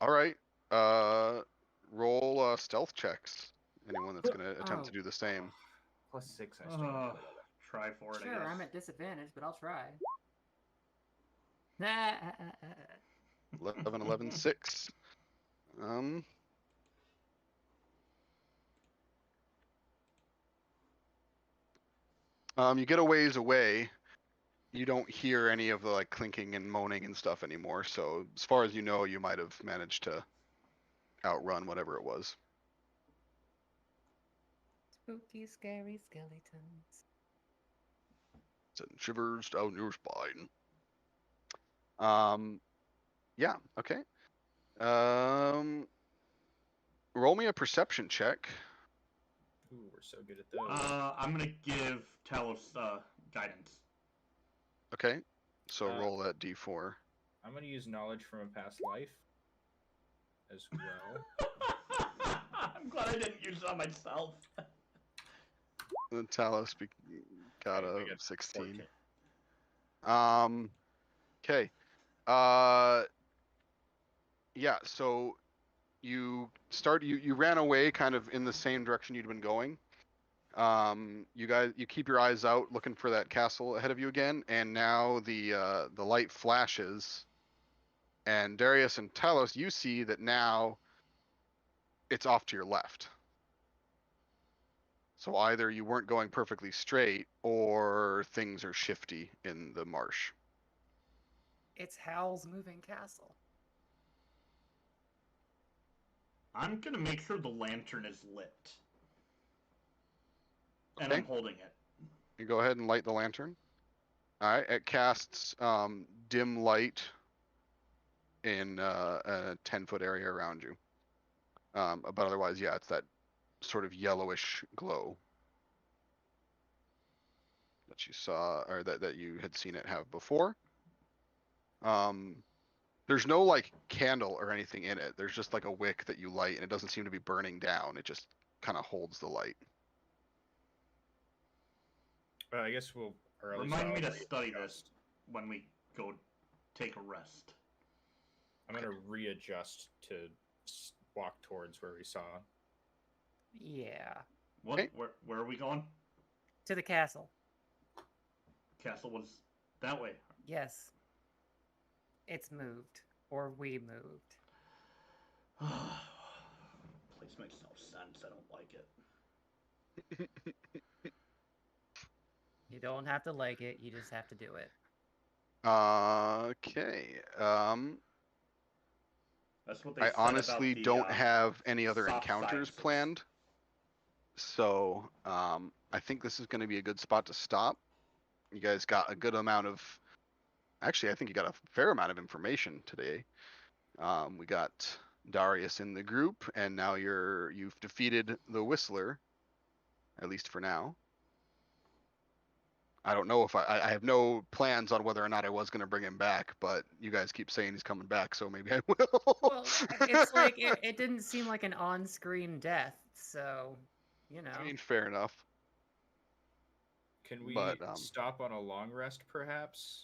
all right. Roll stealth checks. Anyone that's going to attempt to do the same. +6, I still don't know. Try for it, I Sure, guess. I'm at disadvantage, but I'll try. 11, 11, 6. You get a ways away. You don't hear any of the like clinking and moaning and stuff anymore. So as far as you know, you might have managed to outrun whatever it was. Spooky, scary skeletons. Sending shivers down your spine. Yeah, okay. Roll me a perception check. Ooh, we're so good at those. I'm gonna give Talos guidance. Okay, so Uh, roll that d4. I'm gonna use knowledge from a past life as well. I'm glad I didn't use it on myself. Talos got Okay, a I got 16. 14. Okay. Yeah, so you ran away kind of in the same direction you'd been going. You keep your eyes out looking for that castle ahead of you again, and now the light flashes, and Darius and Talos, you see that now it's off to your left. So either you weren't going perfectly straight, or things are shifty in the marsh. It's Howl's moving castle. I'm gonna make sure the lantern is lit. And Okay. I'm holding it. You go ahead and light the lantern. All right, it casts dim light in a 10-foot area around you. But otherwise, yeah, it's that sort of yellowish glow that you saw, or that you had seen it have before. There's no like candle or anything in it. There's just like a wick that you light, and it doesn't seem to be burning down. It just kind of holds the light. I guess we'll. Or at least Remind me I'll to study this readjust. when we go take a rest. I'm gonna readjust to walk towards where we saw. Yeah. What? Okay. Where are we going? To the castle. Castle was that way. Yes. It's moved. Or we moved. Place makes no sense. I don't like it. You don't have to like it, you just have to do it. Okay. That's what they I said honestly about the, don't have any other soft encounters sciences. planned. So I think this is going to be a good spot to stop. You guys got a good amount of. Actually, I think you got a fair amount of information today. We got Darius in the group, and now you've defeated the Whistler, at least for now. I don't know if I have no plans on whether or not I was going to bring him back, but you guys keep saying he's coming back, so maybe I will. Well, it's like, it didn't seem like an on-screen death, so, you know. I mean, fair enough. Can we But, stop on a long rest, perhaps?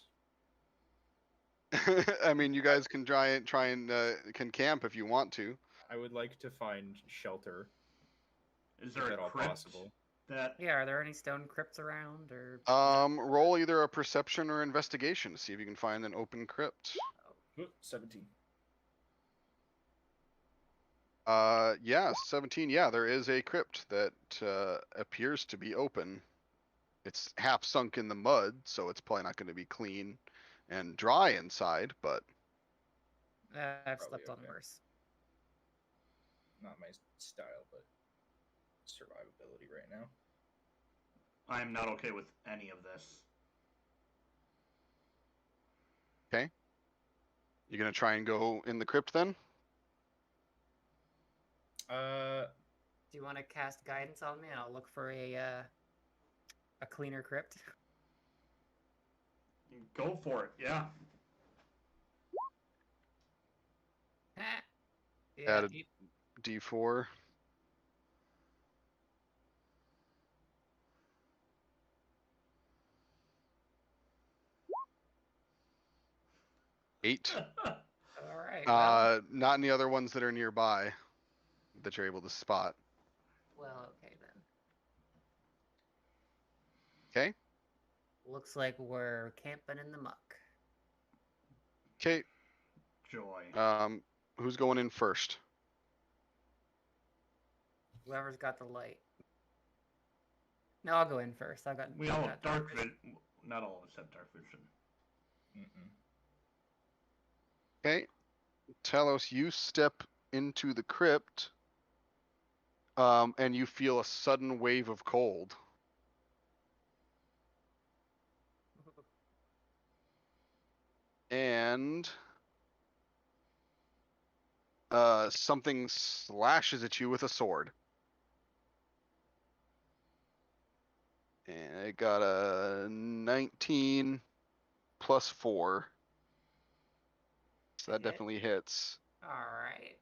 I mean, you guys can try and can camp if you want to. I would like to find shelter. Is Is there that a all crypt possible? that? Yeah, are there any stone crypts around, or... Roll either a perception or investigation to see if you can find an open crypt. 17. Yeah, 17. Yeah, there is a crypt that appears to be open. It's half sunk in the mud, so it's probably not going to be clean and dry inside, but I've Probably slept on okay. worse. Not my style, but survivability right now. I am not okay with any of this. okay. You gonna try and go in the crypt then? Do you want to cast guidance on me, and I'll look for a cleaner crypt? Go for it. Yeah. Yeah, Add a D4. Eight. all right. Well, Not any other ones that are nearby that you're able to spot. okay then. Okay. Looks like we're camping in the muck. Okay. Joy. Who's going in first? Whoever's got the light. No, I'll go in first. We all I've have got dark vision. Not all of us have dark vision. Mm-mm. Okay. Talos, you step into the crypt, and you feel a sudden wave of cold. And something slashes at you with a sword. And it got a 19 plus 4. So that Hit. definitely hits. Alright.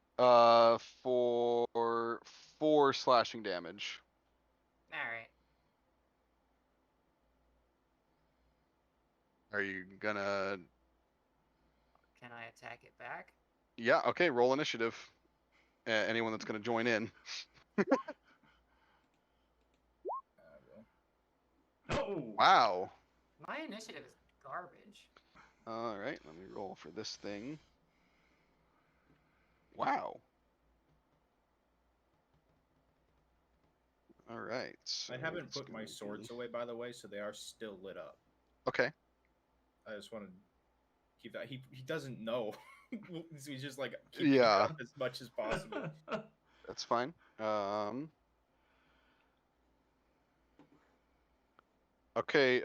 For 4 slashing damage. Alright. Are you gonna... Can I attack it back? Yeah, okay, roll initiative. Anyone that's gonna join in. No. Wow. My initiative is garbage. Alright, let me roll for this thing. Wow. Alright. So I haven't it's put my gonna swords be- away, by the way, so they are still lit up. Okay. I just want to keep that. He doesn't know. He's just like keeping it Yeah. up as much as possible. That's fine. Okay,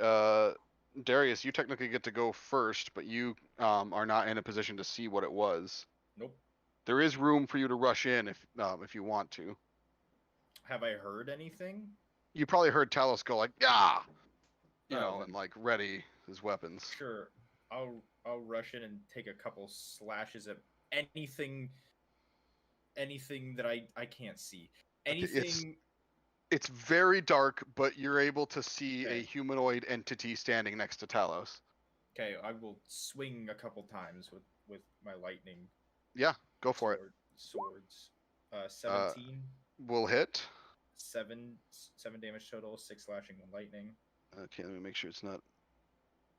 Darius, you technically get to go first, but you are not in a position to see what it was. Nope. There is room for you to rush in if you want to. Have I heard anything? You probably heard Talos go like, "Yeah," you Oh, know, then and like ready his weapons. sure. I'll rush in and take a couple slashes at anything that I can't see. Anything. It's very dark, but you're able to see a Okay. humanoid entity standing next to Talos. Okay, I will swing a couple times with my lightning. Yeah, go for it. Swords. 17. Will hit. 7 damage total. 6 slashing, 1 lightning. Okay, let me make sure it's not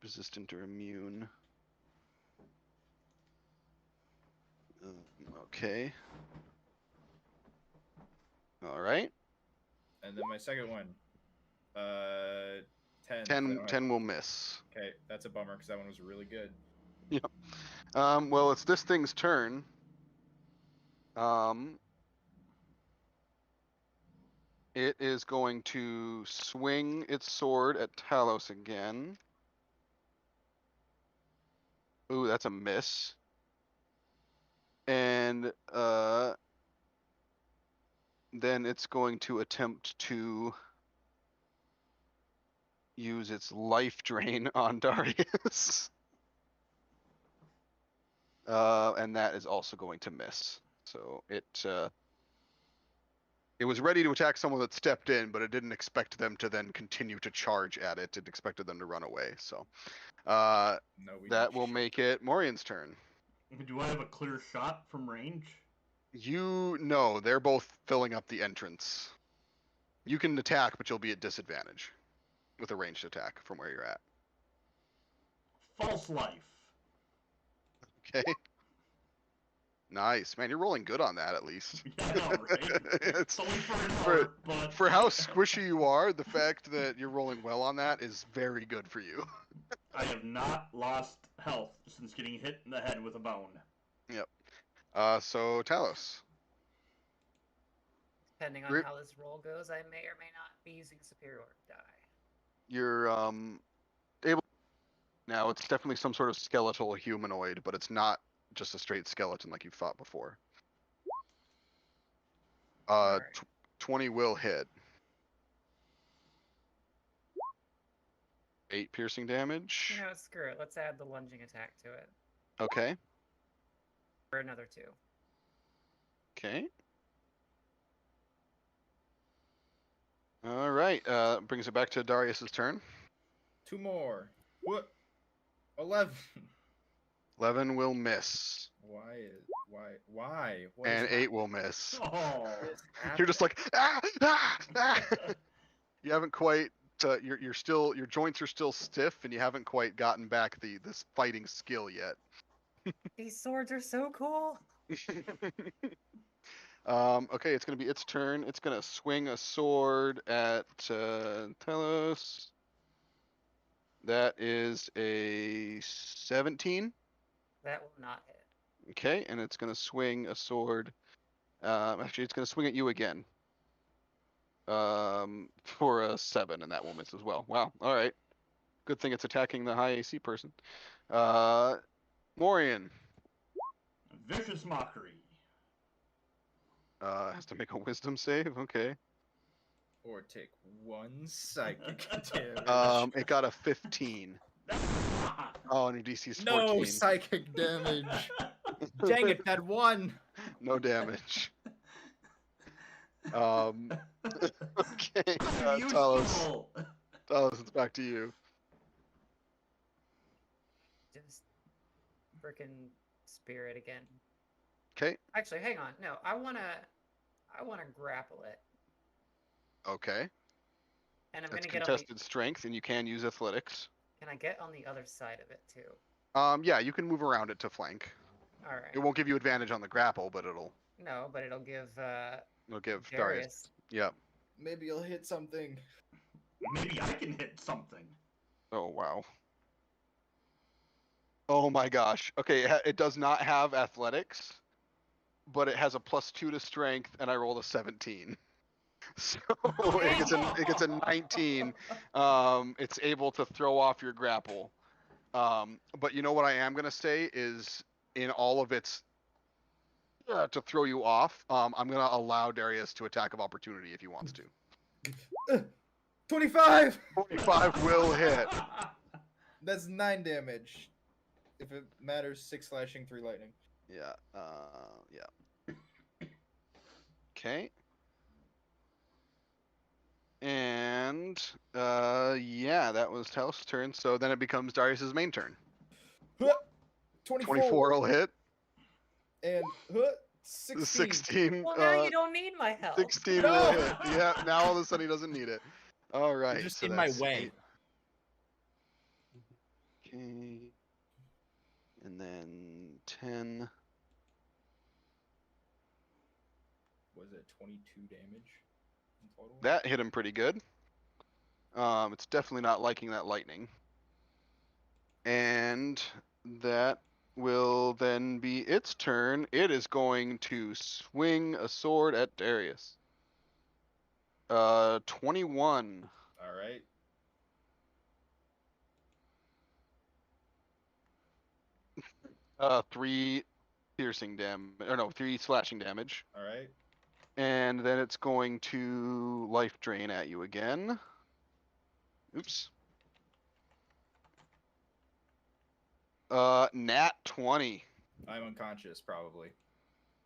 resistant or immune. Okay. All right. And then my second one. 10. 10 will miss. Okay, that's a bummer because that one was really good. Well, it's this thing's turn. It is going to swing its sword at Talos again. Ooh, that's a miss. And then it's going to attempt to use its life drain on Darius. And that is also going to miss. So it was ready to attack someone that stepped in, but it didn't expect them to then continue to charge at it. It expected them to run away. So No, we that did will shit. make it Morian's turn. Do I have a clear shot from range? You know, they're both filling up the entrance. You can attack, but you'll be at disadvantage with a ranged attack from where you're at. False life. Okay. Nice, man. You're rolling good on that, at least. Yeah, I know, right? It's only for an hour, but for how squishy you are. The fact that you're rolling well on that is very good for you. I have not lost health since getting hit in the head with a bone. Yep. So Talos. Depending on Grip- how this roll goes, I may or may not be using superior die. You're able. Now it's definitely some sort of skeletal humanoid, but it's not just a straight skeleton like you've fought before. Alright. 20 will hit. 8 piercing damage. You know, screw it. Let's add the lunging attack to it. Okay. For another 2. Okay. All right. Brings it back to Darius's turn. 2 more. What? 11. 11 will miss. Why? What And is 8 will miss. Oh, You're just like, ah, ah, ah. You haven't quite. You're still. Your joints are still stiff, and you haven't quite gotten back this fighting skill yet. These swords are so cool. Okay, it's gonna be its turn. It's gonna swing a sword at Talos. That is a 17. That will not hit. Okay, and it's gonna swing a sword. Actually, it's gonna swing at you again. For a 7, and that will miss as well. Wow. All right. Good thing it's attacking the high AC person. Morian Vicious mockery. has to make a wisdom save. Okay. Or take 1 psychic damage. It got a 15. Oh, and your DC is 14. No psychic damage. Dang it, that 1. No damage. Okay. Talos. Talos, it's back to you. Just frickin' spirit again. Okay. Actually, hang on. No, I wanna grapple it, Okay. and I'm That's gonna get on the. contested strength, and you can use athletics. Can I get on the other side of it too? Yeah, you can move around it to flank. All right. It won't give you advantage on the grapple, but it'll No, but it'll give give Darius. Darius. Yep. Maybe you'll hit something. Maybe I can hit something. Oh wow. Oh my gosh. Okay, it does not have athletics, but it has a +2 to strength, and I rolled a 17. So it gets a 19. It's able to throw off your grapple. But you know what I am gonna say is, in all of its to throw you off, I'm gonna allow Darius to attack of opportunity if he wants to. 25. 25 will hit. That's 9 damage. If it matters, 6 slashing, 3 lightning. Yeah. Yeah. Okay. And yeah, that was Talos' turn. So then it becomes Darius's main turn. 24 will hit. And 16. 16. Well, now you don't need my help. 16 No! will hit. Yeah, now all of a sudden he doesn't need it. All right. You're just so in my that's way. 8. Okay. And then 10. Was it 22 damage in total? That hit him pretty good. It's definitely not liking that lightning. And that will then be its turn. It is going to swing a sword at Darius. 21. All right. Three piercing damage, or no, 3 slashing damage. All right. And then it's going to life drain at you again. Oops. Nat 20. I'm unconscious, probably.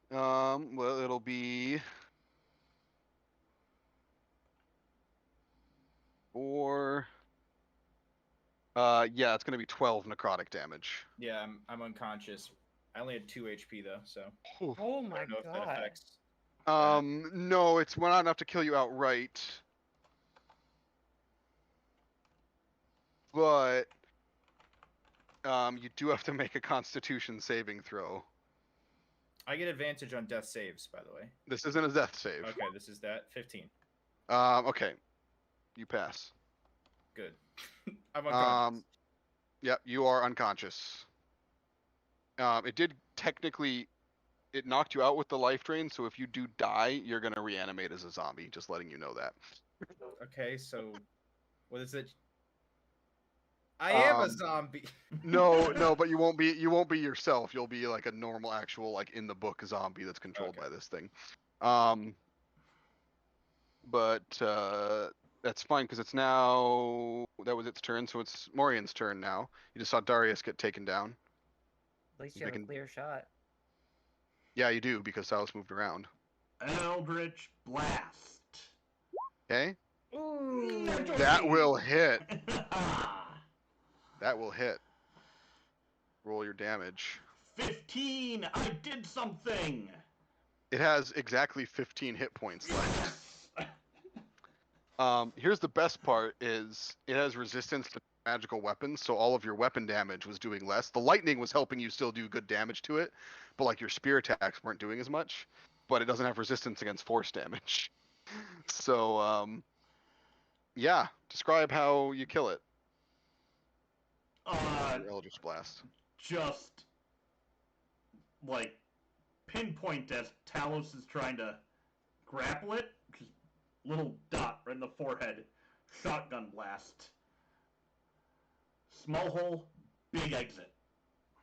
Well, it'll be 4. Yeah, it's gonna be 12 necrotic damage. Yeah, I'm unconscious. I only had 2 HP though, so Oh I my don't know if that god. affects. No, it's not enough to kill you outright. But you do have to make a Constitution saving throw. I get advantage on death saves, by the way. This isn't a death save. Okay, this is that 15. Okay, you pass. Good. I'm unconscious. Yep, you are unconscious. It did technically, it knocked you out with the life drain, so if you do die, you're gonna reanimate as a zombie. Just letting you know that. Okay, so what is it? I am a Um, zombie. No, but you won't be yourself. You'll be like a normal, actual, like in the book zombie that's controlled Okay. by this thing. But that's fine because it's now, that was its turn, so it's Morian's turn now. You just saw Darius get taken down. At least you have a Making- clear shot. Yeah, you do because Talos moved around. Eldritch Blast. Okay, Ooh. that will hit. That will hit. Roll your damage. 15! I did something! It has exactly 15 hit points left. Yes! Here's the best part is it has resistance to magical weapons, so all of your weapon damage was doing less. The lightning was helping you still do good damage to it, but like your spear attacks weren't doing as much. But it doesn't have resistance against force damage. So yeah, describe how you kill it. Your Eldritch Blast. Just like pinpoint as Talos is trying to grapple it, just little dot right in the forehead, shotgun blast. Small hole, big exit.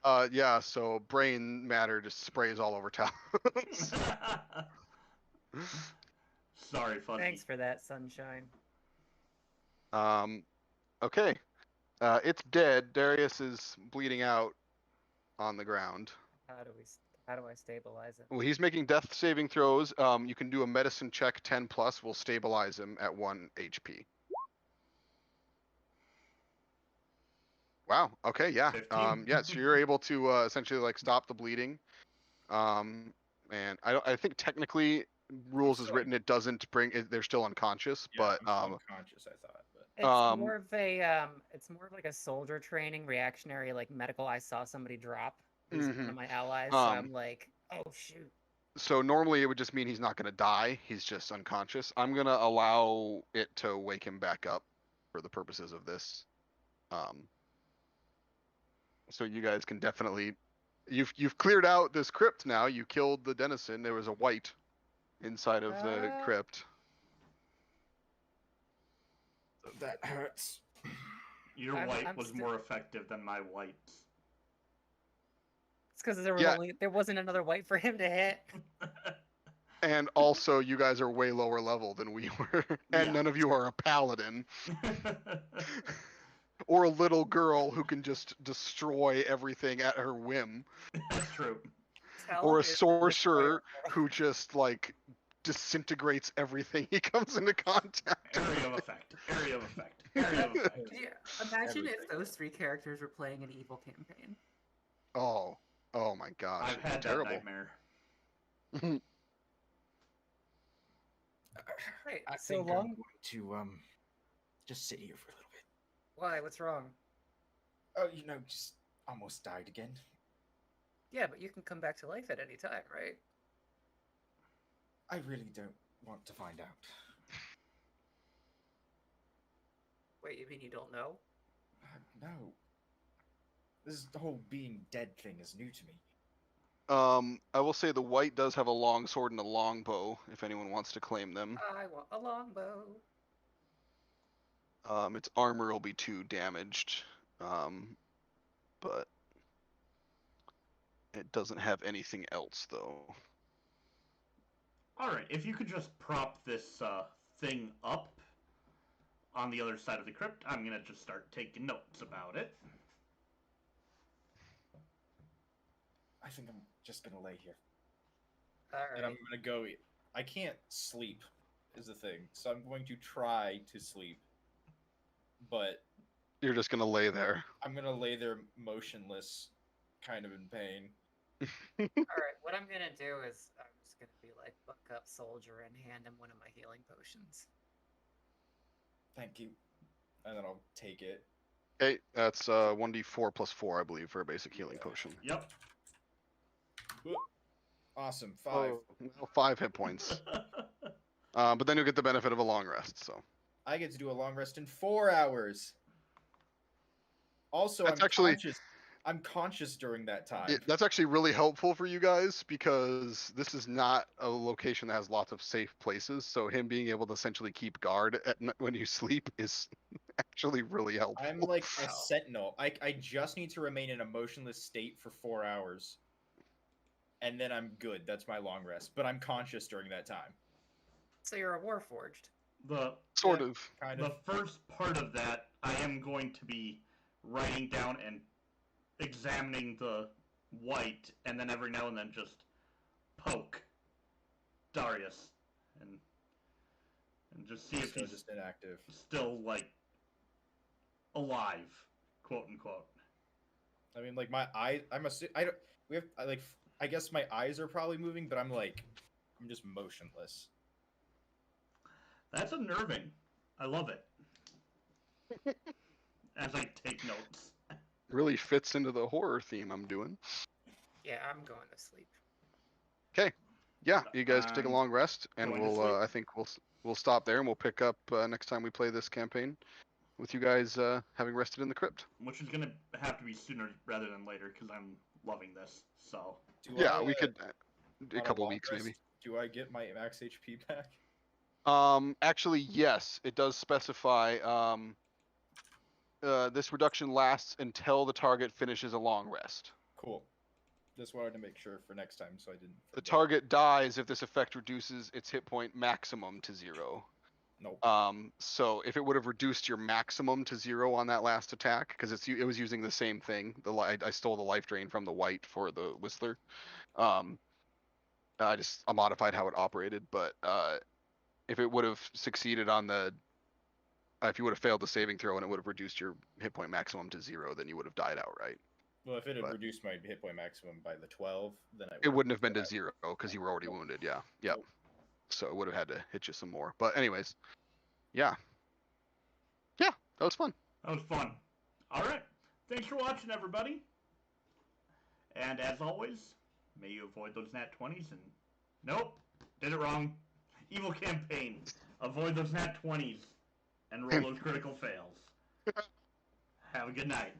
Yeah, so brain matter just sprays all over Talos. Sorry, Fuzzy. Thanks for that, sunshine. Okay. It's dead. Darius is bleeding out on the ground. How do I stabilize it? Well, he's making death saving throws. You can do a medicine check 10 plus. Will stabilize him at 1 HP. Wow. Okay. Yeah. 15. Yeah. So you're able to essentially like stop the bleeding. And I think technically rules is written. It doesn't bring. They're still unconscious, Yeah, but I'm still unconscious, I thought. But It's more of like a soldier training reactionary, like medical. I saw somebody drop. Who's one of my allies, so I'm like, oh shoot. So normally it would just mean he's not going to die. He's just unconscious. I'm going to allow it to wake him back up for the purposes of this. So you guys can definitely, you've cleared out this crypt now. You killed the denizen. There was a white inside of the crypt. that hurts. Your white was more effective than my white. It's because there wasn't another white for him to hit. And also, you guys are way lower level than we were, and none of you are a paladin. Or a little girl who can just destroy everything at her whim. That's true. Or a sorcerer who just, like, disintegrates everything he comes into contact with. Area of effect. Area of effect. Area of effect. Yeah, imagine if those 3 characters were playing an evil campaign. Oh my gosh. I've had terrible. that nightmare. Right, I so think long. I'm going to just sit here for a little bit. Why? What's wrong? Oh, just almost died again. Yeah, but you can come back to life at any time, right? I really don't want to find out. Wait, you mean you don't know? No. The whole being dead thing is new to me. I will say the white does have a long sword and a long bow, if anyone wants to claim them. I want a longbow. Its armor will be 2 damaged, but it doesn't have anything else, though. Alright, if you could just prop this thing up on the other side of the crypt, I'm going to just start taking notes about it. I think I'm just going to lay here. Alright. And I'm going to go... I can't sleep, is the thing. So I'm going to try to sleep. But... You're just going to lay there. I'm going to lay there motionless, kind of in pain. Alright, what I'm going to do is... I'm just going to be like, buck up soldier and hand him one of my healing potions. Thank you. And then I'll take it. Okay, that's 1d4 plus 4, I believe, for a basic healing potion. Yep. Awesome. 5. Oh, well, 5 hit points. But then you'll get the benefit of a long rest, so. I get to do a long rest in 4 hours. Also, I'm conscious during that time. That's actually really helpful for you guys, because this is not a location that has lots of safe places, so him being able to essentially keep guard when you sleep is actually really helpful. I'm like a sentinel. I just need to remain in a motionless state for 4 hours. And then I'm good. That's my long rest. But I'm conscious during that time. So you're a warforged. Sort of. Kind of. The first part of that, I am going to be writing down and examining the white, and then every now and then just poke Darius and just see if he's just inactive. Still like alive, quote unquote. I mean, like my eye. I guess my eyes are probably moving, but I'm just motionless. That's unnerving. I love it. As I take notes. Really fits into the horror theme I'm doing. Yeah, I'm going to sleep. Okay. Yeah, you guys take a long rest, and we'll. I think we'll stop there, and we'll pick up next time we play this campaign, with you guys having rested in the crypt. Which is gonna have to be sooner rather than later, because I'm loving this. So. We could a couple weeks maybe. Do I get my max HP back? Actually, yes, it does specify. This reduction lasts until the target finishes a long rest. Cool. Just wanted to make sure for next time, so I didn't. The Forget. target dies if this effect reduces its hit point maximum to 0. Nope. So if it would have reduced your maximum to 0 on that last attack, because it was using the same thing. I stole the life drain from the white for the Whistler. I modified how it operated, but if it would have succeeded on the, if you would have failed the saving throw and it would have reduced your hit point maximum to 0, then you would have died outright. Well, if it had But reduced my hit point maximum by the 12, then it wouldn't have been to 0 because you were already wounded. Yeah. Yep. Nope. So it would have had to hit you some more. But anyways, yeah. Yeah, that was fun. That was fun. All right. Thanks for watching, everybody. And as always, may you avoid those nat 20s and... Nope. Did it wrong. Evil campaign. Avoid those nat 20s and roll those critical fails. Have a good night.